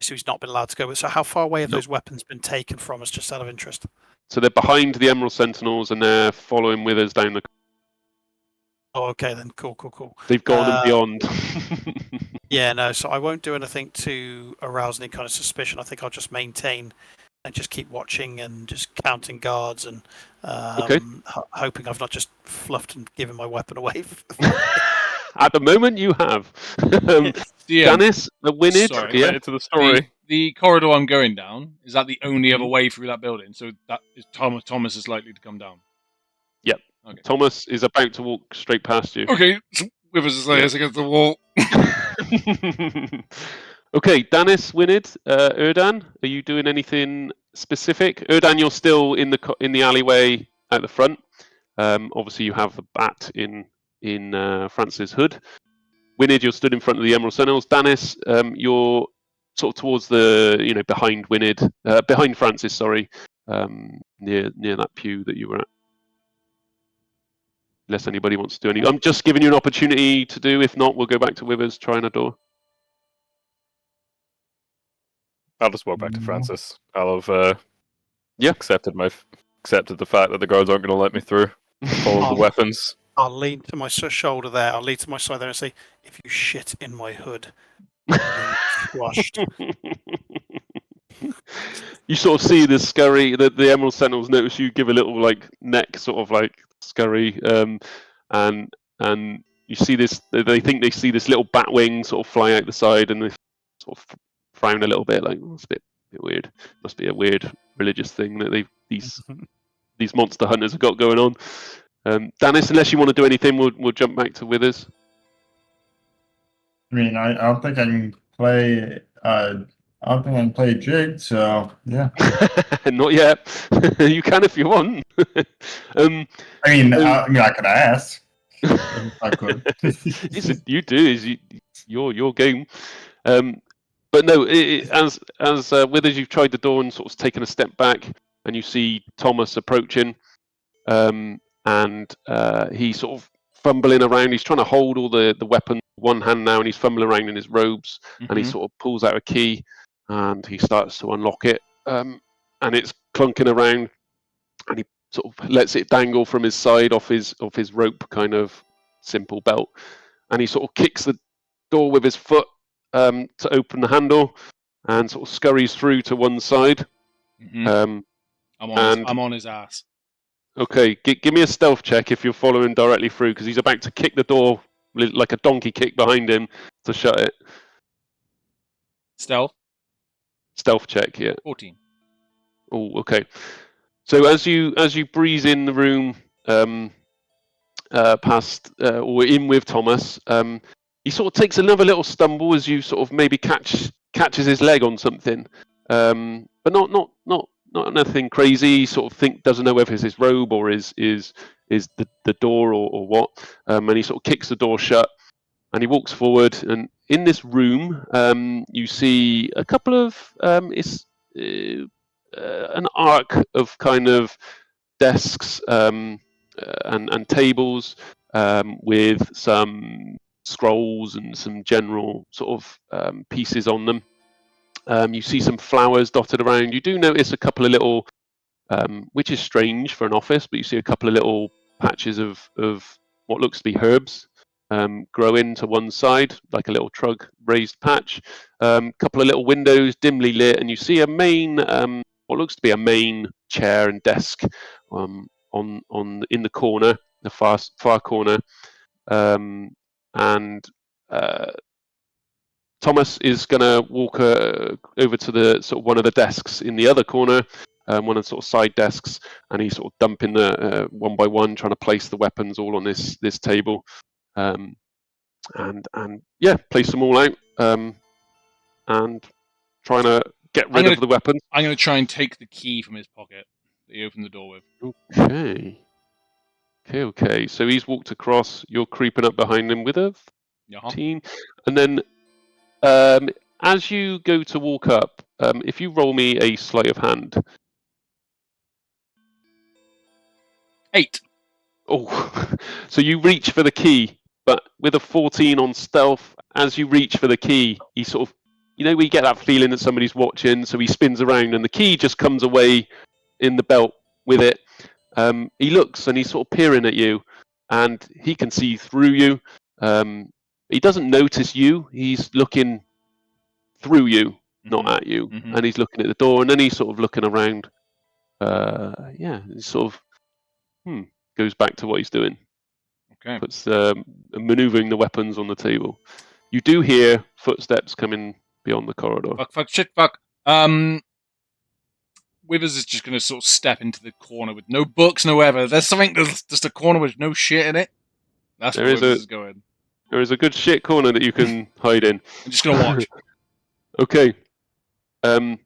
So he's not been allowed to go with. So how far away have Nope. those weapons been taken from us? Just out of interest. So they're behind the Emerald Sentinels and they're following Withers down the. Oh, okay then. Cool. They've gone and beyond. Yeah, no. So I won't do anything to arouse any kind of suspicion. I think I'll just maintain and just keep watching and just counting guards and hoping I've not just fluffed and given my weapon away. At the moment, you have. Danys, the Winid. Sorry, Yeah. To the story. The corridor I'm going down, is that the only other way through that building? So that is Thomas is likely to come down. Yep. Okay. Thomas is about to walk straight past you. Okay. Withers is like against the wall. Okay, Danys, Winid, Erdan, are you doing anything specific? Erdan, you're still in the alleyway at the front. Obviously, you have the bat in Francis' hood. Winid, you're stood in front of the Emerald Sentinels. Danys, you're sort of towards the behind Winid, behind Francis. Sorry, near that pew that you were at. Unless anybody wants to do anything, I'm just giving you an opportunity to do. If not, we'll go back to Withers trying a door. I'll just walk back to Francis. I'll have accepted the fact that the guards aren't going to let me through. Follow the weapons. I'll lean to my shoulder there. I'll lean to my side there and say, "If you shit in my hood, I'm squashed." You sort of see the scurry. The Emerald Sentinels notice you give a little neck sort of scurry, and you see this. They think they see this little bat wing sort of fly out the side, and they sort of frown a little bit, like it's a bit weird. Must be a weird religious thing that these monster hunters have got going on. Danys, unless you want to do anything, we'll jump back to Withers. I mean, I don't think I can play. I don't think I can play jig. So yeah. Not yet. You can if you want. I mean, I could ask. If I could. You do. Is your game. But no, as Withers, you've tried the door and sort of taken a step back, and you see Thomas approaching, and he's sort of fumbling around. He's trying to hold all the weapons with one hand now, and he's fumbling around in his robes, and he sort of pulls out a key, and he starts to unlock it, and it's clunking around, and he sort of lets it dangle from his side off his rope kind of simple belt, and he sort of kicks the door with his foot to open the handle, and sort of scurries through to one side. I'm on his ass. Okay, give me a stealth check if you're following directly through, because he's about to kick the door like a donkey kick behind him to shut it. Stealth check, yeah. 14. Oh, okay. So as you breeze in the room, past or in with Thomas, he sort of takes another little stumble as you sort of maybe catches his leg on something, but not nothing crazy. He sort of doesn't know whether it's his robe or is the door or what, and he sort of kicks the door shut, and he walks forward, and in this room you see a couple of an arc of kind of desks and tables with some scrolls and some general sort of pieces on them. You see some flowers dotted around. You do notice a couple of little, which is strange for an office, but you see a couple of little patches of what looks to be herbs growing to one side, like a little trug raised patch. Couple of little windows dimly lit, and you see a main, what looks to be a main chair and desk in the corner, the far corner, and Thomas is going to walk over to the sort of one of the desks in the other corner, one of the sort of side desks, and he's sort of dumping the one by one, trying to place the weapons all on this table, and yeah, place them all out, and trying to get rid of the weapons. I'm going to try and take the key from his pocket that he opened the door with. Okay. So he's walked across. You're creeping up behind him with a team, and then as you go to walk up, if you roll me a sleight of hand. 8. Oh, so you reach for the key, but with a 14 on stealth, as you reach for the key, he sort of, we get that feeling that somebody's watching, so he spins around and the key just comes away in the belt with it. He looks and he's sort of peering at you, and he can see through you. He doesn't notice you. He's looking through you, not at you. And he's looking at the door, and then he's sort of looking around. He sort of goes back to what he's doing. Okay. Puts maneuvering the weapons on the table. You do hear footsteps coming beyond the corridor. Fuck. Withers is just going to sort of step into the corner with no books, no ever. There's just a corner with no shit in it. That's where Withers is going. There is a good shit corner that you can hide in. I'm just going to watch. Okay. And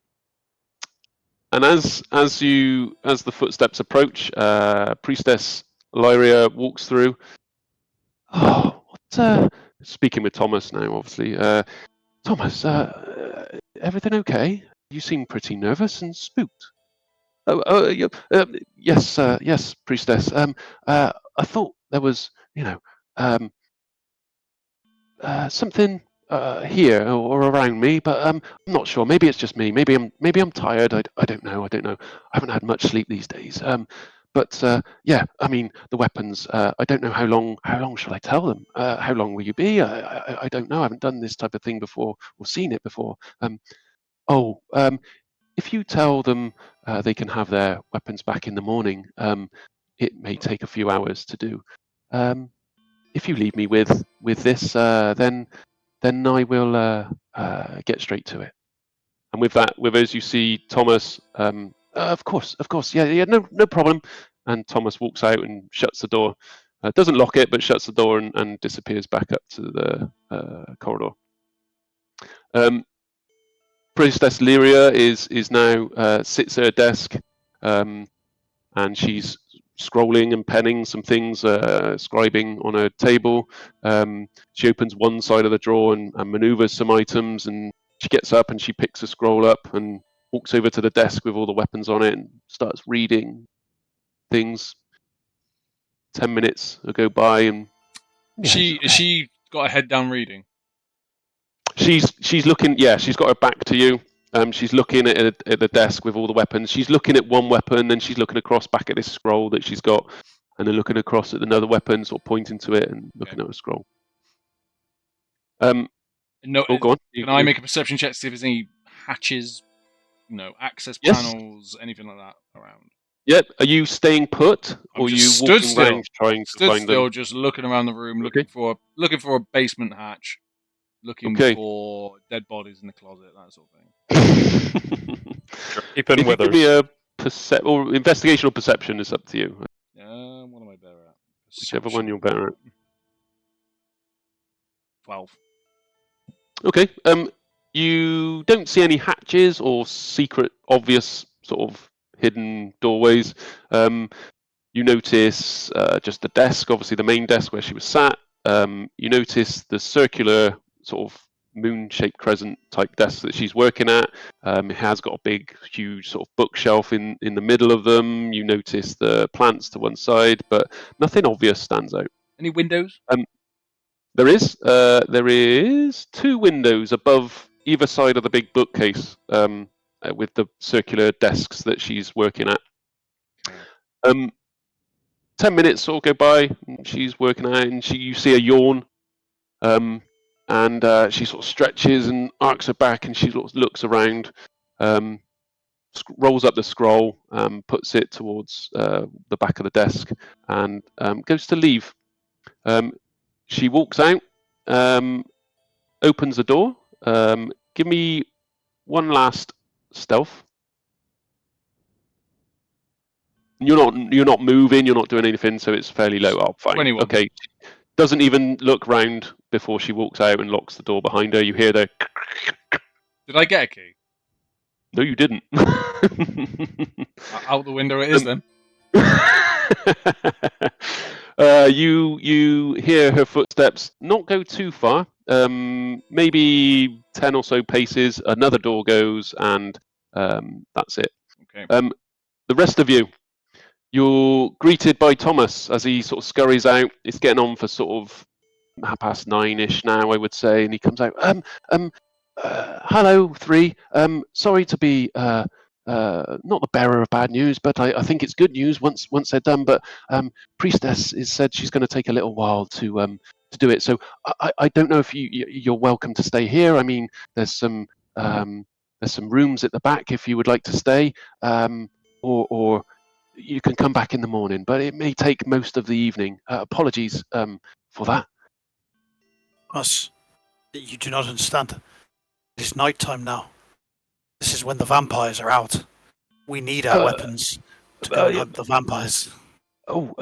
as the footsteps approach, Priestess Lyria walks through. Oh, what? Speaking with Thomas now, obviously. Thomas, everything okay? You seem pretty nervous and spooked. Yes, Priestess. I thought there was, something here or around me, but I'm not sure. Maybe it's just me. Maybe I'm tired. I don't know. I haven't had much sleep these days. But I mean, the weapons. I don't know how long shall I tell them? How long will you be? I don't know. I haven't done this type of thing before or seen it before. If you tell them they can have their weapons back in the morning, it may take a few hours to do. if you leave me with this, then I will get straight to it. And with as you see Thomas, of course, yeah, no problem. And Thomas walks out and shuts the door. Doesn't lock it, but shuts the door and disappears back up to the corridor. Priestess Lyria is now sits at her desk, and she's scrolling and penning some things, scribing on her table. She opens one side of the drawer and maneuvers some items, and she gets up and she picks a scroll up and walks over to the desk with all the weapons on it and starts reading things. 10 minutes go by, and She got her head down reading. she's looking. Yeah, she's got her back to you. She's looking at the desk with all the weapons. She's looking at one weapon, then she's looking across back at this scroll that she's got, and then looking across at another weapon, sort of pointing to it and looking at a scroll. No, go on. Can I make a perception check to see if there's any hatches, access Yes. panels, anything like that around? Yep. Are you staying put, I'm or are you just walking stood still. around trying to Stood find still, them? just looking around the room, looking for a basement hatch, looking for dead bodies in the closet, that sort of thing. Keeping If you give me a or investigation or perception, is up to you. What am I better at? Whichever one you're better at. 12. Okay. You don't see any hatches or secret, obvious sort of hidden doorways. You notice just the desk, obviously the main desk where she was sat. You notice the circular sort of moon-shaped crescent type desk that she's working at. It has got a big, huge sort of bookshelf in the middle of them. You notice the plants to one side, but nothing obvious stands out. Any windows? There is 2 windows above either side of the big bookcase, with the circular desks that she's working at. 10 minutes sort of go by, and she's working out, and you see a yawn, and she sort of stretches and arcs her back, and she sort of looks around, rolls up the scroll, puts it towards the back of the desk, and goes to leave. She walks out, opens the door. Give me one last stealth. You're not moving. You're not doing anything, so it's fairly low. Oh, fine. 21. Okay. Doesn't even look round before she walks out and locks the door behind her. You hear the. Did I get a key? No, you didn't. Out the window it is then. You hear her footsteps not go too far, maybe 10 or so paces. Another door goes, and that's it. Okay. The rest of you're greeted by Thomas as he sort of scurries out. It's getting on for sort of 9:30ish now, I would say, and he comes out. Hello, 3. Sorry to be not the bearer of bad news, but I think it's good news once they're done. But Priestess has said she's going to take a little while to do it. So I don't know if you're welcome to stay here. I mean, there's some rooms at the back if you would like to stay, or you can come back in the morning. But it may take most of the evening. Apologies for that. Us, you do not understand. It is night time now. This is when the vampires are out. We need our weapons to go and hunt the vampires. Oh,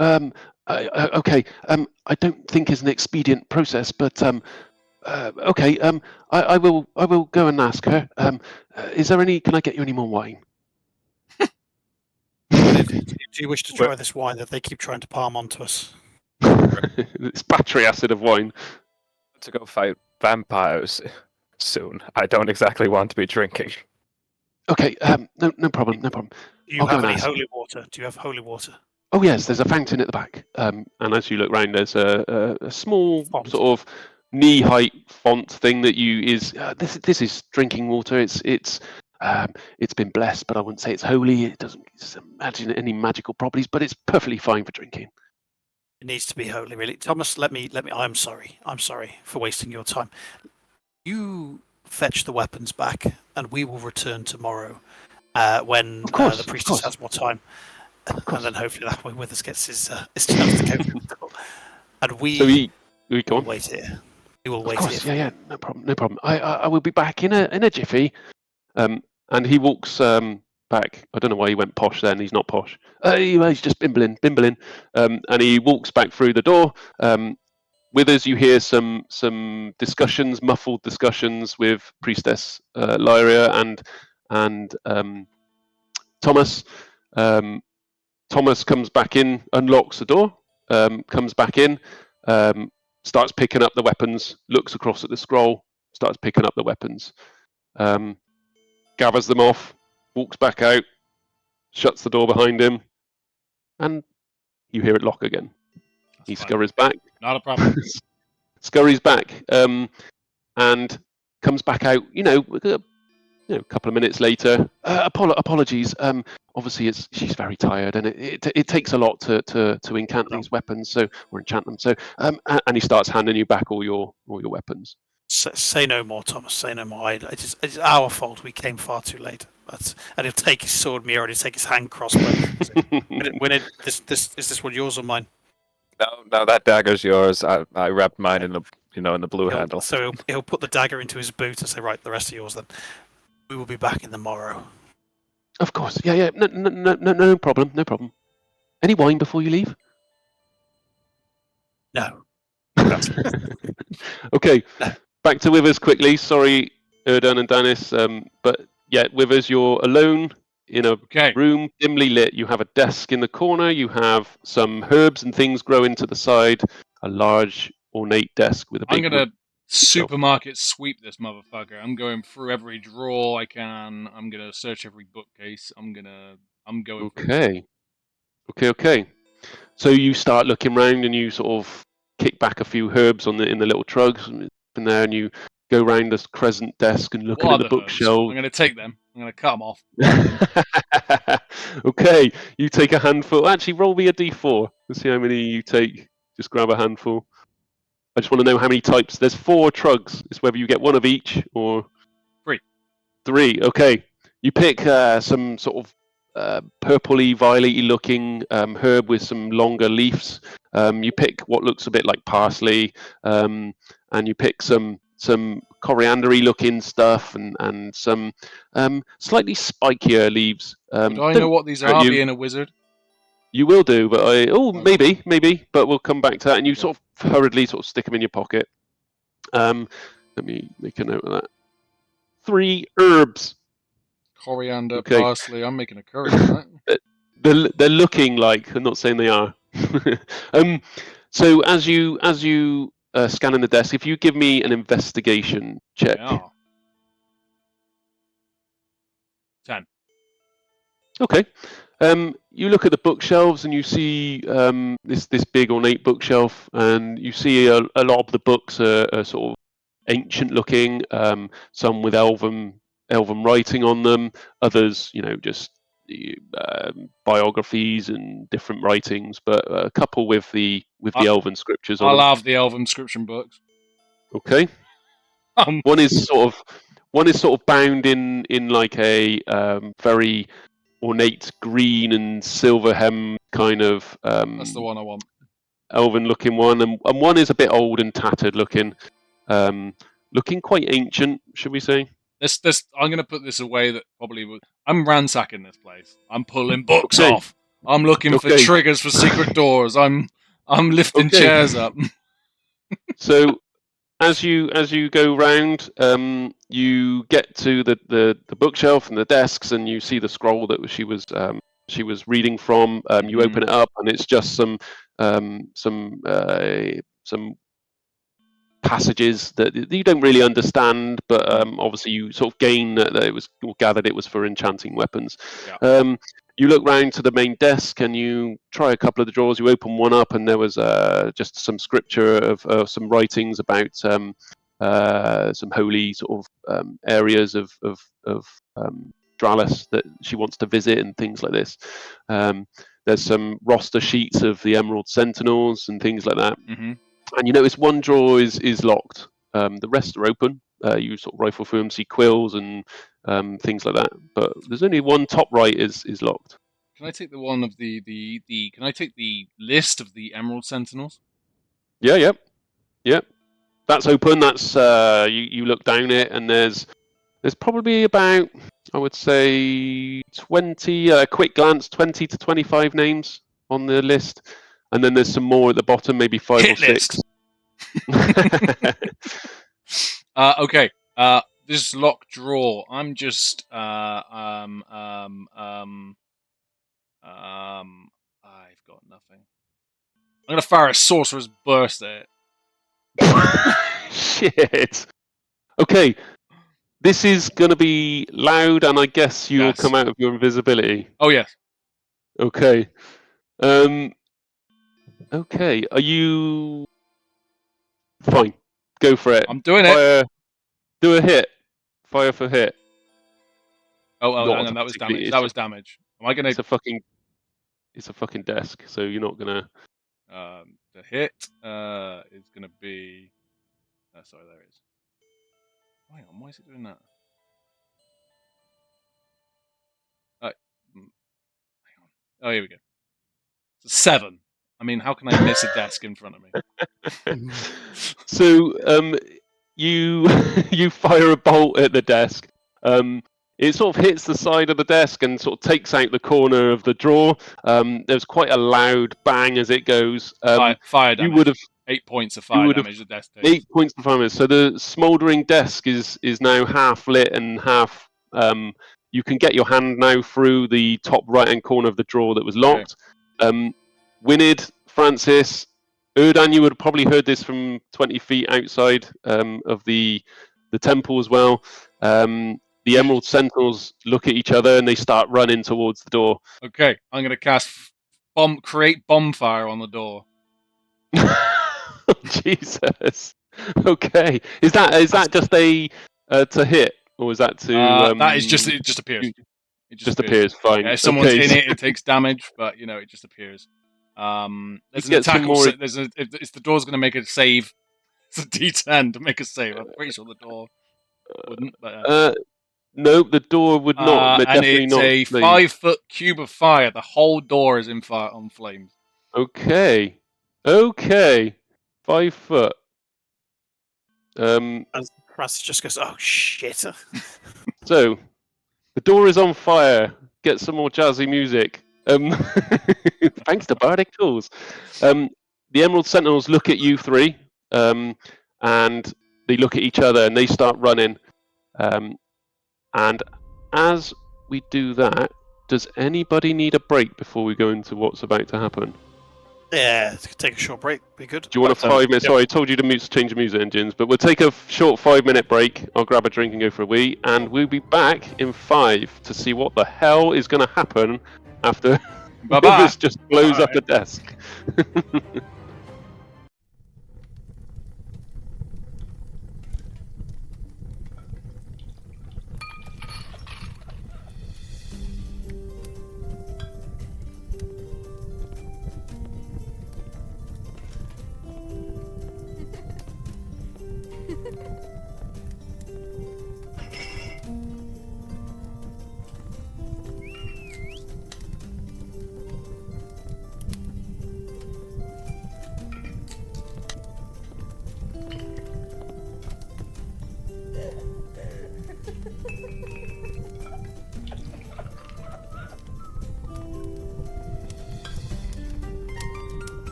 okay. I don't think it's an expedient process, but okay. I will go and ask her. Is there any? Can I get you any more wine? Do you wish to try this wine that they keep trying to palm onto us? It's battery acid of wine. To go fight vampires soon. I don't exactly want to be drinking. Okay. No problem. No problem. Do you have any holy water? Do you have holy water? Oh yes, there's a fountain at the back. And as you look round, there's a small Font. sort of knee-height font thing that this is drinking water. It's been blessed, but I wouldn't say it's holy. It doesn't imagine any magical properties, but it's perfectly fine for drinking. It needs to be holy, really. Thomas, let me. I'm sorry. I'm sorry for wasting your time. You fetch the weapons back, and we will return tomorrow when the priestess has more time. And then hopefully that way Withers gets his chance to go through the door. And we We go We'll on. wait here. We will Of wait course, here. yeah, no problem, no problem. I will be back in a jiffy. And he walks back. I don't know why he went posh then. He's not posh. He's just bimbling. And he walks back through the door. Withers, you hear some discussions, muffled discussions with Priestess Lyria and Thomas. Thomas comes back in, unlocks the door, comes back in, starts picking up the weapons, looks across at the scroll, starts picking up the weapons, gathers them off, walks back out, shuts the door behind him, and you hear it lock again. He scurries back. Not a problem. Scurries back, and comes back out. A couple of minutes later. Apologies. Obviously, she's very tired, and it takes a lot to incant these weapons, or enchant them. So, and he starts handing you back all your weapons. Say no more, Thomas. Say no more. It's our fault. We came far too late. And he'll take his sword mirror and he'll take his hand crossbow. Is this one yours or mine? No, that dagger's yours. I wrapped mine in the blue handle. So he'll put the dagger into his boot and say, "Right, the rest are yours then. We will be back in the morrow." Of course. Yeah. No problem. No problem. Any wine before you leave? No. Okay. Back to Withers quickly. Sorry, Erdan and Danys. But yeah, Withers, you're alone in a room, dimly lit. You have a desk in the corner. You have some herbs and things growing to the side. A large, ornate desk with a big. I'm gonna supermarket sweep this motherfucker. I'm going through every drawer I can. I'm gonna search every bookcase. I'm going. Okay. So you start looking around and you sort of kick back a few herbs in the little trugs in there, and you go around this crescent desk and looking at the bookshelf. I'm gonna take them. I'm gonna cut them off. Okay, you take a handful. Actually, roll me a d4. Let's see how many you take. Just grab a handful. I just want to know how many types. There's 4 trugs. It's whether you get one of each or 3. 3. Okay. You pick some sort of purpley, violety looking herb with some longer leaves. You pick what looks a bit like parsley, and you pick some coriander-y looking stuff and some slightly spikier leaves. Do I know what these are, being a wizard? You will do, but maybe, but we'll come back to that. And you sort of hurriedly stick them in your pocket. Let me make a note of that. 3 herbs. Coriander, parsley. I'm making a curry tonight. They're looking like. I'm not saying they are. So as you scan in the desk, if you give me an investigation check. Yeah. 10. Okay. You look at the bookshelves and you see this big ornate bookshelf, and you see a lot of the books are sort of ancient looking. Some with elven writing on them. Others, just biographies and different writings, but a couple with the elven scriptures on I them. love the elven inscription books. Okay. One is sort of bound in like a very ornate green and silver hem kind of. That's the one I want. Elven looking one, and one is a bit old and tattered looking, looking quite ancient, should we say? This I'm gonna put this away. That probably would. I'm ransacking this place. I'm pulling books off. I'm looking for triggers for secret doors. I'm lifting chairs up. So as you go round, you get to the bookshelf and the desks, and you see the scroll that she was reading from. You open it up, and it's just some passages that you don't really understand, but obviously you sort of gain that it was, or gathered it was for enchanting weapons. Yeah. You look round to the main desk and you try a couple of the drawers. You open one up, and there was just some scripture of some writings about some holy sort of areas of Dralis that she wants to visit and things like this. There's some roster sheets of the Emerald Sentinels and things like that. Mm-hmm. And you notice one drawer is locked. The rest are open. You sort of rifle through them, see quills and things like that. But there's only one top right is locked. Can I take the one of the Can I take the list of the Emerald Sentinels? Yeah. Yep. That's open. That's you look down it, and there's probably about, I would say, 20. Quick glance, 20 to 25 names on the list, and then there's some more at the bottom, maybe 5 Hit or 6. Okay. This lock drawer. I'm just I've got nothing. I'm gonna fire a sorcerer's burst at it. Shit. Okay. This is gonna be loud, and I guess you'll Yes. come out of your invisibility. Oh yes. Okay. Okay. Are you fine? Go for it. I'm doing it. Fire. Do a hit. Fire for hit. Oh, Not hang on, that was particularly- damage. That was damage. Am I gonna It's a fucking desk, so you're not gonna. the hit is gonna be sorry, there it is. Hang on, why is it doing that? Hang on. Oh, here we go. It's a 7. I mean, how can I miss a desk in front of me? So you fire a bolt at the desk. It sort of hits the side of the desk and sort of takes out the corner of the drawer. There's quite a loud bang as it goes. Fire damage. You would have 8 points of fire damage. The desk takes. 8 points of fire damage. So the smouldering desk is now half lit and half. You can get your hand now through the top right-hand corner of the drawer that was locked. Winid, Francis, Erdan, you would have probably heard this from 20 feet outside of the temple as well. The Emerald Sentinels look at each other and they start running towards the door. Okay, I'm gonna cast create bonfire on the door. Jesus. Okay. Is that just a to hit, or is that to? That is just it. Just appears. It just appears. Fine. Yeah, if someone's Okay, in so- it, it takes damage, but it just appears. There's an get some attack. more- If the door's going to make a save, it's a D10 to make a save. I'm pretty sure the door wouldn't. But, no, the door would not. and Definitely it's not. a please. 5-foot cube of fire. The whole door is on flames. Okay. 5 foot. And Francis just goes, "Oh shit!" So the door is on fire. Get some more jazzy music. Thanks to Bardic Tools. The Emerald Sentinels look at you three, and they look at each other and they start running. And as we do that, does anybody need a break before we go into what's about to happen? Yeah, take a short break. Be good. Do you want a 5 minute? Sorry, I told you to change the music engines, but we'll take a short 5-minute break. I'll grab a drink and go for a wee, and we'll be back in 5 to see what the hell is going to happen after Bye-bye. this just blows up the desk.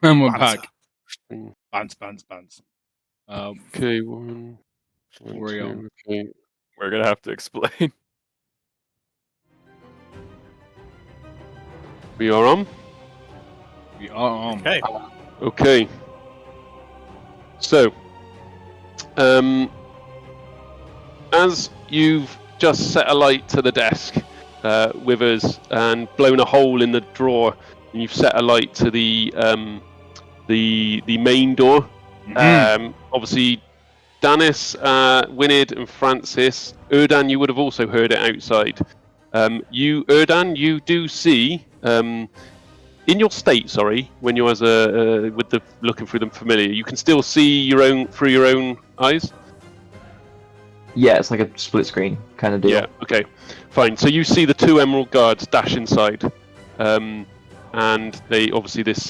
And we're Banter. back. Bounce. Okay, one, Where are you on? okay. We're gonna have to explain. We are on. We are on. Okay. Okay. So, as you've just set a light to the desk, Withers, and blown a hole in the drawer, and you've set a light to the main door. Obviously, Danys, Winid, and Francis. Erdan, you would have also heard it outside. Erdan, you do see in your state. Sorry, when you're with the looking through them familiar, you can still see through your own eyes. Yeah, it's like a split screen kind of deal. Yeah. Okay. Fine. So you see the two Emerald Guards dash inside, and they obviously this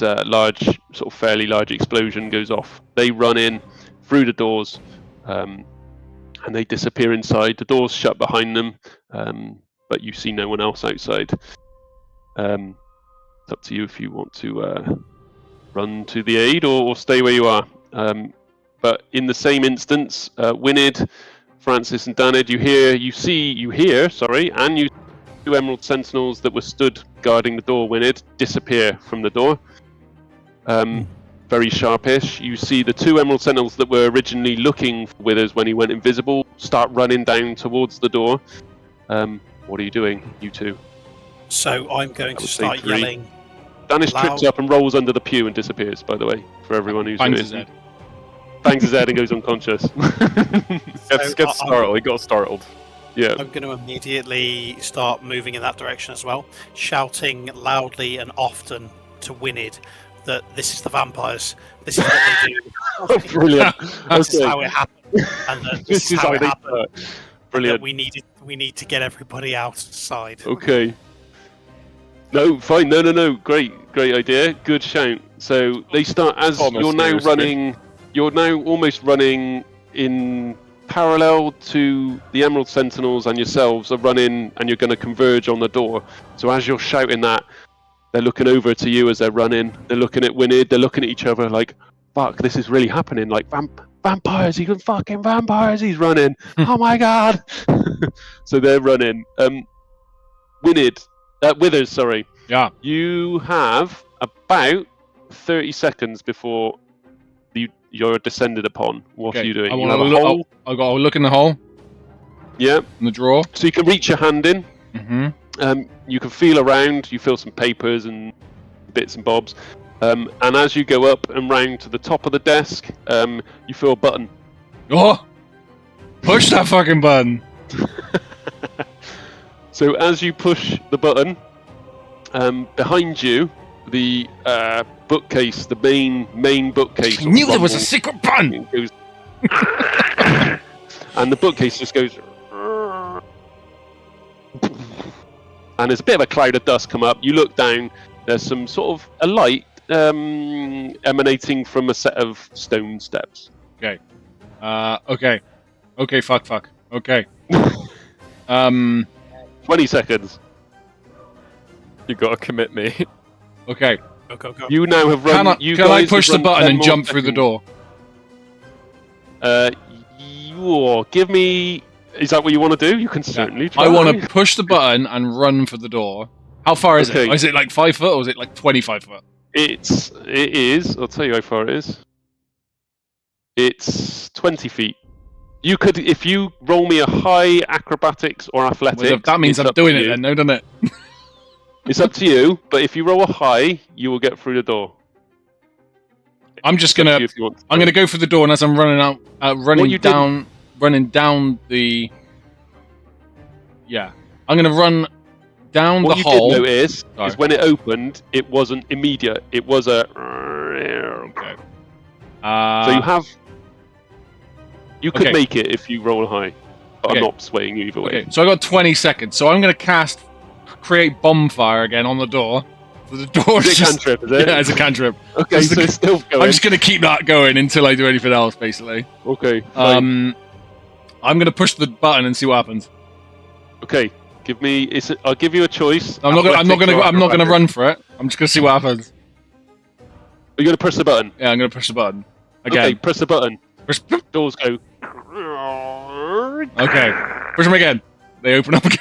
fairly large explosion goes off. They run in through the doors, and they disappear inside. The doors shut behind them, but you see no one else outside. It's up to you if you want to run to the aid or stay where you are. But in the same instance, Winid, Francis, and Danys, you hear, and you two Emerald Sentinels that were stood guarding the door, Winid, disappear from the door. Very sharpish. You see the two Emerald Sentinels that were originally looking for Withers when he went invisible start running down towards the door. What are you doing, you two? So I'm going to would say start 3. yelling. Danys Loud. trips up and rolls under the pew and disappears, by the way, for everyone who's Bangs in his head. Bangs his head and goes unconscious. Gets startled. He got startled. Yeah. I'm going to immediately start moving in that direction as well, shouting loudly and often to Winid that this is the vampires. This is what they do. Oh, brilliant. This is Okay. how it happened, and that this is how it they happened. start. and Brilliant. that we need to get everybody outside. Okay. No, fine. No. Great idea. Good shout. So they start as Almost you're now scares running. You're now almost running in parallel to the Emerald Sentinels, and yourselves are running, and you're going to converge on the door. So as you're shouting that, they're looking over to you as they're running. They're looking at Winid. They're looking at each other like, "Fuck, this is really happening!" Like vampires. He's fucking vampires. He's running. Oh my god! So they're running. Withers, sorry. Yeah. You have about 30 seconds before you're descended upon. What are you doing? I You want have to a look. hole. I got to look in the hole Yeah. in the drawer. So you can reach your hand in. Mm-hmm. You can feel around. You feel some papers and bits and bobs. And as you go up and round to the top of the desk, you feel a button. Oh! Push that fucking button. So as you push the button, behind you, the bookcase, the main bookcase. I knew there was a rumbles. secret button. It goes, and the bookcase just goes, and there's a bit of a cloud of dust come up. You look down. There's some sort of a light emanating from a set of stone steps. Okay. Okay. Fuck. Okay. 20 seconds. You gotta commit me. Okay. Go. You now have run. Can I push the button and jump through the door? Give me. Is that what you want to do? You can certainly try. I want to push the button and run for the door. How far is Okay. it? Is it like 5 foot or is it like 25 foot? It is. I'll tell you how far it is. It's 20 feet. You could, if you roll me a high acrobatics or athletics. Well, that means it's I'm up to doing it you. then, no, doesn't it? It's up to you, but if you roll a high, you will get through the door. I'm just It's up to gonna. you if you want to. I'm gonna go for the door, and as I'm running out, running you down the. Yeah, I'm gonna run down What the you hole. did notice Sorry. is when it opened, it wasn't immediate. It was a. Okay. So you have. You could okay. make it if you roll a high, but Okay. I'm not swaying you either way. Okay, so I got 20 seconds. So I'm gonna create bonfire again on the door. So the door's Is it a just cantrip, is it? yeah, it's a cantrip. Okay, Just so the- it's still going. I'm just gonna keep that going until I do anything else, basically. Okay. Fine. I'm gonna push the button and see what happens. Okay. Give me. I'll give you a choice. I'm not gonna Athletics or run acrobatics. for it. I'm just gonna see what happens. You're going to press the button. Yeah, I'm going to push the button. Okay, Again. press the button. Push- Doors go. Okay. Push them again. They open up again.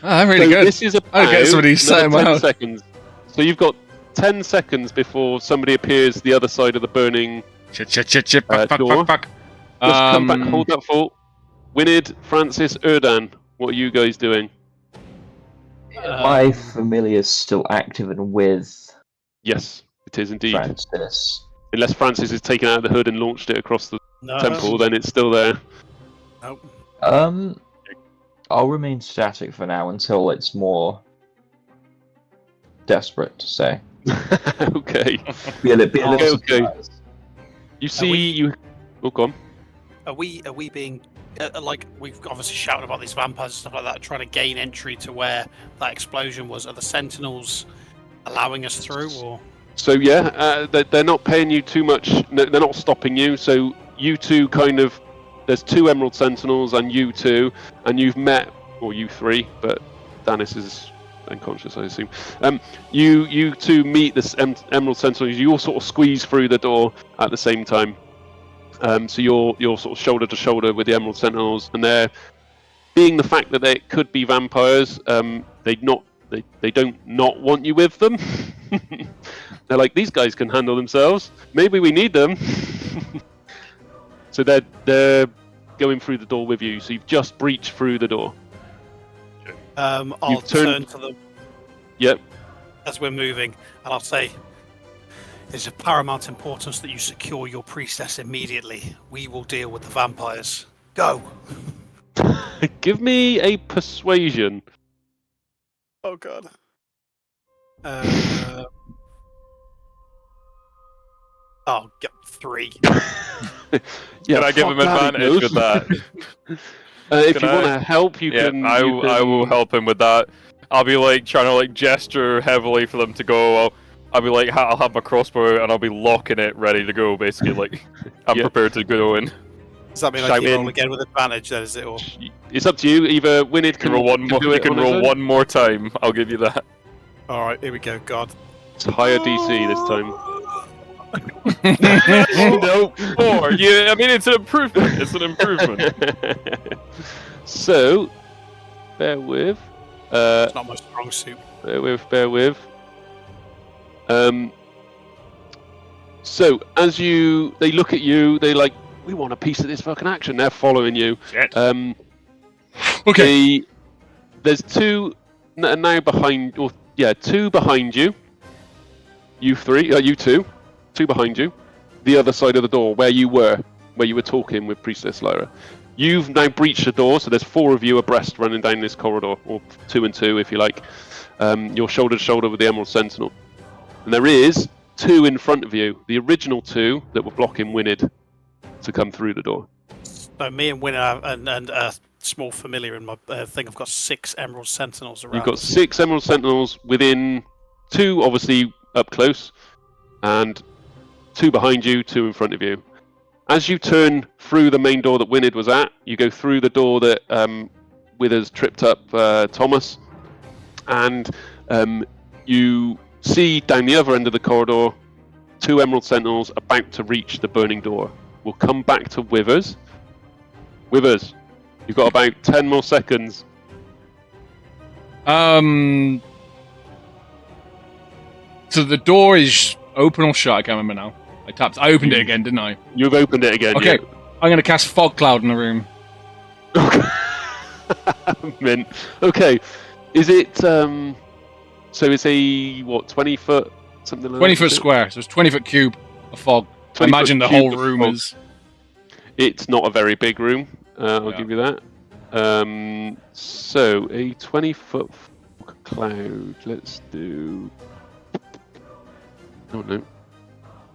Ah, really So good. This is I'll get somebody set another him 10 out. seconds. So you've got 10 seconds before somebody appears the other side of the burning. Shit. Fuck. door. Fuck. Just come back, hold that thought. Winid, Francis, Erdan, what are you guys doing? My familiar's still active and with Yes, it is indeed. Francis. Unless Francis has taken out the hood and launched it across the No. temple, then it's still there. Nope. I'll remain static for now until it's more desperate to say. Okay. Be a little Okay. surprised. You see, we- you. Oh, go on. Are we being like we've obviously shouted about these vampires and stuff like that, trying to gain entry to where that explosion was? Are the Sentinels allowing us through, or? So yeah, they're not paying you too much. No, they're not stopping you. So you two kind of. There's 2 Emerald Sentinels and you 2, and you've met, or you 3, but Danys is unconscious, I assume. You 2 meet the Emerald Sentinels. You all sort of squeeze through the door at the same time. So you're sort of shoulder to shoulder with the Emerald Sentinels, and they're, being the fact that they could be vampires, they don't not want you with them. They're like, these guys can handle themselves. Maybe we need them. So they're going through the door with you. So you've just breached through the door. I'll You've turned- turn to them Yep. as we're moving, and I'll say, "It's of paramount importance that you secure your priestess immediately. We will deal with the vampires. Go." Give me a persuasion. Oh God. I'll get 3. Yeah, Can I give fuck him that, advantage it with goes. that? If Can you want I- to help, you Yeah, can. I will help him with that. I'll be like trying to like gesture heavily for them to go. I'll be like, I'll have my crossbow and I'll be locking it, ready to go. Basically, like I'm Yeah. prepared to go in. Does that mean I Shout keep in. roll again with advantage? Then is it all? It's up to you. Either Winid You can can roll one more. do You it can on his roll own. one more time. I'll give you that. All right, here we go. God. It's higher DC this time. No, 4. Yeah, I mean it's an improvement. It's an improvement. So, bear with. It's not my strong suit. Bear with. So as they look at you, they like, we want a piece of this fucking action. They're following you. Shit. Okay. There's 2 now behind, or yeah, 2 behind you. You 2 behind you. The other side of the door, where you were talking with Priestess Lyra. You've now breached the door, so there's 4 of you abreast running down this corridor, or 2 and 2 if you like. You're shoulder to shoulder with the Emerald Sentinel. And there is 2 in front of you, the original 2 that were blocking Winid to come through the door. So me and Winner and a small familiar in my thing. I've got 6 Emerald Sentinels around. You've got us. 6 Emerald Sentinels within 2, obviously up close, and 2 behind you, 2 in front of you. As you turn through the main door that Winid was at, you go through the door that Withers tripped up Thomas, and you see down the other end of the corridor 2 Emerald Sentinels about to reach the burning door. We'll come back to Withers. Withers, you've got about 10 more seconds. So the door is open or shut? I can't remember now. I opened it again, didn't I? You've opened it again. Okay. I'm going to cast fog cloud in the room. Yeah. Mint. Okay. Is it so it's a 20 foot something like 20 that? foot is it? square, so it's 20 foot cube of fog. I 20 imagine the foot cube whole of room fog. is. It's not a very big room. I'll Yeah. give you that. So a 20-foot cloud. Let's do. Oh no.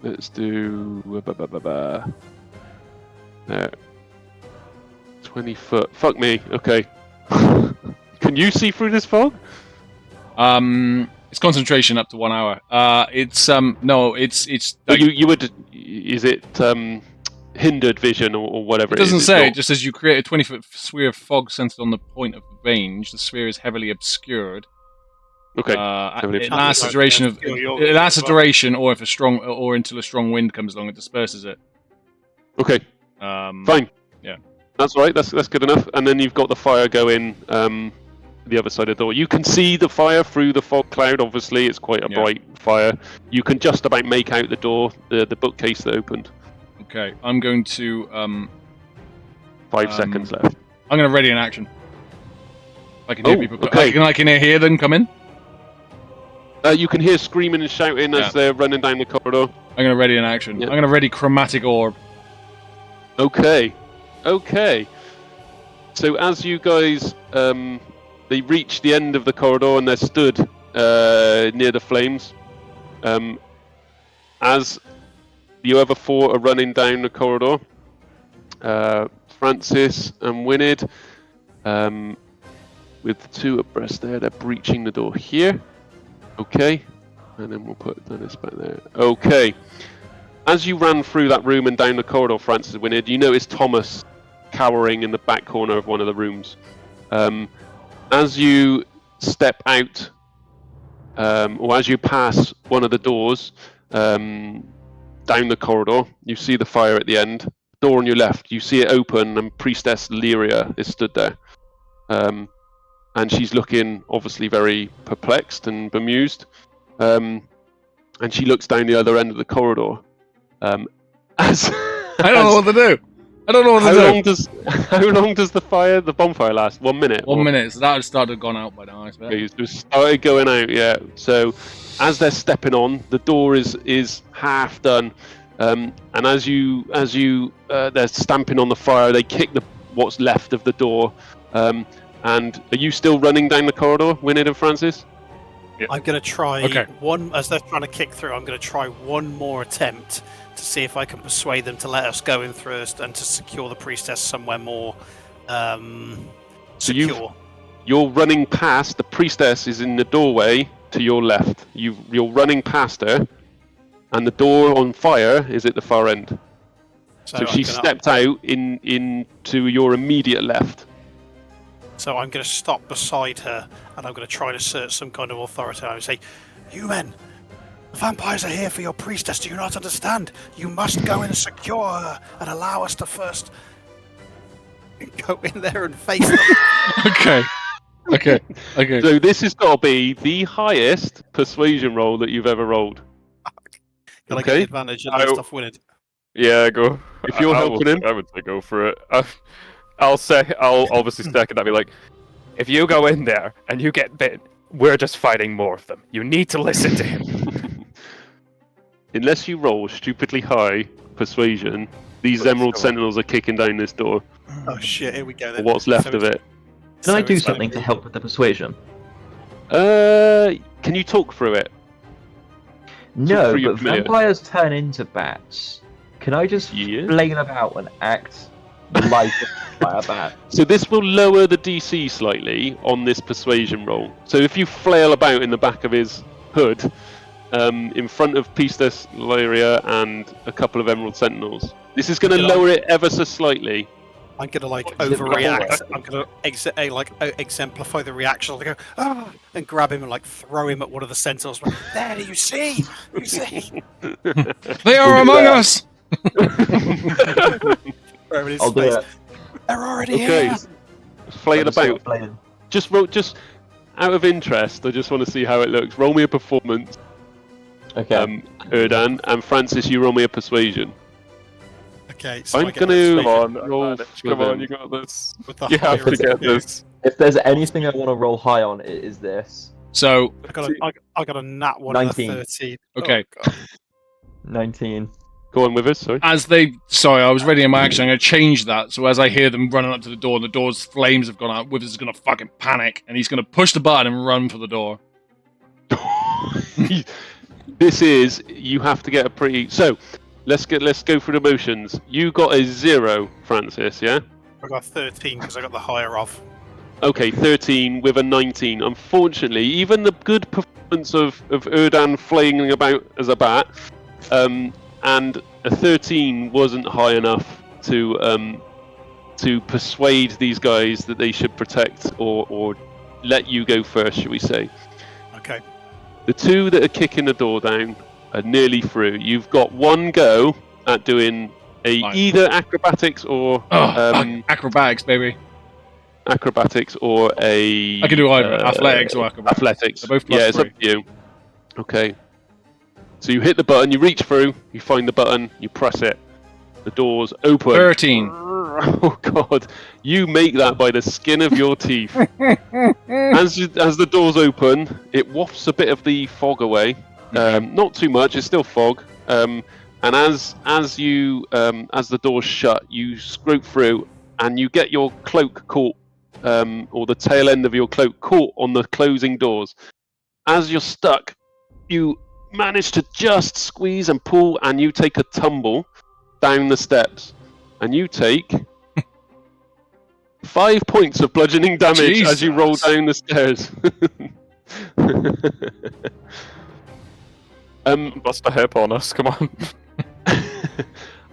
Let's do. 20 foot. Fuck me. Okay. Can you see through this fog? It's concentration up to 1 hour. It's like, You would. Is it hindered vision or whatever? it doesn't is? It's say. not- It just says you create a 20 foot sphere of fog centered on the point of range. The sphere is heavily obscured. Okay. It lasts a duration of. It lasts a duration, or if a strong, or until a strong wind comes along and disperses it. Okay. Fine. Yeah. That's all right. That's good enough. And then you've got the fire going the other side of the door. You can see the fire through the fog cloud. Obviously, it's quite a bright fire. You can just about make out the door, the bookcase that opened. Okay, I'm going to 5 seconds left. I'm going to ready an action. I can hear people. Okay. I can hear them come in. You can hear screaming and shouting as they're running down the corridor. I'm going to ready an action. Yep. I'm going to ready chromatic orb. Okay. So as you guys, they reach the end of the corridor and they're stood near the flames. As the other 4 are running down the corridor, Francis and Winid, with the 2 abreast there, they're breaching the door here. Okay, and then we'll put Danys back there. Okay. As you ran through that room and down the corridor, Francis and Winid, you noticed Thomas cowering in the back corner of one of the rooms. As you step out, or as you pass one of the doors down the corridor, you see the fire at the end. Door on your left, you see it open, and Priestess Lyria is stood there. And she's looking obviously very perplexed and bemused. And she looks down the other end of the corridor. I don't know what to do. How long does the bonfire last? 1 minute? 1 minute. So that would start to have gone out by now, I expect. Okay, it started going out, yeah. So as they're stepping on, the door is half done. And as they're stamping on the fire, they kick what's left of the door. And are you still running down the corridor, Winid and Francis? Yeah. I'm going to try as they're trying to kick through, I'm going to try one more attempt to see if I can persuade them to let us go in first and to secure the priestess somewhere more secure. You're running past, the priestess is in the doorway to your left. You're running past her, and the door on fire is at the far end. So she stepped out into your immediate left. So I'm going to stop beside her, and I'm going to try to assert some kind of authority. I would say, "You men, the vampires are here for your priestess. Do you not understand? You must go and secure her, and allow us to first go in there and face them." Okay. So this has got to be the highest persuasion roll that you've ever rolled. Can I get the advantage of that stuff winning? Yeah, go. If you're helping him, I would say go for it. I'll obviously second that. Be like, if you go in there and you get bit, we're just fighting more of them. You need to listen to him. Unless you roll stupidly high persuasion, these Emerald Sentinels are kicking down this door. Oh shit! Here we go then. Or what's left of it? Can I do something to help with the persuasion? Can you talk through it? No, through your but familiar. vampires turn into bats. Can I just flail about and act like a bat? So this will lower the DC slightly on this persuasion roll. So if you flail about in the back of his hood, in front of Priestess Lyria and a couple of Emerald Sentinels, this is going to lower it ever so slightly. I'm gonna overreact. I'm gonna exemplify the reaction. I go and grab him and throw him at one of the Sentinels. There, you see, They are among us. I'll do it. They're already here. Flail about. Just out of interest, I just want to see how it looks. Roll me a performance. Okay. Erdan and Francis, you roll me a persuasion. Okay, so I'm gonna roll. Come on, you got this. You have to get this. If there's anything I want to roll high on, it is this. So I got a nat 1 and a 13. Okay. Oh, 19. Go on with us, sorry. I was ready in my action. I'm going to change that. So as I hear them running up to the door, and the door's flames have gone out, Withers is going to fucking panic, and he's going to push the button and run for the door. You have to get a pretty. So, let's go through the motions. You got a 0, Francis, yeah? I got 13 because I got the higher of. Okay, 13 with a 19. Unfortunately, even the good performance of Erdan flaying about as a bat, and a 13 wasn't high enough to persuade these guys that they should protect or let you go first, should we say? Okay. The two that are kicking the door down are nearly through. You've got one go at doing either acrobatics or acrobatics, baby. Acrobatics or I can do either athletics or acrobatics. Athletics. They're both plus it's 3. up to you. Okay. So you hit the button, you reach through, you find the button, you press it. The doors open. 13. Oh god! You make that by the skin of your teeth. As the doors open, it wafts a bit of the fog away. Not too much. It's still fog. And as the doors shut, you scrape through, and you get your cloak caught, or the tail end of your cloak caught on the closing doors. As you're stuck, you manage to just squeeze and pull, and you take a tumble down the steps, and you take 5 points of bludgeoning damage as you roll down the stairs. Bust a hip on us, come on.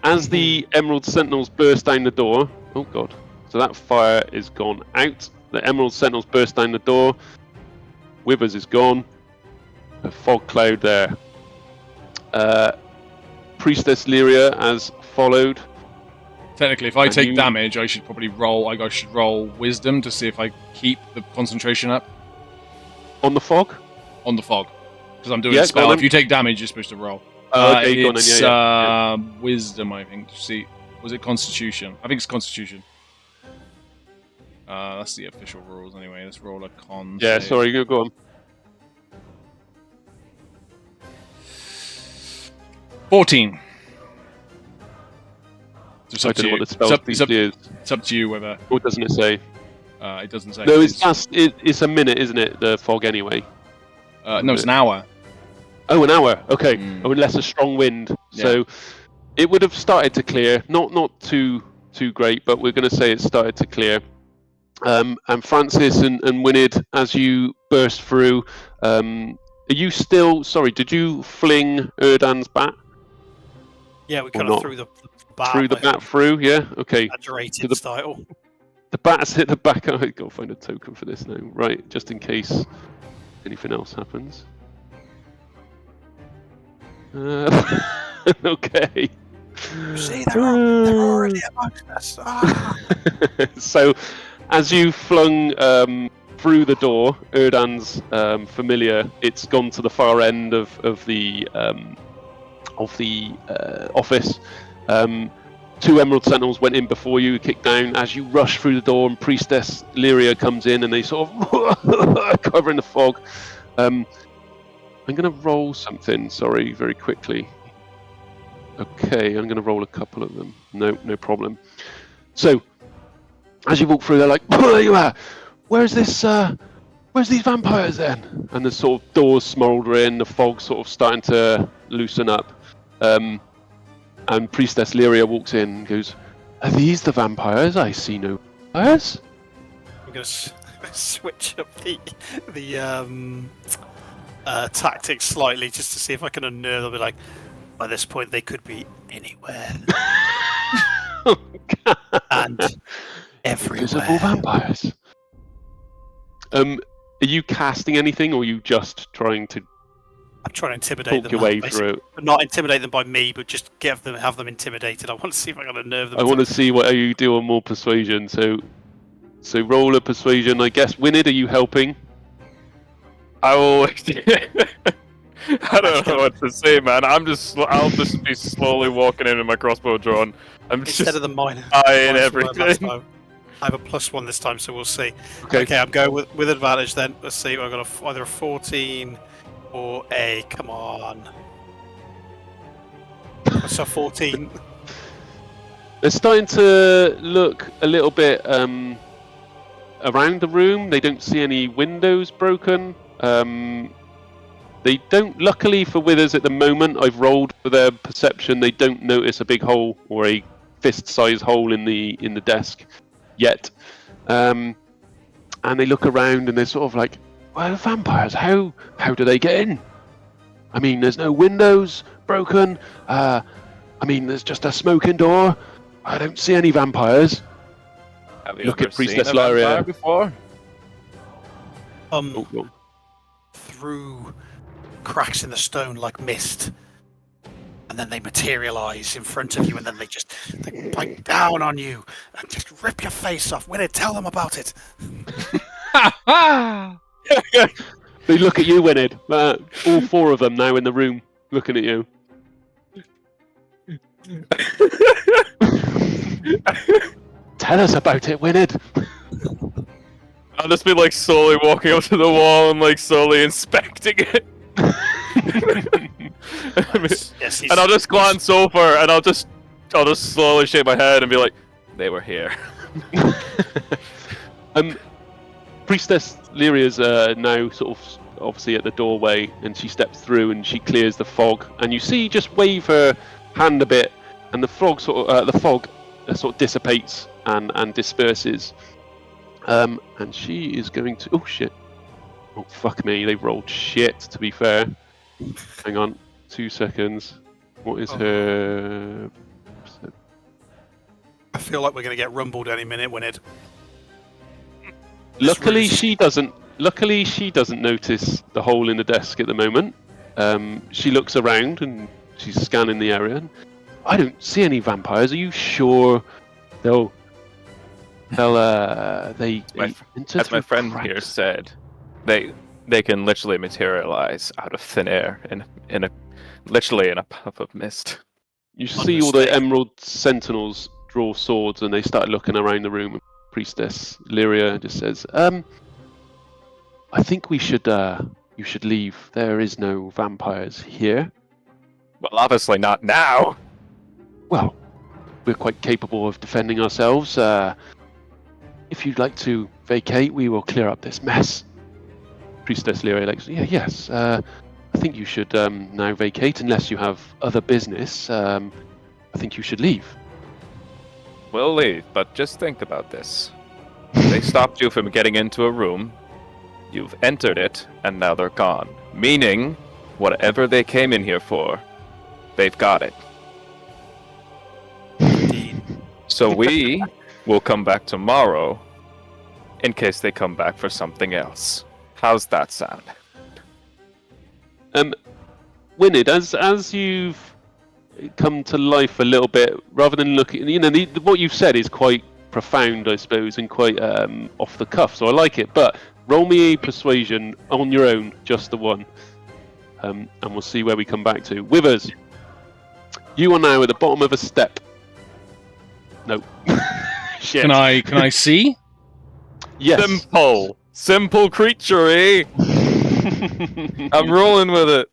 As the Emerald Sentinels burst down the door, oh god, so that fire is gone out. The Emerald Sentinels burst down the door. Withers is gone. A fog cloud there. Priestess Lyria has followed. Technically, if I take damage, I should probably roll. I should roll Wisdom to see if I keep the concentration up. On the fog? On the fog. Because I'm doing a spell. If you take damage, you're supposed to roll. Okay, it's Wisdom, I think. See, was it Constitution? I think it's Constitution. That's the official rules anyway. Let's roll a con. Yeah, save. sorry, go on. 14. I don't know what the spell is. It's up to you whether. What doesn't it say? It doesn't say. No, it's a minute, isn't it? The fog anyway. No, it's an hour. Oh, an hour. Okay. Oh, unless a strong wind. Yeah. So it would have started to clear. Not too great, but we're going to say it started to clear. And Francis and Winid, as you burst through, are you still? Sorry, did you fling Erdan's bat? Yeah, we kind of threw the bat. Threw the bat through, yeah? Okay. Exaggerated style. The bat's hit the back. I've got to find a token for this now. Right, just in case anything else happens. Okay. See, they're already amongst us. Ah. So, as you flung through the door, Erdan's familiar, it's gone to the far end of the office. 2 Emerald Sentinels went in before you, kicked down. As you rush through the door, and Priestess Lyria comes in, and they sort of cover in the fog. I'm going to roll something. Sorry, very quickly. Okay, I'm going to roll a couple of them. No problem. So, as you walk through, they're like, "There you are. Where's these vampires then?" And the sort of doors smolder in, the fog's sort of starting to loosen up. And Priestess Lyria walks in and goes, "Are these the vampires? I see no vampires." I'm going to switch up the tactics slightly just to see if I can unnerve them. Be like, by this point, they could be anywhere. And everywhere. Invisible vampires. Are you casting anything, or are you just trying to? I'm trying to intimidate them. Talk your way through. Not intimidate them by me, but just have them intimidated. I want to see if I can unnerve them. I want to see what you do on more persuasion. So roll a persuasion. I guess. Winid, are you helping? I will. I don't know what to say, man. I'll just be slowly walking in with my crossbow drawn. Instead of the minus eyeing everything. I have a +1 this time, so we'll see. Okay, I'm going with advantage then. Let's see. I've got either a 14 or a. Come on. So 14. They're starting to look a little bit around the room. They don't see any windows broken. They don't, luckily for Withers at the moment, I've rolled for their perception, they don't notice a big hole or a fist-sized hole in the desk yet. And they look around and they're sort of like, well, vampires, how do they get in? I mean, there's no windows broken. I mean, there's just a smoking door. I don't see any vampires. Have you Look ever at Priestess seen a vampire Lyria before? Through cracks in the stone like mist, and then they materialize in front of you, and then they bite down on you and just rip your face off. Winid, tell them about it. They look at you, Winid. All four of them now in the room, looking at you. Tell us about it, Winid. I'll just be like slowly walking up to the wall and like slowly inspecting it. Yes, And I'll just glance over and I'll just slowly shake my head and be like, they were here. Priestess Lyria's now sort of obviously at the doorway, and she steps through and she clears the fog, and you see just wave her hand a bit, and the fog sort of dissipates and disperses. And she is going to. Oh shit! Oh fuck me! They rolled shit. To be fair, hang on, 2 seconds. What is her? I feel like we're going to get rumbled any minute, Winid. Luckily, she doesn't. Luckily, she doesn't notice the hole in the desk at the moment. She looks around and she's scanning the area. And, I don't see any vampires. Are you sure they As my friend here said, they can literally materialize out of thin air in a puff of mist. You see all the Emerald Sentinels draw swords, and they start looking around the room. Priestess Lyria just says, I think you should leave. There is no vampires here. Well, obviously not now. Well, we're quite capable of defending ourselves. If you'd like to vacate, we will clear up this mess. Priestess Lyria, yes. I think you should now vacate, unless you have other business. I think you should leave. We'll leave, but just think about this. They stopped you from getting into a room. You've entered it, and now they're gone. Meaning, whatever they came in here for, they've got it. Indeed. So we will come back tomorrow, in case they come back for something else. How's that sound? Winid, as you've come to life a little bit, rather than looking, what you've said is quite profound, I suppose, and quite off the cuff, so I like it. But roll me a persuasion on your own, just the one, and we'll see where we come back to. Withers, you are now at the bottom of a step. No. Shit. Can I see? Yes. Simple creature, eh? I'm rolling with it.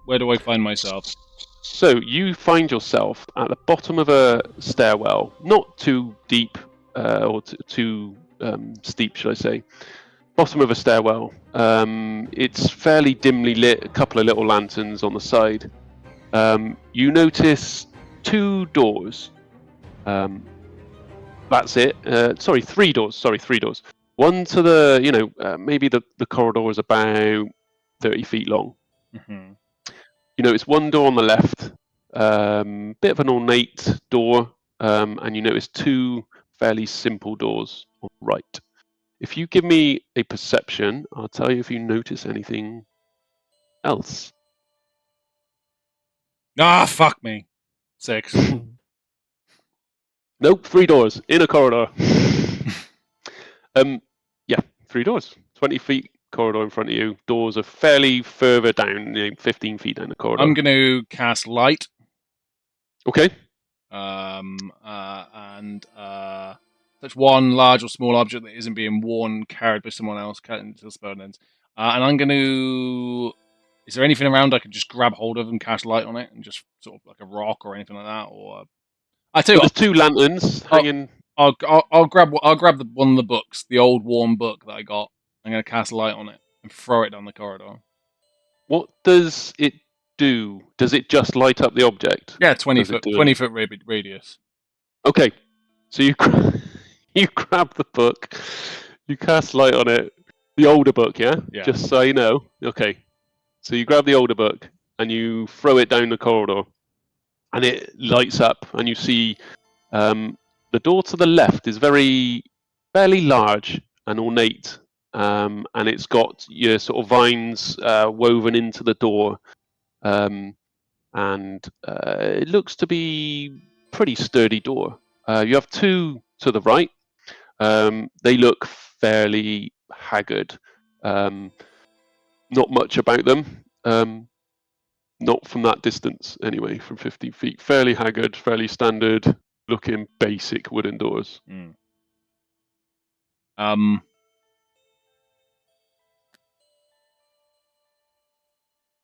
Where do I find myself? So you find yourself at the bottom of a stairwell, not too deep or too steep, should I say. Bottom of a stairwell. It's fairly dimly lit, a couple of little lanterns on the side. You notice 2 doors. That's it. Sorry, 3 doors. 3 doors. One to the, maybe the corridor is about 30 feet long. Mm-hmm. You notice 1 door on the left, bit of an ornate door, and you notice 2 fairly simple doors on the right. If you give me a perception, I'll tell you if you notice anything else. Ah, fuck me. 6. Nope, 3 doors in a corridor. Yeah, 3 doors. 20 feet corridor in front of you. Doors are fairly further down, 15 feet down the corridor. I'm going to cast light. Okay. And touch one large or small object that isn't being worn, carried by someone else, until the spell ends. And I'm going to. Is there anything around I can just grab hold of and cast light on it, and just sort of like a rock or anything like that? Or I tell you There's what, 2 lanterns hanging. I'll grab one of the books, the old warm book that I got. I'm going to cast light on it and throw it down the corridor. What does it do? Does it just light up the object? Yeah, 20 foot radius. Okay, so you you grab the book, you cast light on it, the older book, yeah? Yeah. Just so you know. Okay, so you grab the older book and you throw it down the corridor, and it lights up, and you see the door to the left is fairly large and ornate, and it's got your sort of vines woven into the door, and it looks to be pretty sturdy door. You have two to the right. They look fairly haggard. Not much about them. Not from that distance, anyway, from 15 feet. Fairly haggard, fairly standard looking basic wooden doors. Mm.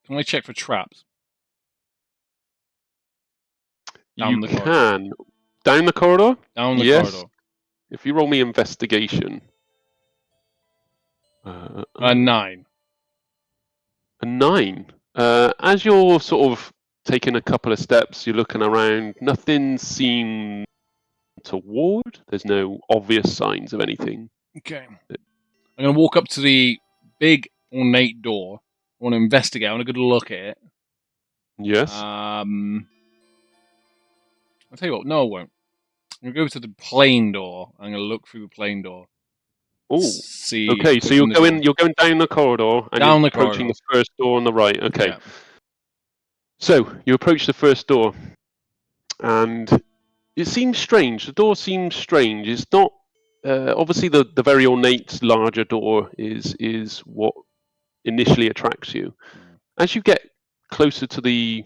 Can I check for traps? Down You the corridor. can. Down the corridor? Down the Yes. corridor. If you roll me investigation. 9. A 9. As you're sort of taking a couple of steps, you're looking around, nothing seems toward. There's no obvious signs of anything. Okay. I'm going to walk up to the big ornate door. I want to investigate. I want a good look at it. Yes. I'll tell you what. No, I won't. I'm going to go to the plain door. I'm going to look through the plain door. Oh. See. Okay, so you're going down the corridor and Down you're the approaching corridor. the first door on the right. Okay. Yeah. So you approach the first door, and it seems strange. The door seems strange. It's not obviously the very ornate larger door is what initially attracts you. As you get closer to the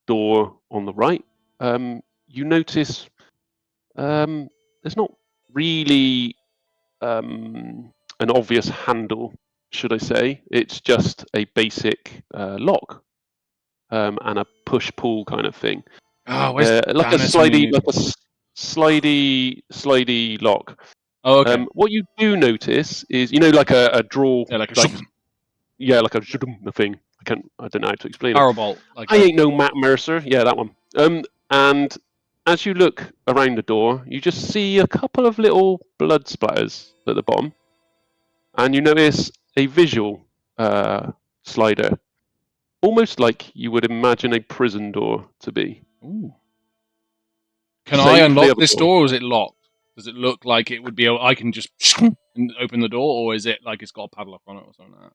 door on the right, you notice there's not really an obvious handle, should I say. It's just a basic lock and a push-pull kind of thing. Oh, where's like a Danys when you slidey lock. Oh, okay. What you do notice is, like a draw, Yeah, like a like a thing. I don't know how to explain it. power bolt. I ain't no Matt Mercer. Yeah, that one. And as you look around the door, you just see a couple of little blood splatters at the bottom, and you notice a visual slider, almost like you would imagine a prison door to be. Ooh. Can Same I for the unlock other this door. door, or is it locked? Does it look like it would be? I can just and open the door, or is it like it's got a padlock on it or something like that?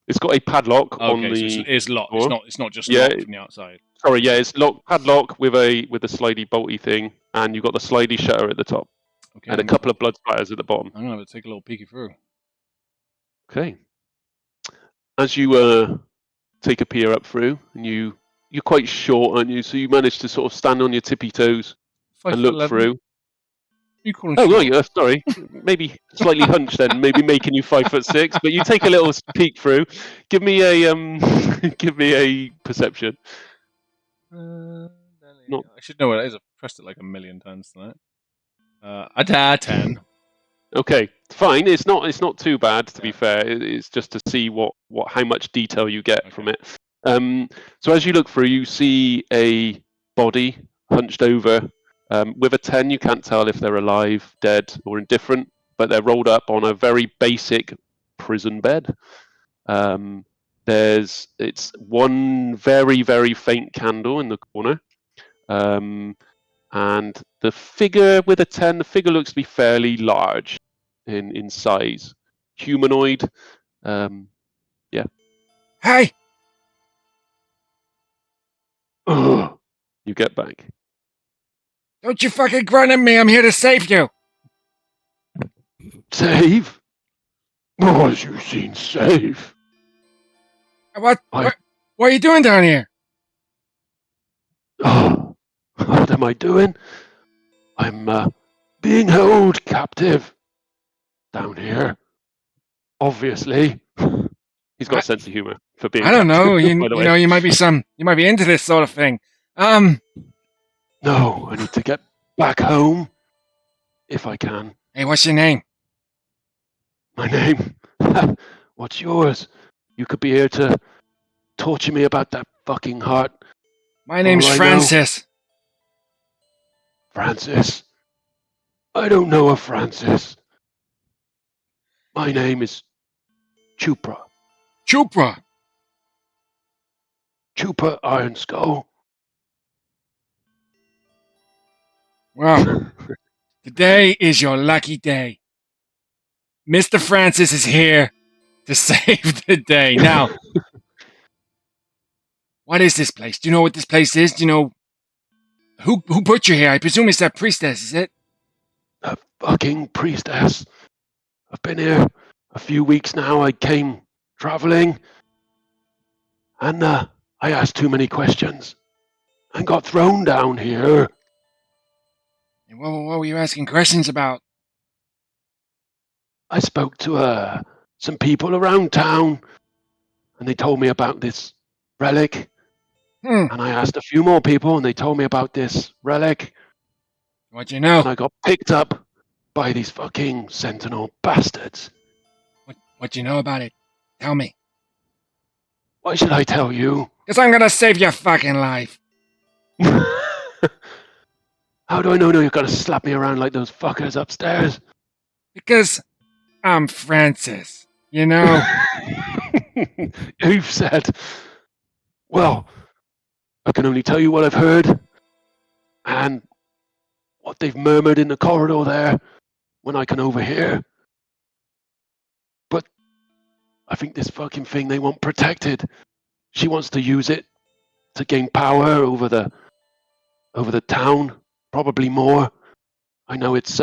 It's got a padlock on Okay, the. so it's locked. door. It's not just Yeah, locked from the outside. Sorry, yeah, it's padlock with a slidey bolty thing, and you've got the slidey shutter at the top, Okay, and a couple of blood splatters at the bottom. I'm gonna have to take a little peeky through. Okay. As you take a peer up through, and you're quite short, aren't you? So you manage to sort of stand on your tippy toes and look 5'11". through. You call him Oh, short? right, sorry. Maybe slightly hunched then, maybe making you 5'6", but you take a little peek through. Give me a perception. I Not- should know what it is. I've pressed it like a million times tonight. A 10. Okay, fine. It's not too bad, to be fair. It's just to see how much detail you get from it. So as you look through, you see a body hunched over. With a 10, you can't tell if they're alive, dead, or indifferent, but they're rolled up on a very basic prison bed. It's one very, very faint candle in the corner. And the figure with a 10, the figure looks to be fairly large in size. Humanoid. Yeah. Hey! You get back. Don't you fucking grunt at me! I'm here to save you! Save? What has you seen save? What are you doing down here? Oh, what am I doing? I'm being held captive down here. Obviously. He's got a sense of humor for being I don't know. captive, by the way. You might be into this sort of thing. No, I need to get back home. If I can. Hey, what's your name? My name? What's yours? You could be here to torture me about that fucking heart. My name's All I know- Francis. Francis? I don't know a Francis. My name is Chupra. Chupra. Chupa Iron Skull. Well, today is your lucky day. Mr. Francis is here to save the day. Now, what is this place? Do you know what this place is? Do you know who put you here? I presume it's that priestess, is it? A fucking priestess. I've been here a few weeks now. I came traveling, and I asked too many questions and got thrown down here. And what were you asking questions about? I spoke to some people around town, and they told me about this relic. And I asked a few more people, and they told me about this relic. What'd you know? And I got picked up by these fucking Sentinel bastards. What'd you know about it? Tell me. Why should I tell you? Because I'm gonna save your fucking life. How do I know you're gonna slap me around like those fuckers upstairs? Because I'm Francis, you know? You've said. Well, I can only tell you what I've heard and what they've murmured in the corridor there when I can overhear. But I think this fucking thing they want protected. She wants to use it to gain power over the town, probably more. I know it's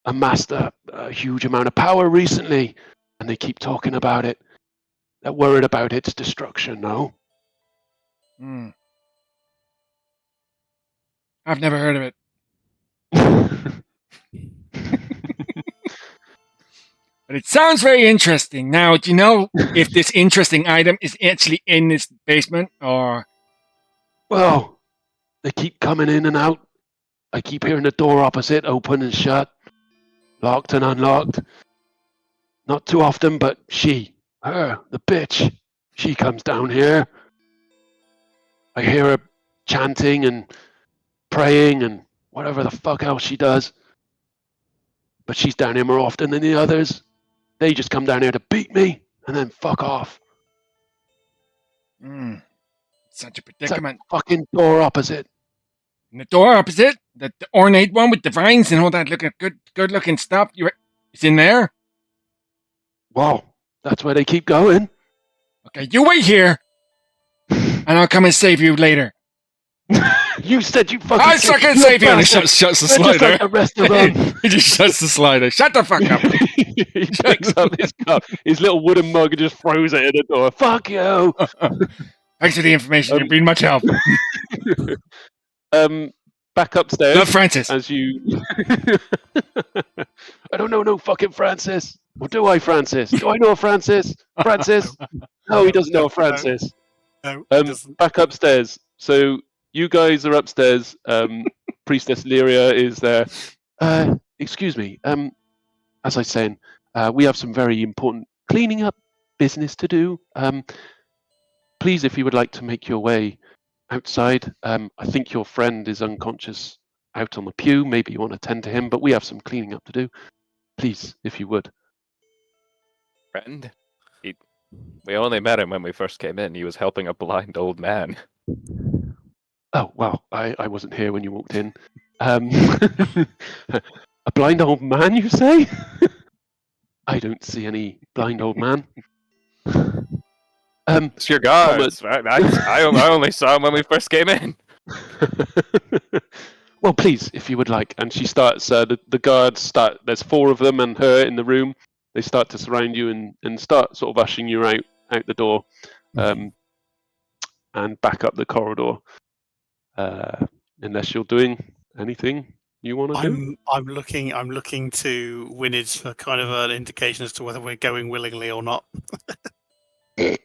amassed a huge amount of power recently, and they keep talking about it. They're worried about its destruction, no? I've never heard of it. But it sounds very interesting. Now, do you know if this interesting item is actually in this basement, or... Well, they keep coming in and out. I keep hearing the door opposite open and shut, locked and unlocked. Not too often, but her, the bitch, she comes down here. I hear her chanting and praying and whatever the fuck else she does. But she's down here more often than the others. They just come down here to beat me and then fuck off. Such a predicament. It's that fucking door opposite. And the door opposite, the ornate one with the vines and all that looking good looking stuff, it's in there? Well, that's where they keep going. Okay, you wait here, and I'll come and save you later. You said you fucking... I fucking save you! And he shuts the slider. Just like the rest of them. He just shuts the slider. Shut the fuck up. He picks up his cup, his little wooden mug, and just throws it in the door. Fuck you! Thanks for the information. You've been much help. Back upstairs. Love Francis. As you... I don't know no fucking Francis. Or do I, Francis? Do I know a Francis? Francis? No, he doesn't know a Francis. No, he doesn't. Back upstairs. So you guys are upstairs. Priestess Lyria is there. Excuse me. As I was saying, we have some very important cleaning up business to do. Please, if you would like to make your way outside. I think your friend is unconscious out on the pew. Maybe you want to tend to him, but we have some cleaning up to do. Please, if you would. Friend? We only met him when we first came in. He was helping a blind old man. Oh, well, I wasn't here when you walked in. A blind old man, you say? I don't see any blind old man. It's your guards. I only saw him when we first came in. Well, please, if you would like. And she starts, the guards start, there's 4 of them and her in the room. They start to surround you and start sort of ushering you out the door and back up the corridor. Unless you're doing anything you want to do. I'm looking to Winid for kind of an indication as to whether we're going willingly or not. I'm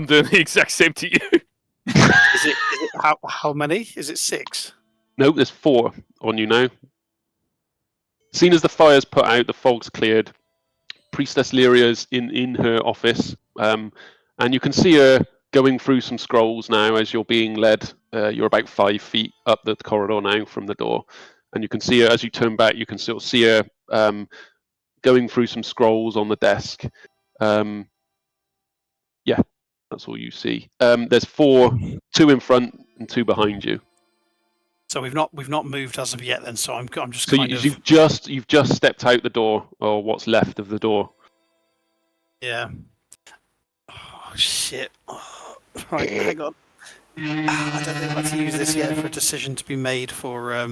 doing the exact same to you. Is it how many? Is it 6? Nope, there's 4 on you now. Seen as the fire's put out, the fog's cleared. Priestess Lyria's in her office, and you can see her going through some scrolls now as you're being led. You're about 5 feet up the corridor now from the door, and you can see her as you turn back. You can still see her going through some scrolls on the desk. Yeah, that's all you see. There's 4, 2 in front and 2 behind you. So we've not moved as of yet. Then, so I'm just So kind of you've just stepped out the door, or what's left of the door. yeah. Oh shit! Oh, right, hang on. I don't think I'd like to use this yet for a decision to be made for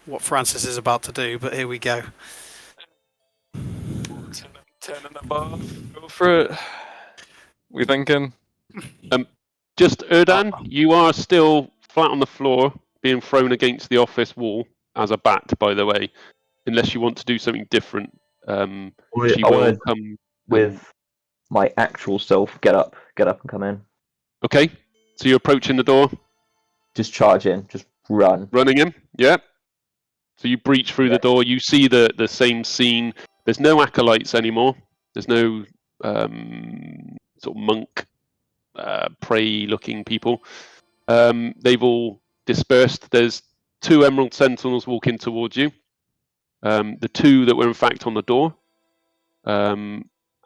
what Francis is about to do. But here we go. 10 and above. Go for it. We thinking? Just Erdan, you are still flat on the floor, being thrown against the office wall as a bat, by the way. Unless you want to do something different, she I will wanna- come With my actual self, get up and come in. Okay, so you're approaching the door, Just charge in, just run. running in. Yeah. So you breach through the door. You see the same scene. There's no acolytes anymore. There's no sort of monk, prey-looking people. They've all dispersed. There's 2 Emerald Sentinels walking towards you. The 2 that were in fact on the door.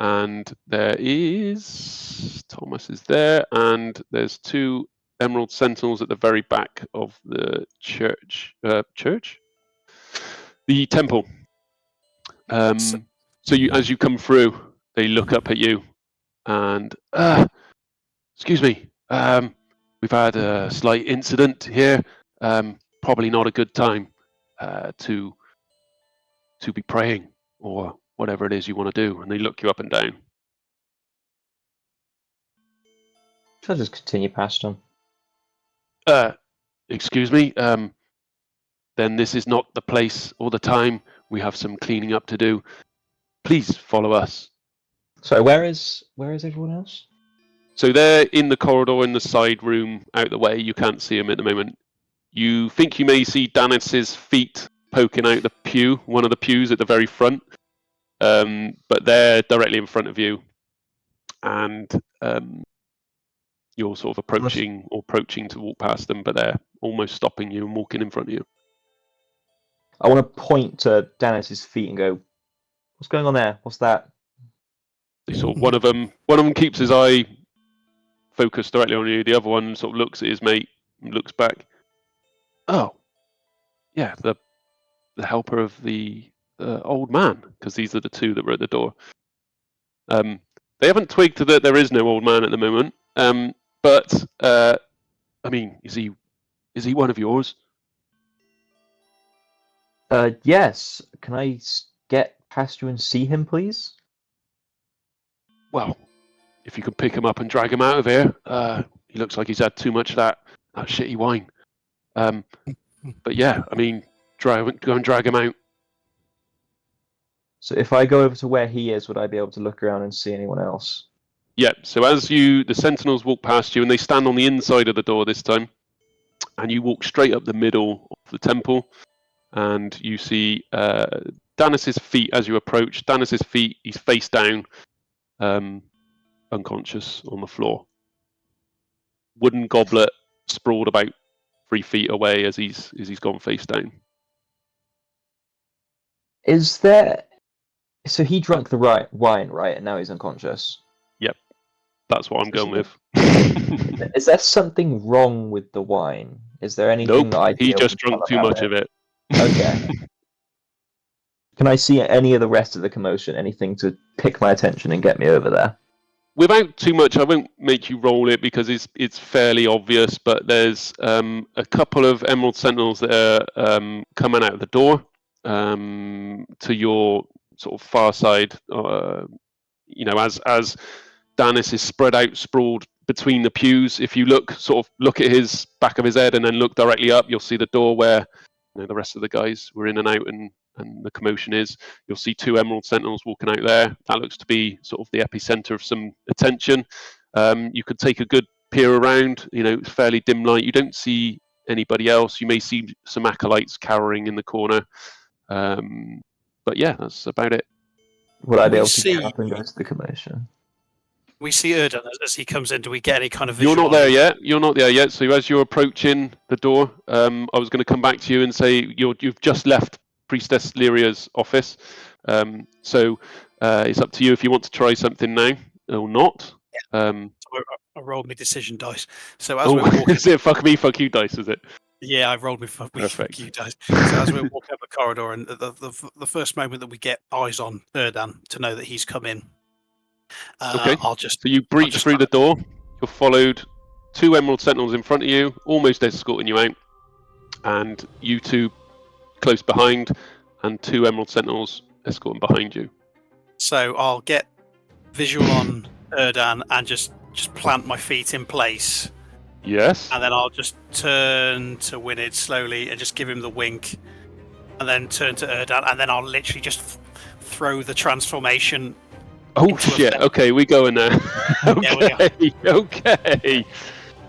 And there is Thomas is there, and there's 2 Emerald Sentinels at the very back of the church. The temple. So you, as you come through, they look up at you, and excuse me, we've had a slight incident here. Probably not a good time to be praying or whatever it is you want to do. And they look you up and down. Shall I just continue past them? Excuse me. Then this is not the place or the time. We have some cleaning up to do. Please follow us. So where is everyone else? So they're in the corridor in the side room out the way. You can't see them at the moment. You think you may see Danys's feet poking out the pew, one of the pews at the very front. But they're directly in front of you. And you're sort of approaching to walk past them, but they're almost stopping you and walking in front of you. I want to point to Danys's feet and go, "What's going on there? What's that?" They sort of, one of them keeps his eye focused directly on you. The other one sort of looks at his mate and looks back. Oh, yeah, the helper of the old man, because these are the 2 that were at the door. They haven't twigged that there is no old man at the moment. But I mean, is he one of yours? Yes. Can I get past you and see him, please? Well, if you can pick him up and drag him out of here. He looks like he's had too much of that shitty wine. But yeah, I mean, go and drag him out. So if I go over to where he is, would I be able to look around and see anyone else? Yeah, so as the Sentinels walk past you, and they stand on the inside of the door this time, and you walk straight up the middle of the temple, and you see Danys's feet as you approach. Danys's feet, he's face down, unconscious on the floor. Wooden goblet sprawled about 3 feet away as he's gone face down. Is there... So he drank the wine, right? And now he's unconscious? Yep, that's what I'm going with. Is there something wrong with the wine? Is there anything Nope, that I he just drunk too much of it. Okay. Can I see any of the rest of the commotion? Anything to pick my attention and get me over there? Without too much, I won't make you roll it because it's fairly obvious, but there's a couple of Emerald Sentinels that are coming out of the door to your sort of far side. As Danys is spread out, sprawled between the pews. If you look at his back of his head and then look directly up, you'll see the door where the rest of the guys were in and out and the commotion is. You'll see 2 Emerald Sentinels walking out there. That looks to be sort of the epicenter of some attention. You could take a good peer around. It's fairly dim light. You don't see anybody else. You may see some acolytes cowering in the corner. But yeah, that's about it. Would I be able to get up and go to the commotion? We see Erdan as he comes in. Do we get any kind of visual? You're not there yet. So as you're approaching the door, I was going to come back to you and say you've just left Priestess Lyria's office. So it's up to you if you want to try something now or not. I rolled my decision dice. So as we're walking, is it fuck me, fuck you dice? Is it? Yeah, I rolled with Perfect. you guys. So as we're walking up the corridor, and the first moment that we get eyes on Erdan to know that he's come in, Okay. I'll just So you breach just through the grab- door. You're followed. 2 Emerald Sentinels in front of you, almost escorting you out, and you 2 close behind, and 2 Emerald Sentinels escorting behind you. So I'll get visual on Erdan and just plant my feet in place, Yes. and then I'll just turn to Winid slowly and just give him the wink, and then turn to Erdan, and then I'll literally just throw the transformation. Oh into shit! effect. Okay, we go in there. Yeah, we Okay. Okay.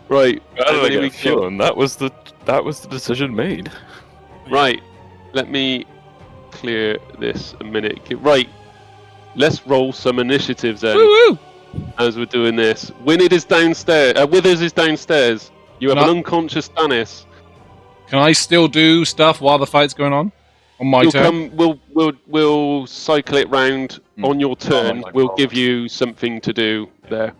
Right. How did I everybody, get we a feeling that was the decision made? Right. Let me clear this a minute. Right. Let's roll some initiatives then. Woo-woo! As we're doing this. Winid is downstairs. Withers is downstairs. You have No. an unconscious Danys. Can I still do stuff while the fight's going on my You'll turn? come. We'll cycle it round on your turn. my We'll God. give you something to do there.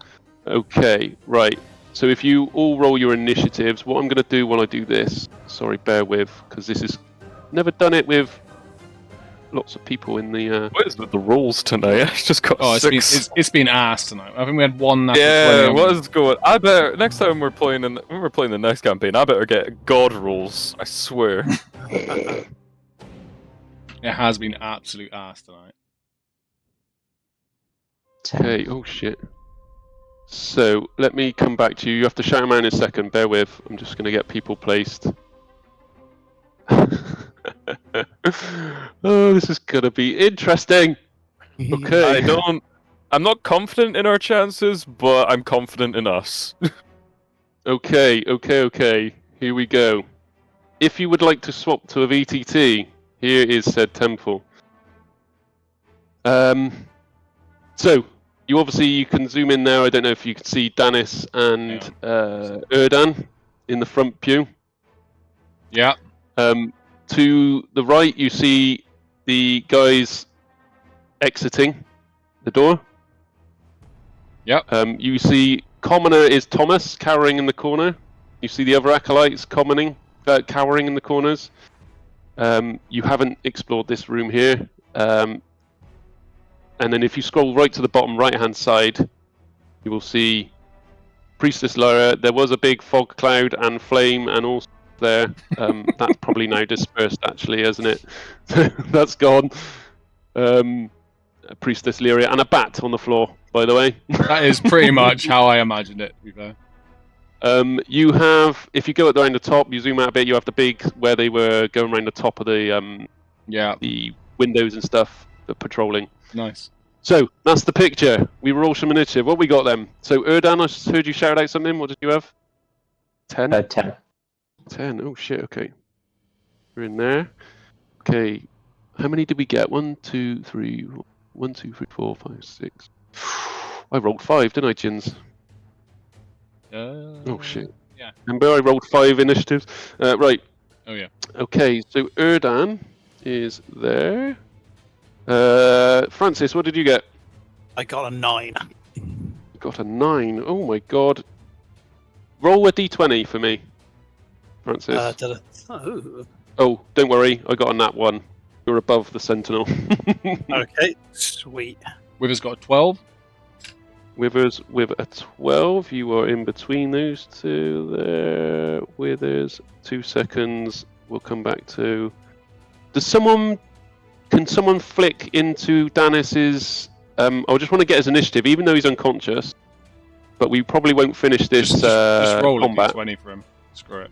Okay. Right. So if you all roll your initiatives, what I'm going to do while I do this. Sorry, bear with, because this is never done it with lots of people in the. What is with the rolls tonight? I just got Oh, six. it's been asked tonight. I think we had one. Natural Yeah, 20 on what is going? I better next time when we're playing the next campaign, I better get god rolls. I swear. It has been absolute ass tonight. 10. Okay. Oh shit. So let me come back to you. You have to shout them out in a second. Bear with. I'm just going to get people placed. Oh, this is going to be interesting. Okay. I'm not confident in our chances, but I'm confident in us. Okay. Here we go. If you would like to swap to a VTT, here is said temple. So you can zoom in there. I don't know if you can see Danys and Erdan in the front pew. Yeah. To the right, you see the guys exiting the door. Yep. You see commoner is Thomas cowering in the corner. You see the other acolytes cowering in the corners. You haven't explored this room here. And then if you scroll right to the bottom right-hand side, you will see Priestess Lyra. There was a big fog cloud and flame and all there. That's probably now dispersed, actually, hasn't it? That's gone. Priestess Lyra and a bat on the floor, by the way. That is pretty much how I imagined it, to be fair. You have, if you go around the top, you zoom out a bit, you have the big, where they were going around the top of the the windows and stuff, the patrolling. Nice. So, that's the picture. We roll some initiative. What we got then? So, Erdan, I heard you shout out something. What did you have? 10? 10. 10. Oh, shit. Okay. We're in there. Okay. How many did we get? 1, 2, 3, 1, 2, 3, 4, 5, 6. I rolled 5, didn't I, Jins? Oh, shit. Yeah. Remember, I rolled 5 initiatives. Right. Oh, yeah. Okay, so Erdan is there. Francis, what did you get? I got a 9. Got a 9. Oh my god. Roll a d20 for me, Francis. Oh, don't worry. I got a nat 1. You're above the Sentinel. Okay, sweet. Wither's got a 12. Withers with a 12. You are in between those two there. Withers, 2 seconds. We'll come back to... Can someone flick into Danys's... I just want to get his initiative, even though he's unconscious. But we probably won't finish this Just roll combat. a d20 for him. Screw it.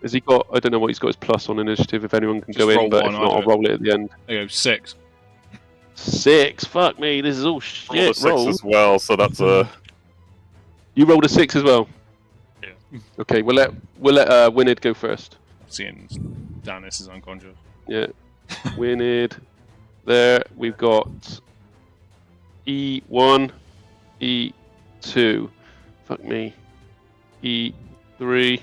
Has he got... I don't know what he's got his plus on initiative, if anyone can Just go roll in, but one, if I'll not, do I'll it. roll it at the end. There you go, 6. 6. Fuck me, this is all Rolled a shit 6 rolls. as well, so that's a. You rolled a 6 as well. Yeah. Okay, we'll let Winid go first. Seeing Danys is unconscious. Yeah, Winid. There we've got E1, E2. Fuck me. E3,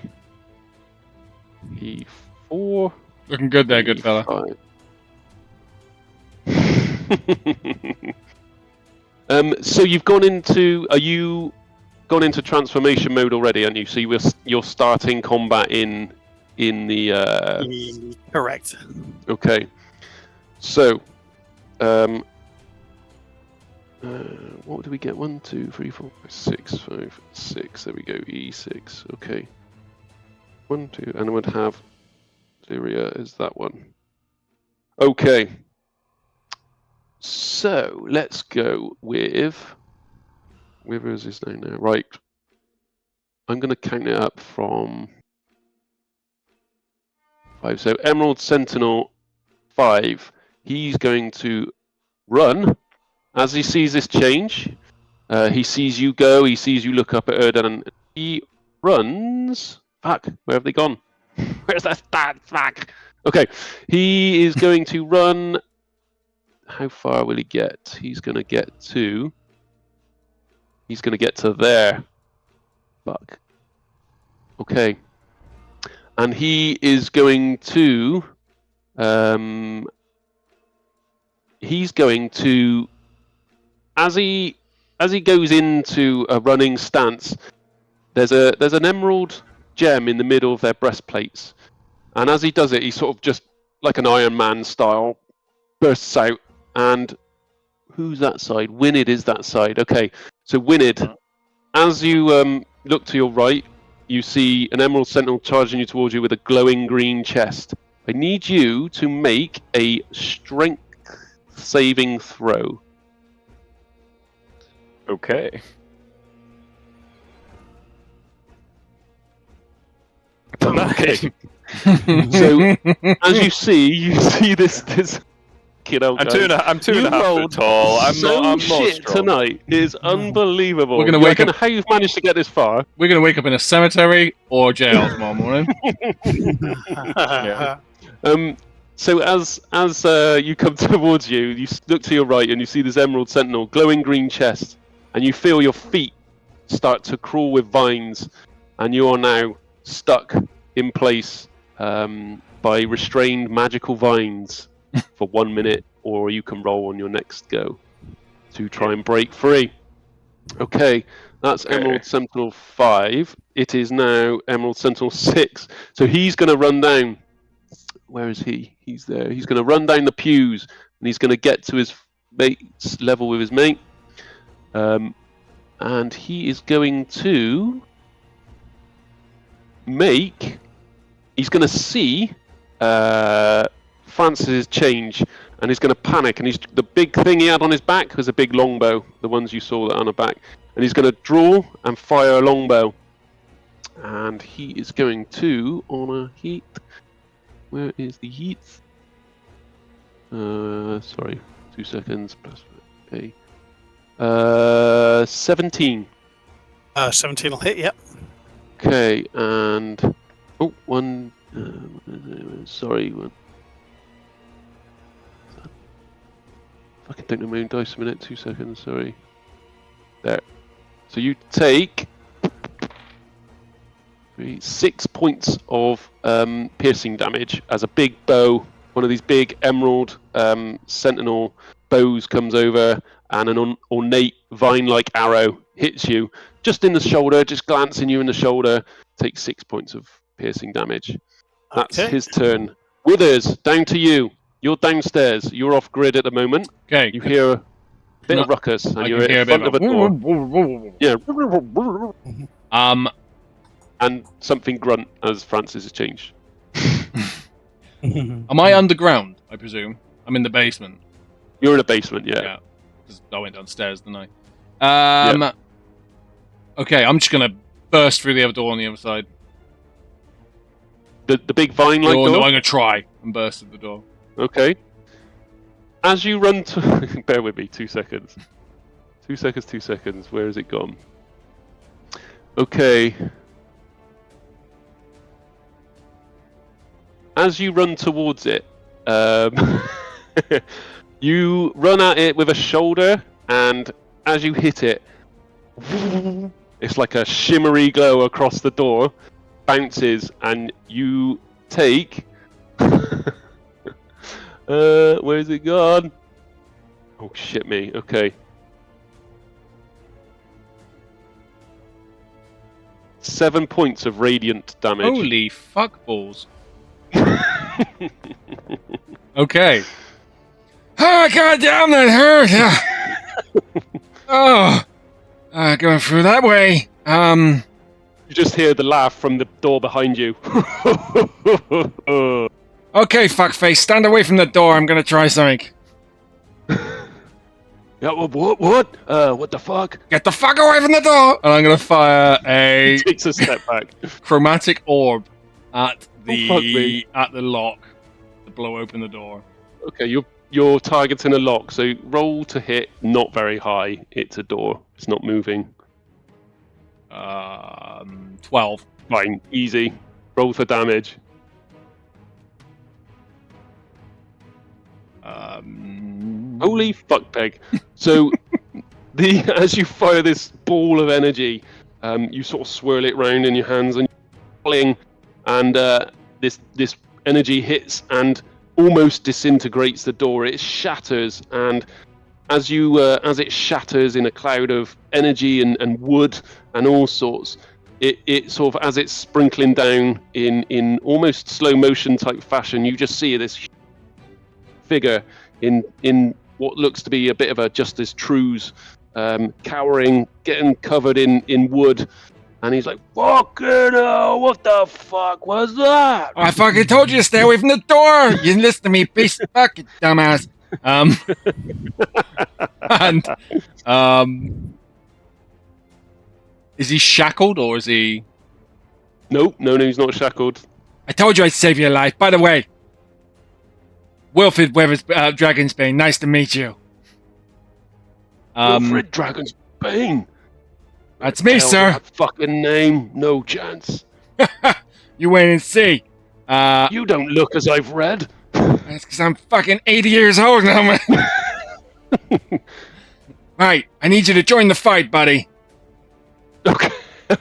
E4. Looking good there, good fella. E5. So you've gone into. Are you gone into transformation mode already? Aren't you? So you're starting combat in in the. Correct. Okay. So, what do we get? 1, 2, 3, 4, 5, 6, 5, 6. There we go. E6. Okay. 1, 2, and I would have Lyria is that one. Okay. So let's go with. Where is his name now? Right. I'm going to count it up from 5. So Emerald Sentinel 5. He's going to run as he sees this change. He sees you go. He sees you look up at Erdan, and he runs. Fuck. Where have they gone? Where's that stat? Fuck. Okay. He is going to run. How far will he get? He's going to get to. He's going to get to there. Fuck. Okay. And he is going to. He's going to. As he goes into a running stance, there's an emerald gem in the middle of their breastplates, and as he does it, he sort of just like an Iron Man style bursts out. And who's that side? Winid is that side. Okay, so Winid, as you look to your right, you see an Emerald Sentinel charging you towards you with a glowing green chest. I need you to make a strength saving throw. Okay. Okay. So as you see this kid out. I'm 2.5 foot tall. I'm not shit strong. tonight is unbelievable. We're gonna I wake don't know up- how you've managed to get this far. We're going to wake up in a cemetery or jail tomorrow morning. Yeah. So as you come towards you look to your right and you see this Emerald Sentinel glowing green chest, and you feel your feet start to crawl with vines, and you are now stuck in place by restrained magical vines for 1 minute, or you can roll on your next go to try and break free. Okay, that's Okay. Emerald Sentinel 5. It is now Emerald Sentinel 6. So he's going to run down. Where is he? He's there. He's going to run down the pews, and he's going to get to his mate's level with his mate. And he is going to he's going to see Francis' change, and he's going to panic, and the big thing he had on his back was a big longbow, the ones you saw that on the back, and he's going to draw and fire a longbow, and he is going to, on a heat, where is the heat? Sorry, 2 seconds, plus, okay. 17. 17 will hit, yep. Okay, and one. Sorry, one. Fucking don't know my own dice a minute. 2 seconds. Sorry. There. So you take 6 points of piercing damage as a big bow. One of these big emerald sentinel bows comes over, and an ornate vine-like arrow hits you just in the shoulder, just glancing you in the shoulder. Takes 6 points of piercing damage. That's Okay. his turn. Withers, down to you. You're downstairs. You're off grid at the moment. Okay. You hear a bit No, of ruckus, and I you're can hear a in bit front of a door. Yeah. And something grunt as Francis has changed. Am I underground? I presume I'm in the basement. You're in a basement, yeah. Because I went downstairs, didn't I? Okay, I'm just gonna burst through the other door on the other side. The big vine-like No, door? I'm gonna try and burst through the door. Okay. As you run to... Bear with me, 2 seconds. 2 seconds, 2 seconds. Where has it gone? Okay. As you run towards it, you run at it with a shoulder, and as you hit it, it's like a shimmery glow across the door, bounces, and you take... where's it gone? Oh, shit me. Okay. 7 points of radiant damage. Holy fuck balls. Okay. Oh, god damn, that hurt. Oh, going through that way. You just hear the laugh from the door behind you. Okay, fuckface, stand away from the door. I'm gonna try something. Yeah, what? What the fuck? Get the fuck away from the door! And I'm gonna fire a He takes a step back. chromatic orb at fuck me. the lock to blow open the door. Okay, you're targeting a lock, so roll to hit. Not very high. It's a door. It's not moving. 12. Fine, easy. Roll for damage. Holy fuck, Peg. So, as you fire this ball of energy, you sort of swirl it round in your hands and fling, and this energy hits and almost disintegrates the door. It shatters, and as it shatters in a cloud of energy and wood and all sorts, it sort of, as it's sprinkling down in almost slow motion type fashion, you just see this figure in what looks to be a bit of a Justice True's, cowering, getting covered in wood, and he's like, "Fucking hell, what the fuck was that?" I fucking told you to stay away from the door! You didn't listen to me, piece of fucking dumbass. Is he shackled or is he... No, he's not shackled. I told you I'd save your life. By the way, Wilfred Weathers, Dragonsbane, nice to meet you. Wilfred Dragonsbane. That's me, Hell, sir. that fucking name, no chance. You wait and see. You don't look as I've read. That's because I'm fucking 80 years old now, man. Right, I need you to join the fight, buddy.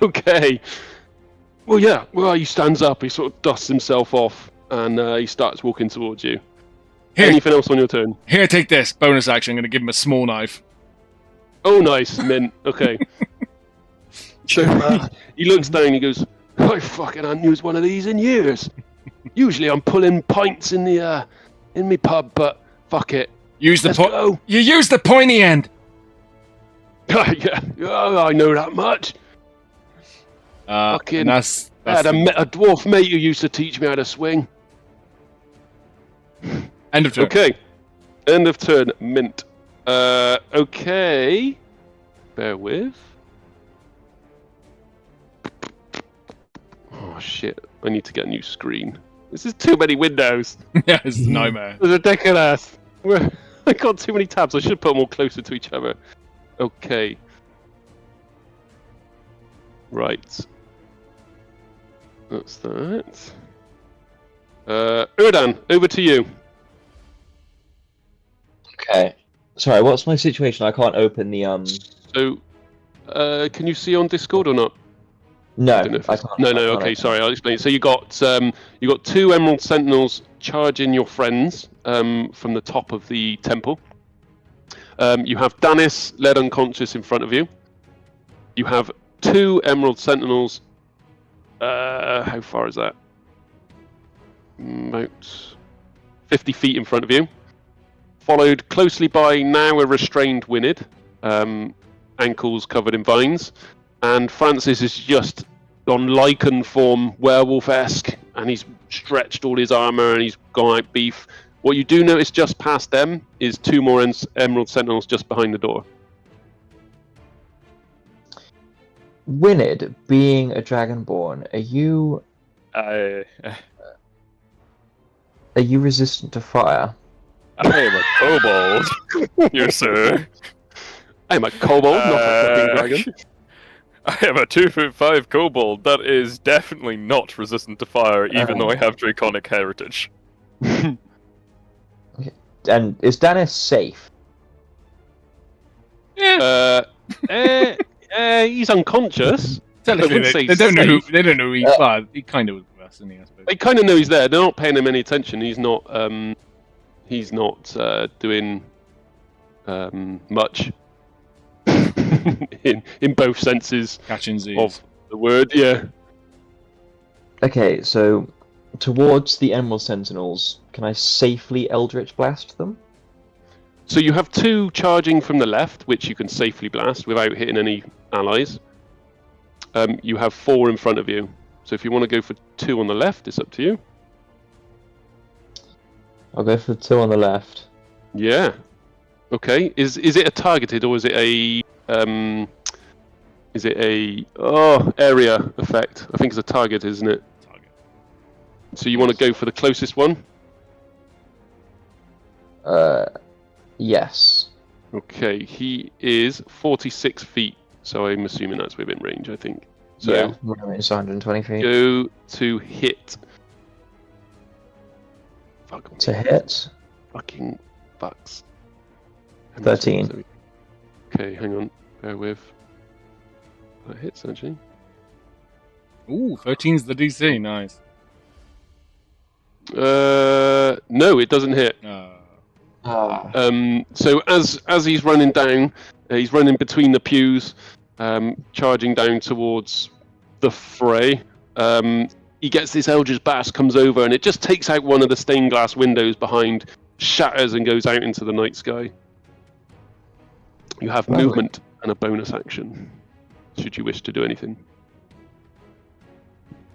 Okay. Well, yeah. Well, he stands up. He sort of dusts himself off, and he starts walking towards you. Here, Anything else on your turn? here, take this. Bonus action. I'm going to give him a small knife. Oh, nice, mint. Okay. So he looks down. He goes, "I fucking haven't used one of these in years. Usually, I'm pulling pints in me pub, but fuck it. Use the Let's go." You use the pointy end. Yeah, I know that much. Fucking. And that's I had a dwarf mate who used to teach me how to swing. end of turn. Okay. End of turn, mint. Okay. Bear with. Oh shit, I need to get a new screen. This is too many windows. Yeah, it's a nightmare. It's ridiculous. I got too many tabs. I should put them all closer to each other. Okay. Right. That's that. Erdan, over to you. Okay. Sorry, what's my situation? I can't open the So, can you see on Discord or not? No, I don't know if I it's- can't. No. I can't Okay, open sorry. I'll explain. So you got 2 Emerald Sentinels charging your friends from the top of the temple. You have Danys led unconscious in front of you. You have 2 Emerald Sentinels. How far is that? About 50 feet in front of you. Followed closely by now a restrained Winid, ankles covered in vines. And Francis is just on lichen form, werewolf-esque, and he's stretched all his armor and he's gone like beef. What you do notice just past them is 2 more Emerald Sentinels just behind the door. Winid, being a Dragonborn, I are you resistant to fire? am a kobold. Yes, sir. I'm a kobold, not a fucking dragon. I am a 2'5" kobold that is definitely not resistant to fire, even though I have draconic heritage. And is Danys safe? He's unconscious. Technically, I wouldn't say they don't know who safe. they don't know who he. Well, he kind of was with us, isn't he? I suppose. They kind of know he's there. They're not paying him any attention. He's not doing much in both senses Catching Z's. the word. Yeah. Okay, so towards the Emerald Sentinels, can I safely Eldritch Blast them? So you have 2 charging from the left, which you can safely blast without hitting any allies. You have 4 in front of you. So if you want to go for 2 on the left, it's up to you. I'll go for the 2 on the left. Yeah. Okay. Is it a targeted or is it a area effect? I think it's a target, isn't it? Target. So you want to go for the closest one? Yes. Okay. He is 46 feet, so I'm assuming that's within range. I think. So Yeah, it's 120 feet. go to hit. Fuck. To hit. Fucking fucks. 13. Okay, hang on. Bear with. That hits actually. Ooh, 13's the DC. Nice. No, it doesn't hit. So as he's running down, he's running between the pews, charging down towards the fray. He gets this Eldritch Blast, comes over, and it just takes out one of the stained glass windows behind, shatters, and goes out into the night sky. You have Lovely. movement and a bonus action, should you wish to do anything.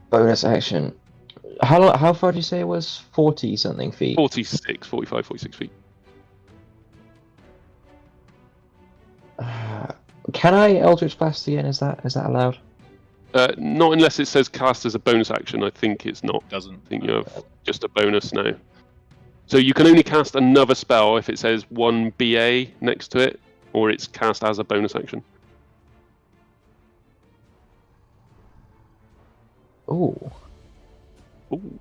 Bonus action. How far did you say it was? 40 something feet. 45, 46 feet. Can I Eldritch Blast again? Is that allowed? Not unless it says cast as a bonus action. I think it's not. Doesn't. I think you have just a bonus now. So you can only cast another spell if it says 1 BA next to it, or it's cast as a bonus action. Ooh. Ooh.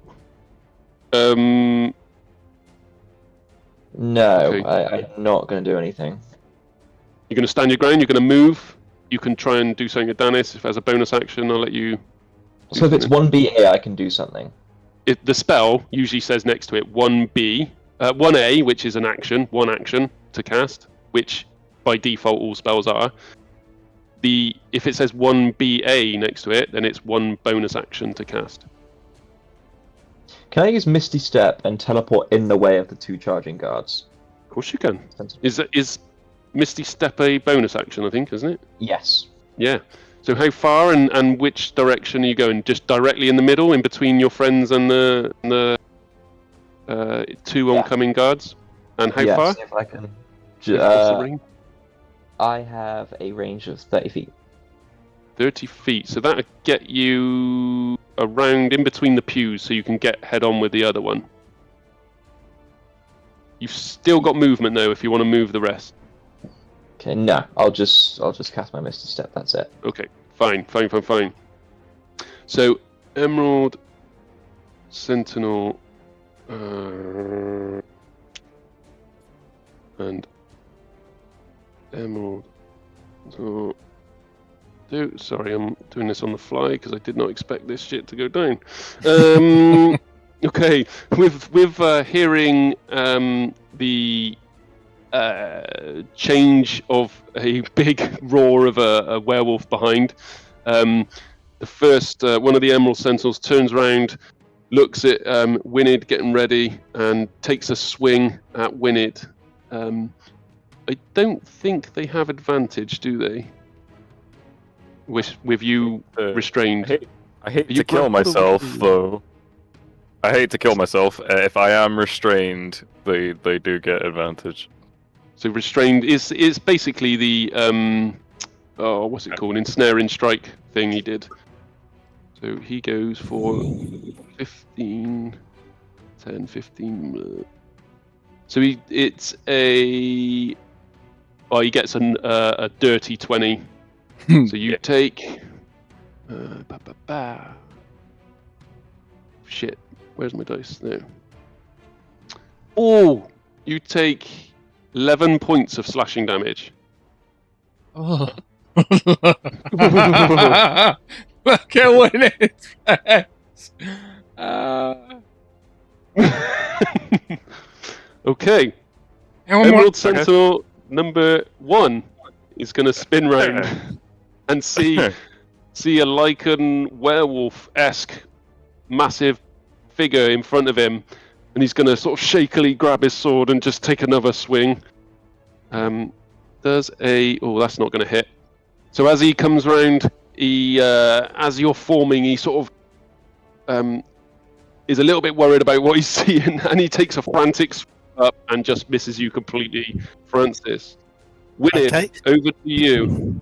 No, Okay. I'm not going to do anything. You're going to stand your ground. You're going to move. You can try and do something with Danys. If as a bonus action, I'll let you. So if it's 1BA, I can do something. The spell usually says next to it 1B, 1A, which is an action, 1 action to cast, which by default all spells are. If it says 1BA next to it, then it's 1 bonus action to cast. Can I use Misty Step and teleport in the way of the 2 charging guards? Of course you can. Is Misty Step a bonus action, I think, isn't it? Yes. Yeah. So how far and which direction are you going? Just directly in the middle, in between your friends and the 2 oncoming guards? And how Yes, far? if I can. What's the range? I have a range of 30 feet. 30 feet. So that'll get you around in between the pews so you can get head on with the other one. You've still got movement though if you want to move the rest. Okay, no, I'll just cast my Misty Step. That's it. Okay, fine. So Emerald Sentinel and Emerald. So, sorry, I'm doing this on the fly because I did not expect this shit to go down. Okay, with hearing the change of a big roar of a werewolf behind, the first one of the Emerald Sentinels turns around, looks at Winid getting ready, and takes a swing at Winid. I don't think they have advantage, do they? With you restrained. I hate to kill myself, though. I hate to kill myself. If I am restrained, they do get advantage. So restrained is basically the what's it called? Ensnaring strike thing he did. So he goes for 15, 10, 15. So he gets a dirty 20. So you take shit. Where's my dice? No. Oh, you take 11 points of slashing damage. Oh. Look at Winid's face. Okay. How Emerald Sentinel number 1 is going to spin round and see see a lichen werewolf-esque massive figure in front of him, and he's going to sort of shakily grab his sword and just take another swing. That's not going to hit. So as he comes round, as you're forming, he sort of is a little bit worried about what he's seeing, and he takes a frantic swing up and just misses you completely, Francis. Winid, Okay. over to you.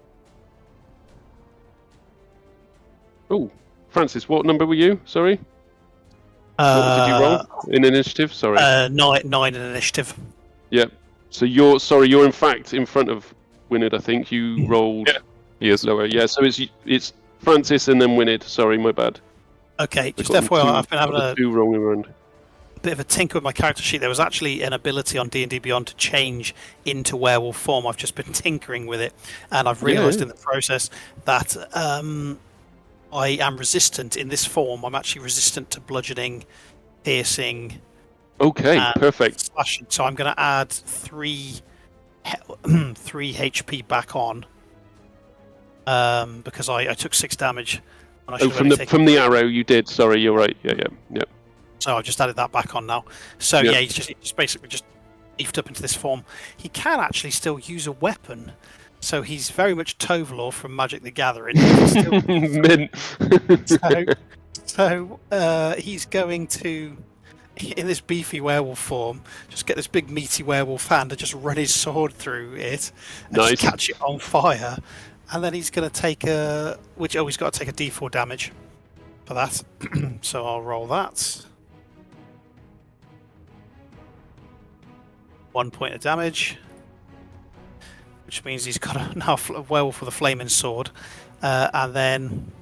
Oh, Francis, what number were you? Sorry. What did you roll in initiative? Sorry. 9 in initiative. Yep. So you're in fact in front of Winid. I think you rolled Yes. lower. Yeah. So it's Francis and then Winid. Sorry, my bad. Okay, just Got them FYI, two- I've been having got the a two rolling around. bit of a tinker with my character sheet. There was actually an ability on D&D Beyond to change into werewolf form. I've just been tinkering with it, and I've realised in the process that I am resistant in this form. I'm actually resistant to bludgeoning, piercing, Okay, and perfect. slashing. So I'm going to add 3 HP back on because I took 6 damage. And I should have From only the taken arrow you did. Sorry, you're right. Yeah. So I've just added that back on now. So Yep. yeah, he's just basically just beefed up into this form. He can actually still use a weapon. So he's very much Tovalor from Magic the Gathering. He can still Mint. so he's going to, in this beefy werewolf form, just get this big meaty werewolf hand and just run his sword through it and Nice. just catch it on fire. And then he's going to take he's got to take a D4 damage for that. So I'll roll that. 1 point of damage, which means he's got a werewolf with a flaming sword, and then.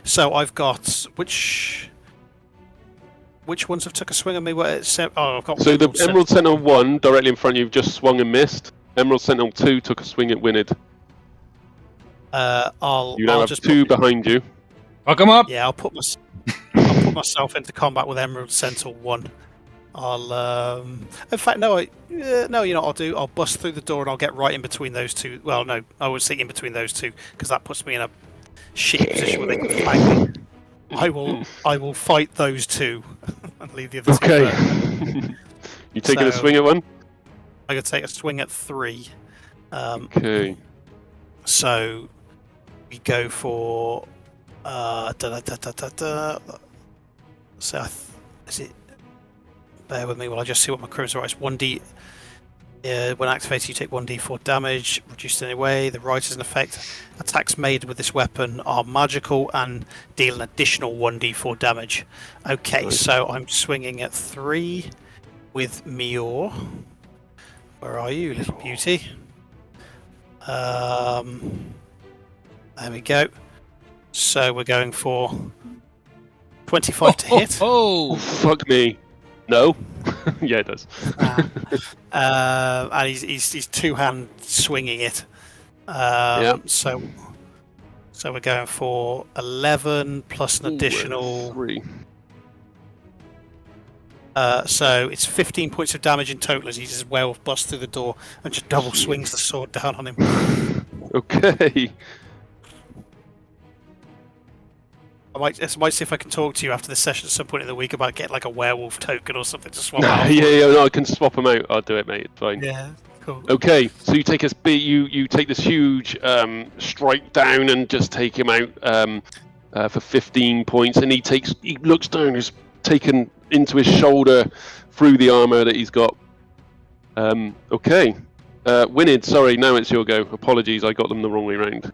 So I've got which ones have took a swing at me? I've got. So the Emerald Sentinel 1 directly in front of you just swung and missed. Emerald Sentinel 2 took a swing at Winid. I'll You now have just 2 put, behind you. Fuck him up. Yeah, I'll put myself into combat with Emerald Sentinel 1. I'll in fact no, you know what I'll do? I'll bust through the door and I'll get right in between those two. Well, no, I would say in between those two because that puts me in a shitty position where they can flank me. I will fight those two and leave the other two. Okay. there. You taking a So- swing at one? I could take a swing at 3. Okay. So we go for So is it? Bear with me while I just see what my crims are. It's 1d. When activated, you take 1d4 damage, reduced in any way. The right is an effect. Attacks made with this weapon are magical and deal an additional 1d4 damage. Okay, Nice. so I'm swinging at 3 with Mior. Where are you, little beauty? There we go. So we're going for 25 to hit. Oh, fuck me. No. Yeah, it does. And he's two-hand swinging it. So we're going for 11 plus an additional. 3. So it's 15 points of damage in total as he just werewolf busts through the door and just double swings the sword down on him. Okay. I might see if I can talk to you after the session at some point in the week about getting like a werewolf token or something to swap out. Yeah, no, I can swap them out. I'll do it, mate. It's fine. Yeah, cool. Okay, so you take you take this huge strike down and just take him out for 15 points, and he looks down, he's taken into his shoulder through the armor that he's got. Okay, Winid, sorry, now it's your go. Apologies, I got them the wrong way round.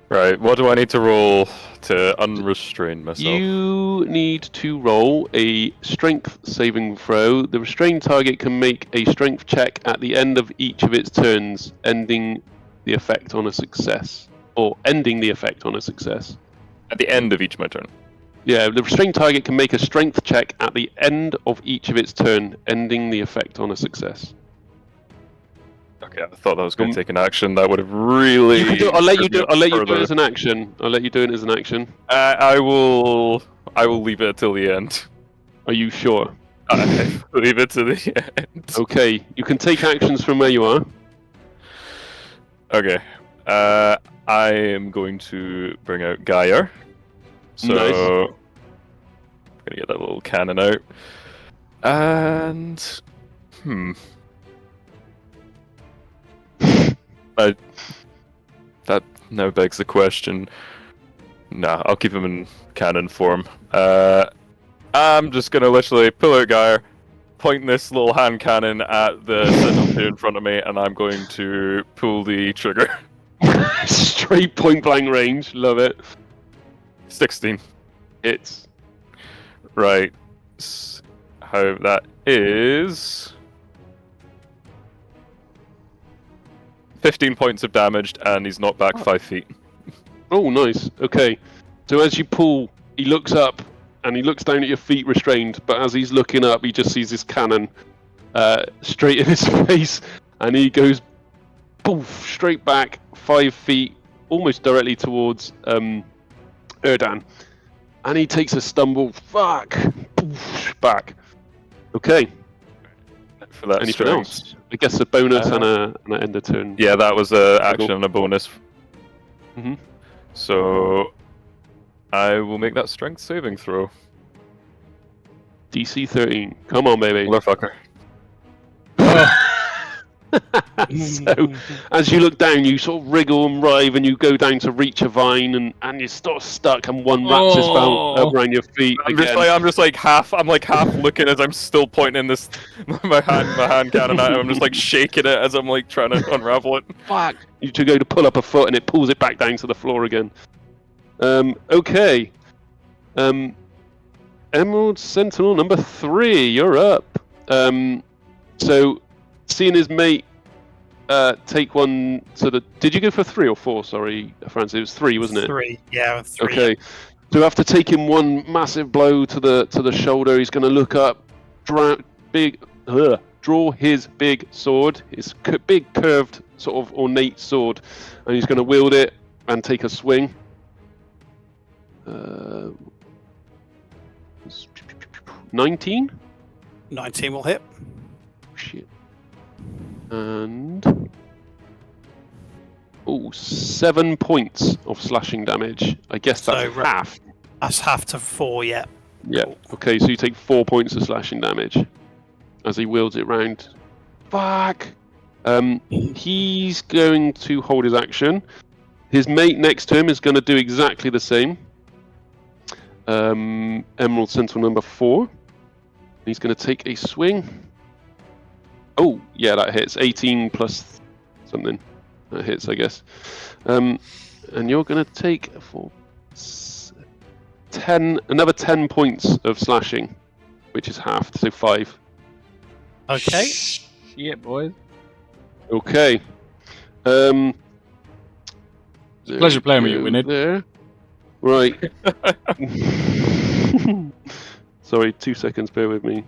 Right, what do I need to roll to unrestrain myself? You need to roll a strength saving throw. The restrained target can make a strength check at the end of each of its turns, ending the effect on a success. Or ending the effect on a success. At the end of each my turn. Yeah, the restrained target can make a strength check at the end of each of its turn, ending the effect on a success. Okay, I thought that was going to take an action. That would have really. You can do, I'll let you do it further. as an action. I'll let you do it as an action. I will leave it till the end. Are you sure? I leave it to the end. Okay, you can take actions from where you are. Okay. I am going to bring out Geyer. So Nice. I'm gonna get that little cannon out. And that now begs the question. Nah, I'll keep him in cannon form. I'm just gonna literally pull out Geyer, point this little hand cannon at the Sentinel here in front of me, and I'm going to pull the trigger. Straight point blank range. Love it. 16. Hits. Right. How that is 15 points of damage, and he's knocked back 5 feet. Oh, nice. Okay. So as you pull, he looks up and he looks down at your feet restrained, but as he's looking up, he just sees this cannon straight in his face, and he goes poof, straight back 5 feet, almost directly towards Erdan. And he takes a stumble, poof, back. Okay. For that Anything strength. else? I guess a bonus and an end of turn. Yeah, that was an action and a bonus. Mhm. So I will make that strength saving throw. DC 13. Come on, baby. Motherfucker. So, as you look down, you sort of wriggle and writhe, and you go down to reach a vine, and you're sort of stuck, and one wraps his mouth around your feet I'm again. just like half looking as I'm still pointing this my hand cannon at him. I'm just like shaking it as I'm like trying to unravel it. Fuck! You to go to pull up a foot, and it pulls it back down to the floor again. Okay. Emerald Sentinel number 3, you're up. So, seeing his mate take one to the... Did you go for 3 or 4? Sorry, Francis. It was 3, wasn't it? 3. Yeah, 3. Okay. So after taking one massive blow to the shoulder, he's going to look up, draw his big sword, his big curved sort of ornate sword, and he's going to wield it and take a swing. 19? 19 will hit. Shit. And 7 points of slashing damage. I guess that's So, half. That's half to 4, yeah. Yeah. Okay, so you take 4 points of slashing damage as he wields it round. Fuck. He's going to hold his action. His mate next to him is going to do exactly the same. Emerald Sentinel number 4. He's going to take a swing. Oh, yeah, that hits. 18 plus something. That hits, I guess. And you're going to take another 10 points of slashing, which is halved, so 5. Okay. Yeah, boys. Okay. Pleasure playing with you, Winid. There. Right. Sorry, 2 seconds, bear with me.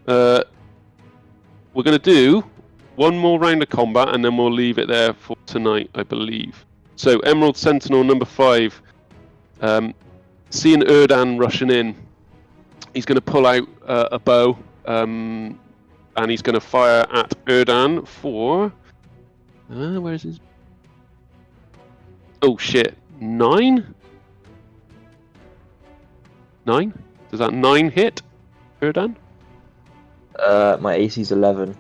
We're going to do one more round of combat, and then we'll leave it there for tonight, I believe. So, Emerald Sentinel number 5. Seeing Erdan rushing in, he's going to pull out a bow, and he's going to fire at Erdan for... where is his... Oh, shit. 9? 9? Does that 9 hit, Erdan? My AC's 11.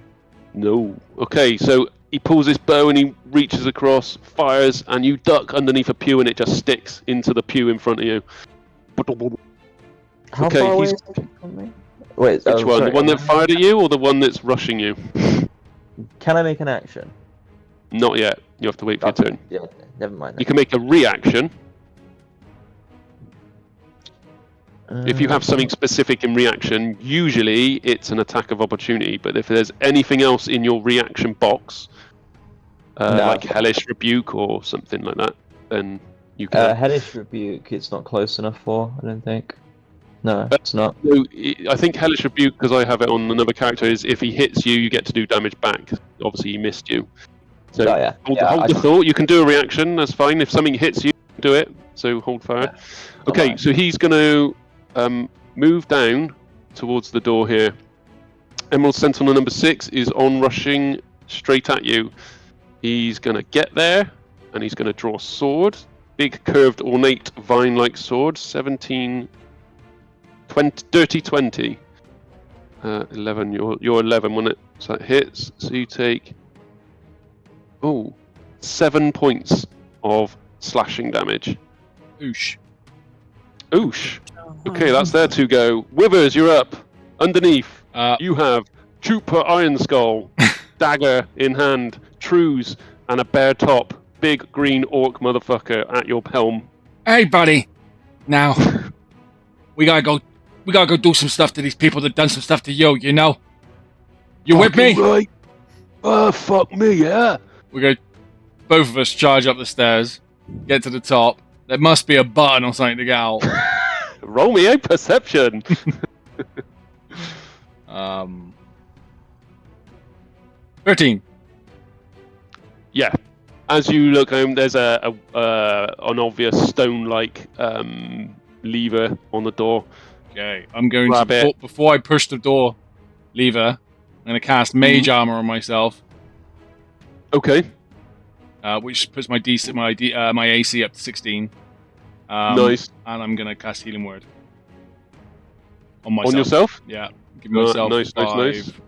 No. Okay, so he pulls his bow and he reaches across, fires, and you duck underneath a pew and it just sticks into the pew in front of you. How Okay, far away he's- is it from me? Wait, Which one? The one that fired at you or the one that's rushing you? Can I make an action? Not yet. You have to wait for your turn. Yeah, never mind. You can make a reaction if you have something specific in reaction. Usually it's an attack of opportunity, but if there's anything else in your reaction box, like Hellish Rebuke or something like that, then you can. Hellish Rebuke, it's not close enough for, I don't think. No, it's not. No, I think Hellish Rebuke, because I have it on another character, is if he hits you, you get to do damage back. Obviously, he missed you. So Oh, yeah. hold Yeah, the thought. You can do a reaction. That's fine. If something hits you, do it. So hold fire. Yeah. Okay, Alright. so he's going to move down towards the door here. Emerald Sentinel number 6 is on rushing straight at you. He's going to get there, and he's going to draw sword. Big, curved, ornate, vine-like sword. 17, 20, dirty 20. 11, you're 11, wasn't it? So that hits. So you take 7 points of slashing damage. Oosh. Oosh. Okay, that's there to go. Withers, you're up. Underneath, you have Trooper Iron Skull, dagger in hand, trews, and a bare top. Big green orc motherfucker at your helm. Hey, buddy. Now, we gotta go do some stuff to these people that done some stuff to you, you know? You with me? Right. Fuck me, yeah. We're gonna both of us charge up the stairs, get to the top. There must be a button or something to get out. Roll me a perception. 13. Yeah. As you look home, there's an obvious stone-like lever on the door. Okay, I'm going Grab to it. before I push the door lever. I'm gonna cast Mage Armor on myself, Okay. which puts my my AC up to 16. Nice. And I'm gonna cast Healing Word on myself. On yourself? Yeah, give myself nice. 5.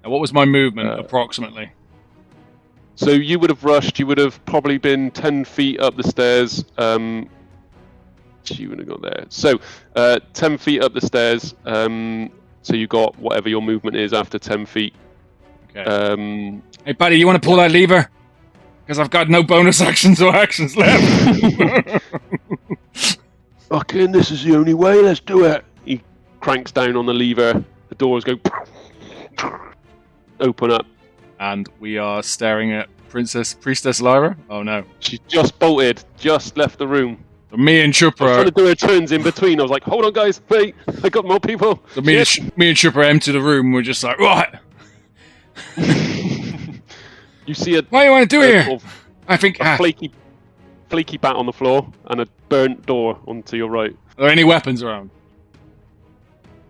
Now, what was my movement approximately? So you would have rushed. You would have probably been 10 feet up the stairs. You would have got there. So 10 feet up the stairs. So you got whatever your movement is after 10 feet. Okay. Hey, buddy, you want to pull that lever? Because I've got no bonus actions or actions left. Fucking, this is the only way. Let's do it. He cranks down on the lever. The doors go open up. And we are staring at Priestess Lyra. Oh no. She just bolted, just left the room. So me and I was Chupra, trying to do her turns in between. I was like, hold on, guys, wait, I got more people. so me and Chupra enter the room. We're just like, what? You see What do you want to do here? sort of I think. a flaky bat on the floor and a burnt door onto your right. Are there any weapons around?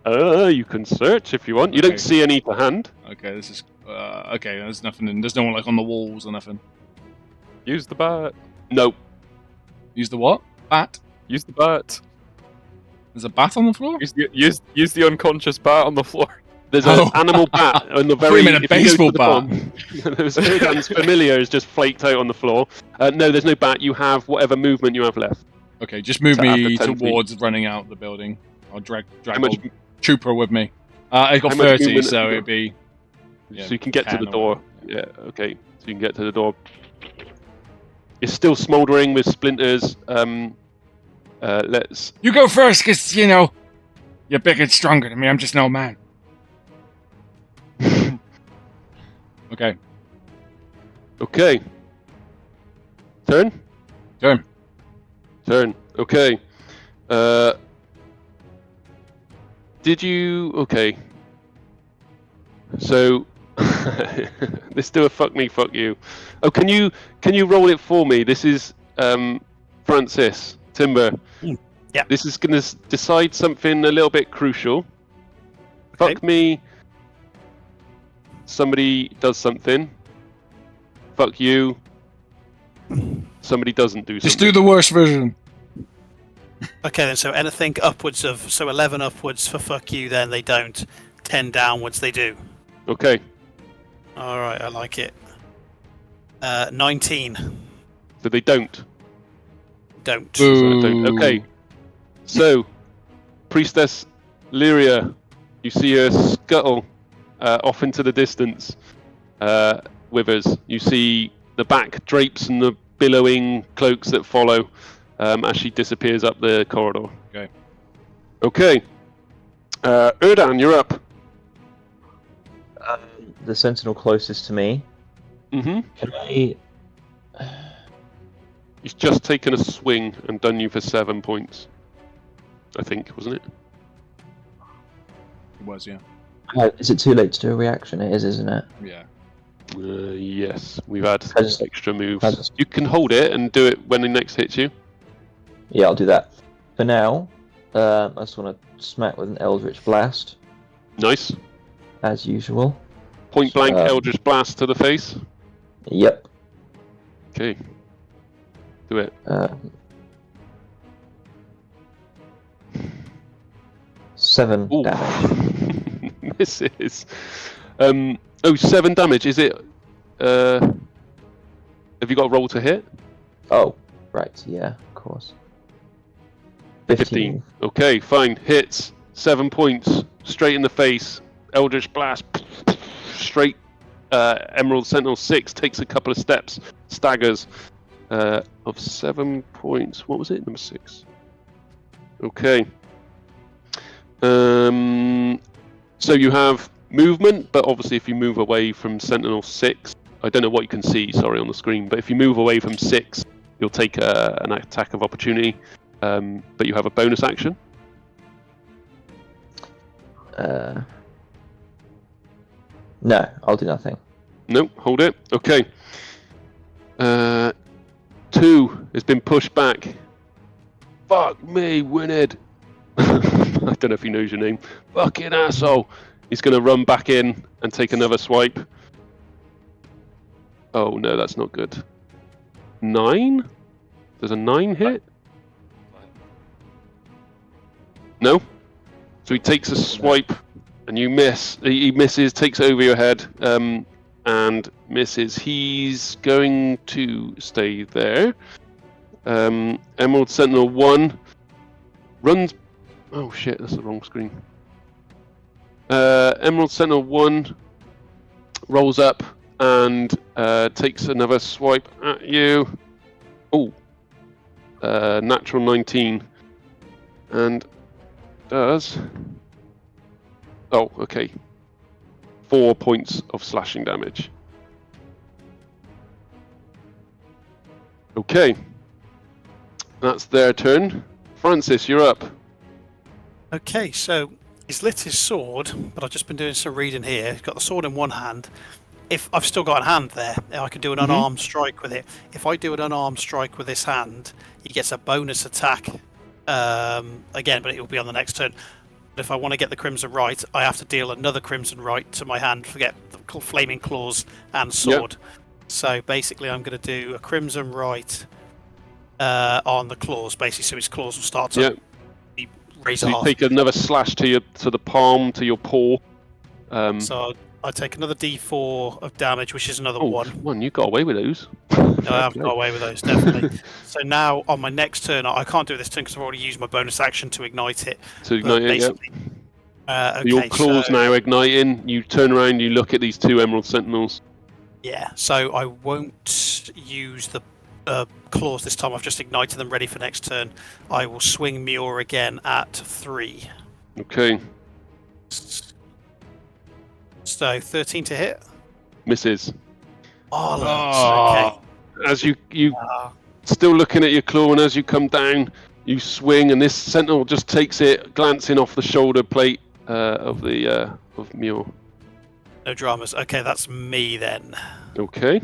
You can search if you want. You Okay. don't see any to hand. Okay, this is okay. There's nothing. There's no one like on the walls or nothing. Use the bat. No. Use the what? Bat. Use the bat. There's a bat on the floor. Use the unconscious bat on the floor. There's Oh. an animal bat on the I thought very. you meant a if you go baseball to the bottom, there's Erdan's familiar is just flaked out on the floor. No, there's no bat. You have whatever movement you have left. Okay, just move So me after 10 feet. towards running out the building. I'll drag How much? old Trooper with me. I got How much 30, movement so have you it'd got? be. Yeah, So you can get to 10 the or door. whatever. Yeah. Okay. So you can get to the door. It's still smouldering with splinters. Let's. You go first, cause you know you're big and stronger than me. I'm just no man. Okay. Okay. Turn. Turn. Okay. Did you? Okay. So, let's do a fuck me, fuck you. Oh, can you roll it for me? This is Francis Timber. Yeah. This is gonna decide something a little bit crucial. Okay. Fuck me. Somebody does something. Fuck you. Somebody doesn't do something. Just do the worst version. Okay, then, so anything upwards of, so 11 upwards for fuck you, then they don't. 10 downwards, they do. Okay. Alright, I like it. 19. So they don't. Don't. Boo. So don't. Okay. So, Priestess Lyria, you see her scuttle off into the distance. Withers, you see the back drapes and the billowing cloaks that follow as she disappears up the corridor. Okay. Okay. Erdan, you're up. The sentinel closest to me. Mm-hmm. Can I? He's just taken a swing and done you for 7 points. I think, wasn't it? It was, yeah. Is it too late to do a reaction? It is, isn't it? Yeah. Yes, we've had I just- extra moves. I just- You can hold it and do it when it next hits you. Yeah, I'll do that. For now, I just want to smack with an Eldritch Blast, Nice. as usual. Point blank Uh, Eldritch Blast to the face. Yep. Okay. Do it. 7 Ooh. damage. Misses. 7 damage. Is it? Have you got a roll to hit? Oh, right. Yeah, of course. 15. Okay, fine. Hits. 7 points. Straight in the face. Eldritch Blast. Straight. Emerald Sentinel 6 takes a couple of steps. Staggers. Of 7 points. What was it? Number 6. Okay. So you have movement, but obviously if you move away from Sentinel 6, I don't know what you can see, sorry, on the screen, but if you move away from 6, you'll take an attack of opportunity, but you have a bonus action. No, I'll do nothing. Nope, hold it. Okay. 2 has been pushed back. Fuck me, Winid. I don't know if he knows your name. Fucking asshole. He's going to run back in and take another swipe. Oh no, that's not good. 9? Does a 9 hit? No? So he takes a swipe and you miss. He misses, takes it over your head, and misses. He's going to stay there. Emerald Sentinel 1 runs. Oh shit, that's the wrong screen. Emerald Sentinel 1 rolls up and takes another swipe at you. Oh, natural 19. And does... Oh, okay. 4 points of slashing damage. Okay. That's their turn. Francis, you're up. Okay, so he's lit his sword, but I've just been doing some reading here. He's got the sword in one hand. If I've still got a hand there, I can do an unarmed strike with it. If I do an unarmed strike with this hand, he gets a bonus attack again, but it will be on the next turn. But if I want to get the Crimson Right, I have to deal another Crimson Right to my hand, forget the Flaming Claws and sword. Yep. So basically I'm going to do a Crimson Right on the claws, basically, so his claws will start to raise so you take another slash to the palm, to your paw. So I take another D4 of damage, which is another 1. You got away with those. No, I haven't got away with those, definitely. So now on my next turn, I can't do this turn because I've already used my bonus action to ignite it. To ignite it, okay, your claws now igniting. You turn around, you look at these 2 Emerald Sentinels. Yeah, so I won't use the claws this time. I've just ignited them, ready for next turn. I will swing Muir again at 3. Okay. So 13 to hit. Misses. Oh, okay. As you still looking at your claw, and as you come down, you swing, and this Sentinel just takes it, glancing off the shoulder plate of Muir. No dramas. Okay, that's me then. Okay.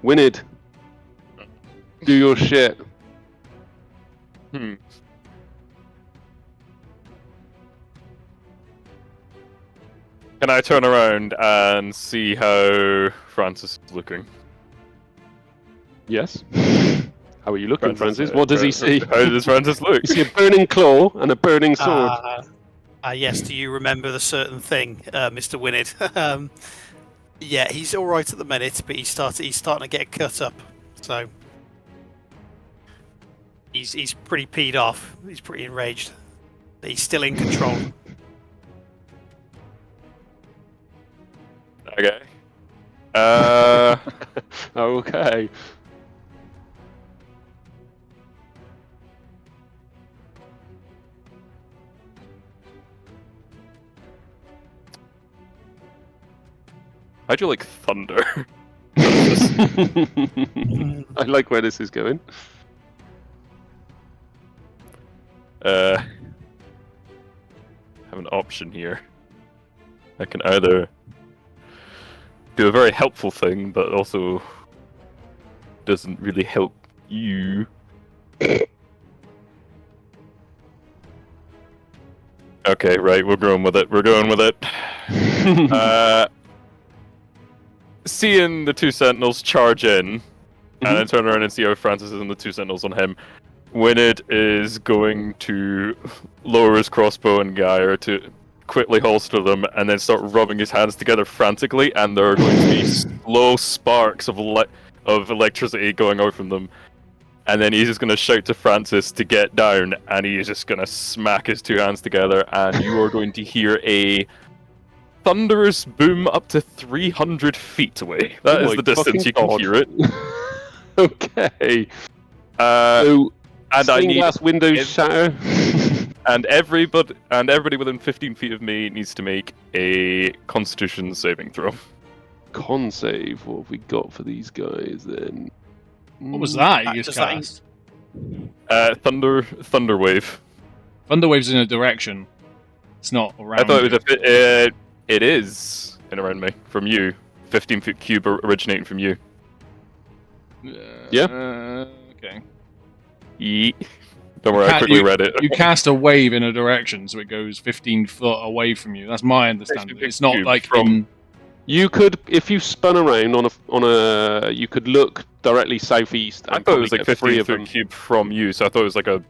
Winid. Do your shit. Can I turn around and see how Francis is looking? Yes. How are you looking, Francis? What does he see? How does Francis look? You see a burning claw and a burning sword. Yes, do you remember the certain thing, Mr. Winid? Yeah, he's all right at the minute, but he's starting to get cut up. So he's pretty peed off. He's pretty enraged. But he's still in control. Okay. Okay. How'd you like thunder? I like where this is going. Have an option here. I can either do a very helpful thing, but also doesn't really help you. Okay, right, we're going with it. seeing the two Sentinels charge in, Mhm. and then turn around and see how Francis is and the two Sentinels on him, Winid is going to lower his crossbow and gyre to quickly holster them, and then start rubbing his hands together frantically, and there are going to be slow sparks of electricity going out from them. And then he's just going to shout to Francis to get down, and he is just going to smack his two hands together, and you are going to hear a thunderous boom up to 300 feet away. That Oh is my the distance you can fucking hear it. Okay. So, and I stained need glass windows ev- shatter. and everybody within 15 feet of me needs to make a Constitution saving throw. Con save. What have we got for these guys then? What was that you Does just that cast? Thunder wave. Thunderwave's in a direction. It's not around. I thought it was you. it is in around me from you. 15-foot cube originating from you. Yeah. Okay. Yeet. Don't worry, I quickly read it. You cast a wave in a direction, so it goes 15 foot away from you. That's my understanding. 15 It's not cube like from- in. You could, if you spun around on a, you could look directly southeast. I And thought it was probably like get 3 of 15-foot them. cube from you, so I thought it was like a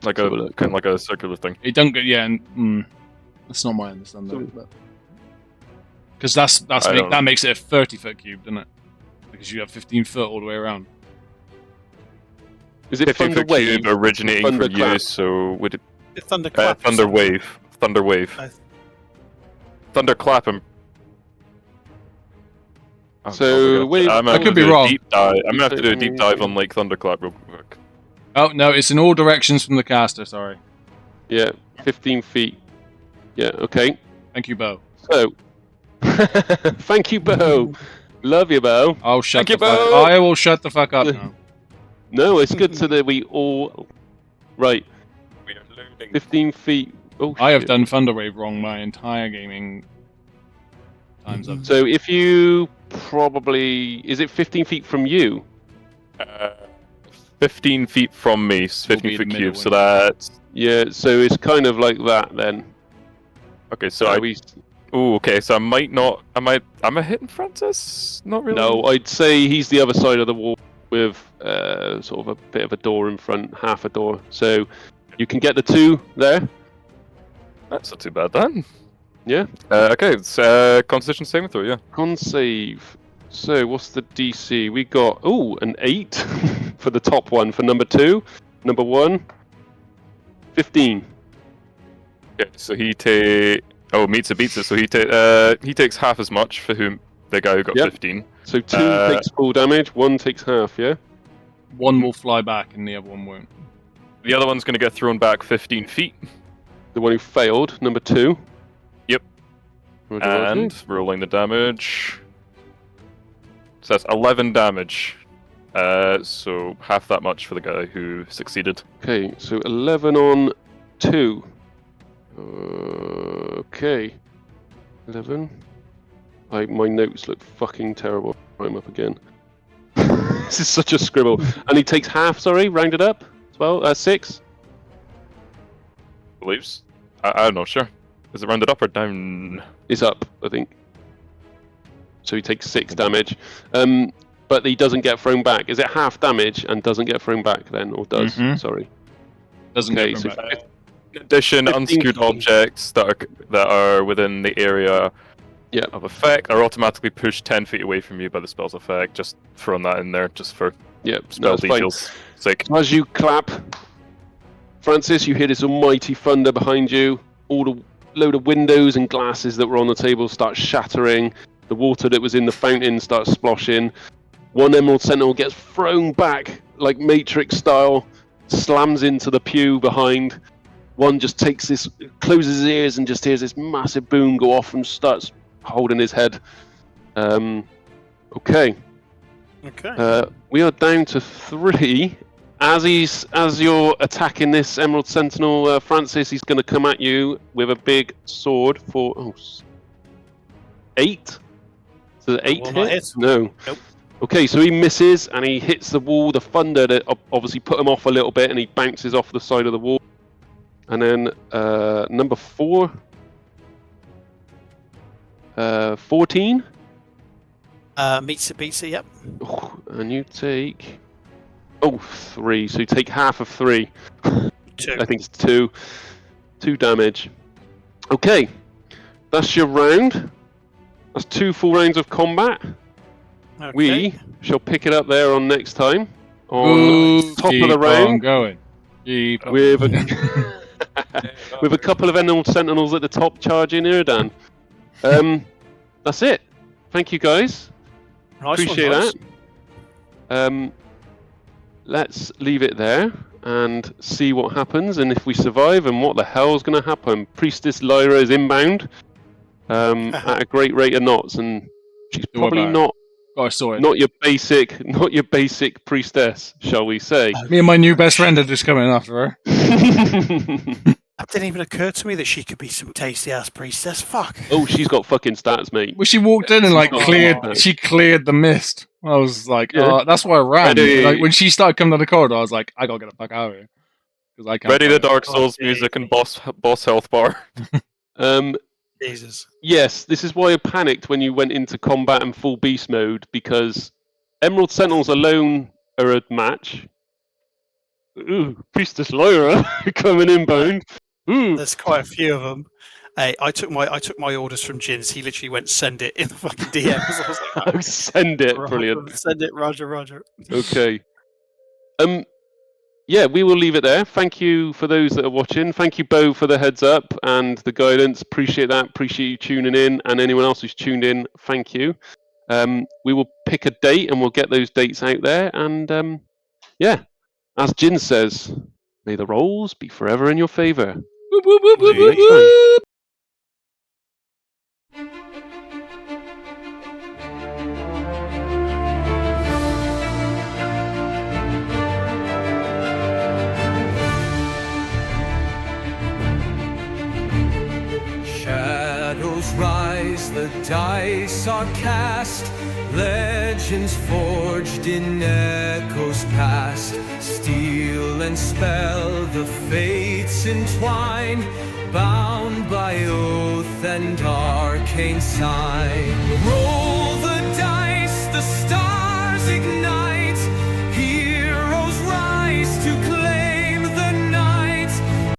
Let's have a look. kind of like a circular thing. It don't get. Yeah. That's not my understanding. Because that makes it a 30-foot cube, doesn't it? Because you have 15 foot all the way around. Is it thunder 15-foot wave? cube originating from you, Thunderclap? so would it Thunderclap. thunder wave? Thunder wave. I- Thunderclap him. Oh, So, God, wave- I'm gonna I have could to be do a wrong. Deep dive. I'm gonna have to do a deep dive on like Thunderclap real quick. Oh no, it's in all directions from the caster. Sorry. Yeah, 15 feet. Yeah, okay. Thank you, Bo. So, thank you, Bo. Love you, Bo. I'll shut Thank the you, fuck. Bo. I will shut the fuck up now. No, it's good so that we all. Right, We are learning. 15 feet. Oh, I have shit. done Thunderwave wrong my entire gaming times up. So if you probably. Is it 15 feet from you? 15 feet from me, Will be 15 foot the cube. middle, So won't that's Yeah, so it's kind of like that then. okay. So I. we, Ooh, okay. So I might not. Am I hitting Francis? Not really. no, I'd say he's the other side of the wall with sort of a bit of a door in front, half a door. So you can get the 2 there. That's not too bad then. Yeah. Okay, it's Constitution saving throw, yeah. Con save. So what's the DC? We got an 8 for the top one. For number 2, number 1, 15. Okay, so he meets it, beats it. So he takes half as much for whom the guy who got Yep. 15. So 2 Uh, takes full damage, 1 takes half. Yeah. One will fly back and the other one won't. The other one's going to get thrown back 15 feet, The one who failed, number 2. Yep. Roger, roger. and rolling the damage. So that's 11 damage. So half that much for the guy who succeeded. Okay, so 11 on 2. Okay. 11. My notes look fucking terrible. I'm up again. This is such a scribble. And he takes half, sorry, rounded up as well. 6. Believes? I don't know, sure. Is it rounded up or down? Is up, I think. So he takes 6 damage. But he doesn't get thrown back. Is it half damage and doesn't get thrown back then? Or does? Mhm. Sorry. Doesn't Okay, get so thrown back. In addition, 15 unsecured feet. objects that are within the area Yeah. of effect are automatically pushed 10 feet away from you by the spell's effect. Just throwing that in there, just for Yep, no, spell that's fine. details' sake. As you clap, Francis, you hear this almighty thunder behind you. All the load of windows and glasses that were on the table start shattering. The water that was in the fountain starts sploshing. One Emerald Sentinel gets thrown back like Matrix style, slams into the pew behind. One just closes his ears and just hears this massive boom go off and starts holding his head. Okay. Okay. We are down to 3. As you're attacking this Emerald Sentinel, Francis, he's going to come at you with a big sword for 8. So 8 will not hit? hit. No. Nope. Okay, so he misses and he hits the wall. The thunder that obviously put him off a little bit, and he bounces off the side of the wall. And then number 4, 14. Meets it, beats it, yep. And you take 3. So you take half of 3. 2. I think it's 2 damage. Okay, that's your round. That's 2 full rounds of combat. Okay. We shall pick it up there on next time on Ooh, top of keep the on round going. Keep on. with with a couple of Emerald Sentinels at the top charging Iridan. That's it. Thank you guys. Nice Appreciate one, guys. that. Let's leave it there and see what happens and if we survive and what the hell's going to happen. Priestess Lyra is inbound at a great rate of knots, and she's Don't worry probably about it. not Got to sort it. not your basic priestess, shall we say? Me and my new best friend are just coming after her. That didn't even occur to me that she could be some tasty ass priestess. Fuck. Oh, she's got fucking stats, mate. Well, she walked in and like Oh. cleared the mist. I was like, Yeah. that's why I ran. Ready. Like, when she started coming down the corridor, I was like, I gotta get the fuck out of here. Because I can't. Ready the fight her. Dark Souls music and boss health bar. Jesus. Yes, this is why I panicked when you went into combat and full beast mode, because Emerald Sentinels alone are a match. Ooh, Priestess Lyra coming inbound. Ooh. There's quite a few of them. Hey, I took my orders from Jins. He literally went send it in the fucking DMs. I was like, Oh, send it, "Right, brilliant. Send it, Roger. Okay. Yeah, we will leave it there. Thank you for those that are watching. Thank you, Bo, for the heads up and the guidance. Appreciate that. Appreciate you tuning in, and anyone else who's tuned in. Thank you. We will pick a date and we'll get those dates out there. And yeah, as Jin says, may the rolls be forever in your favor. Whoop, whoop, whoop, See whoop, you whoop, next time. whoop. Shadows rise, the dice are cast, legends forged in echoes past. Steel and spell, the fates entwine, bound by oath and arcane sign. Roll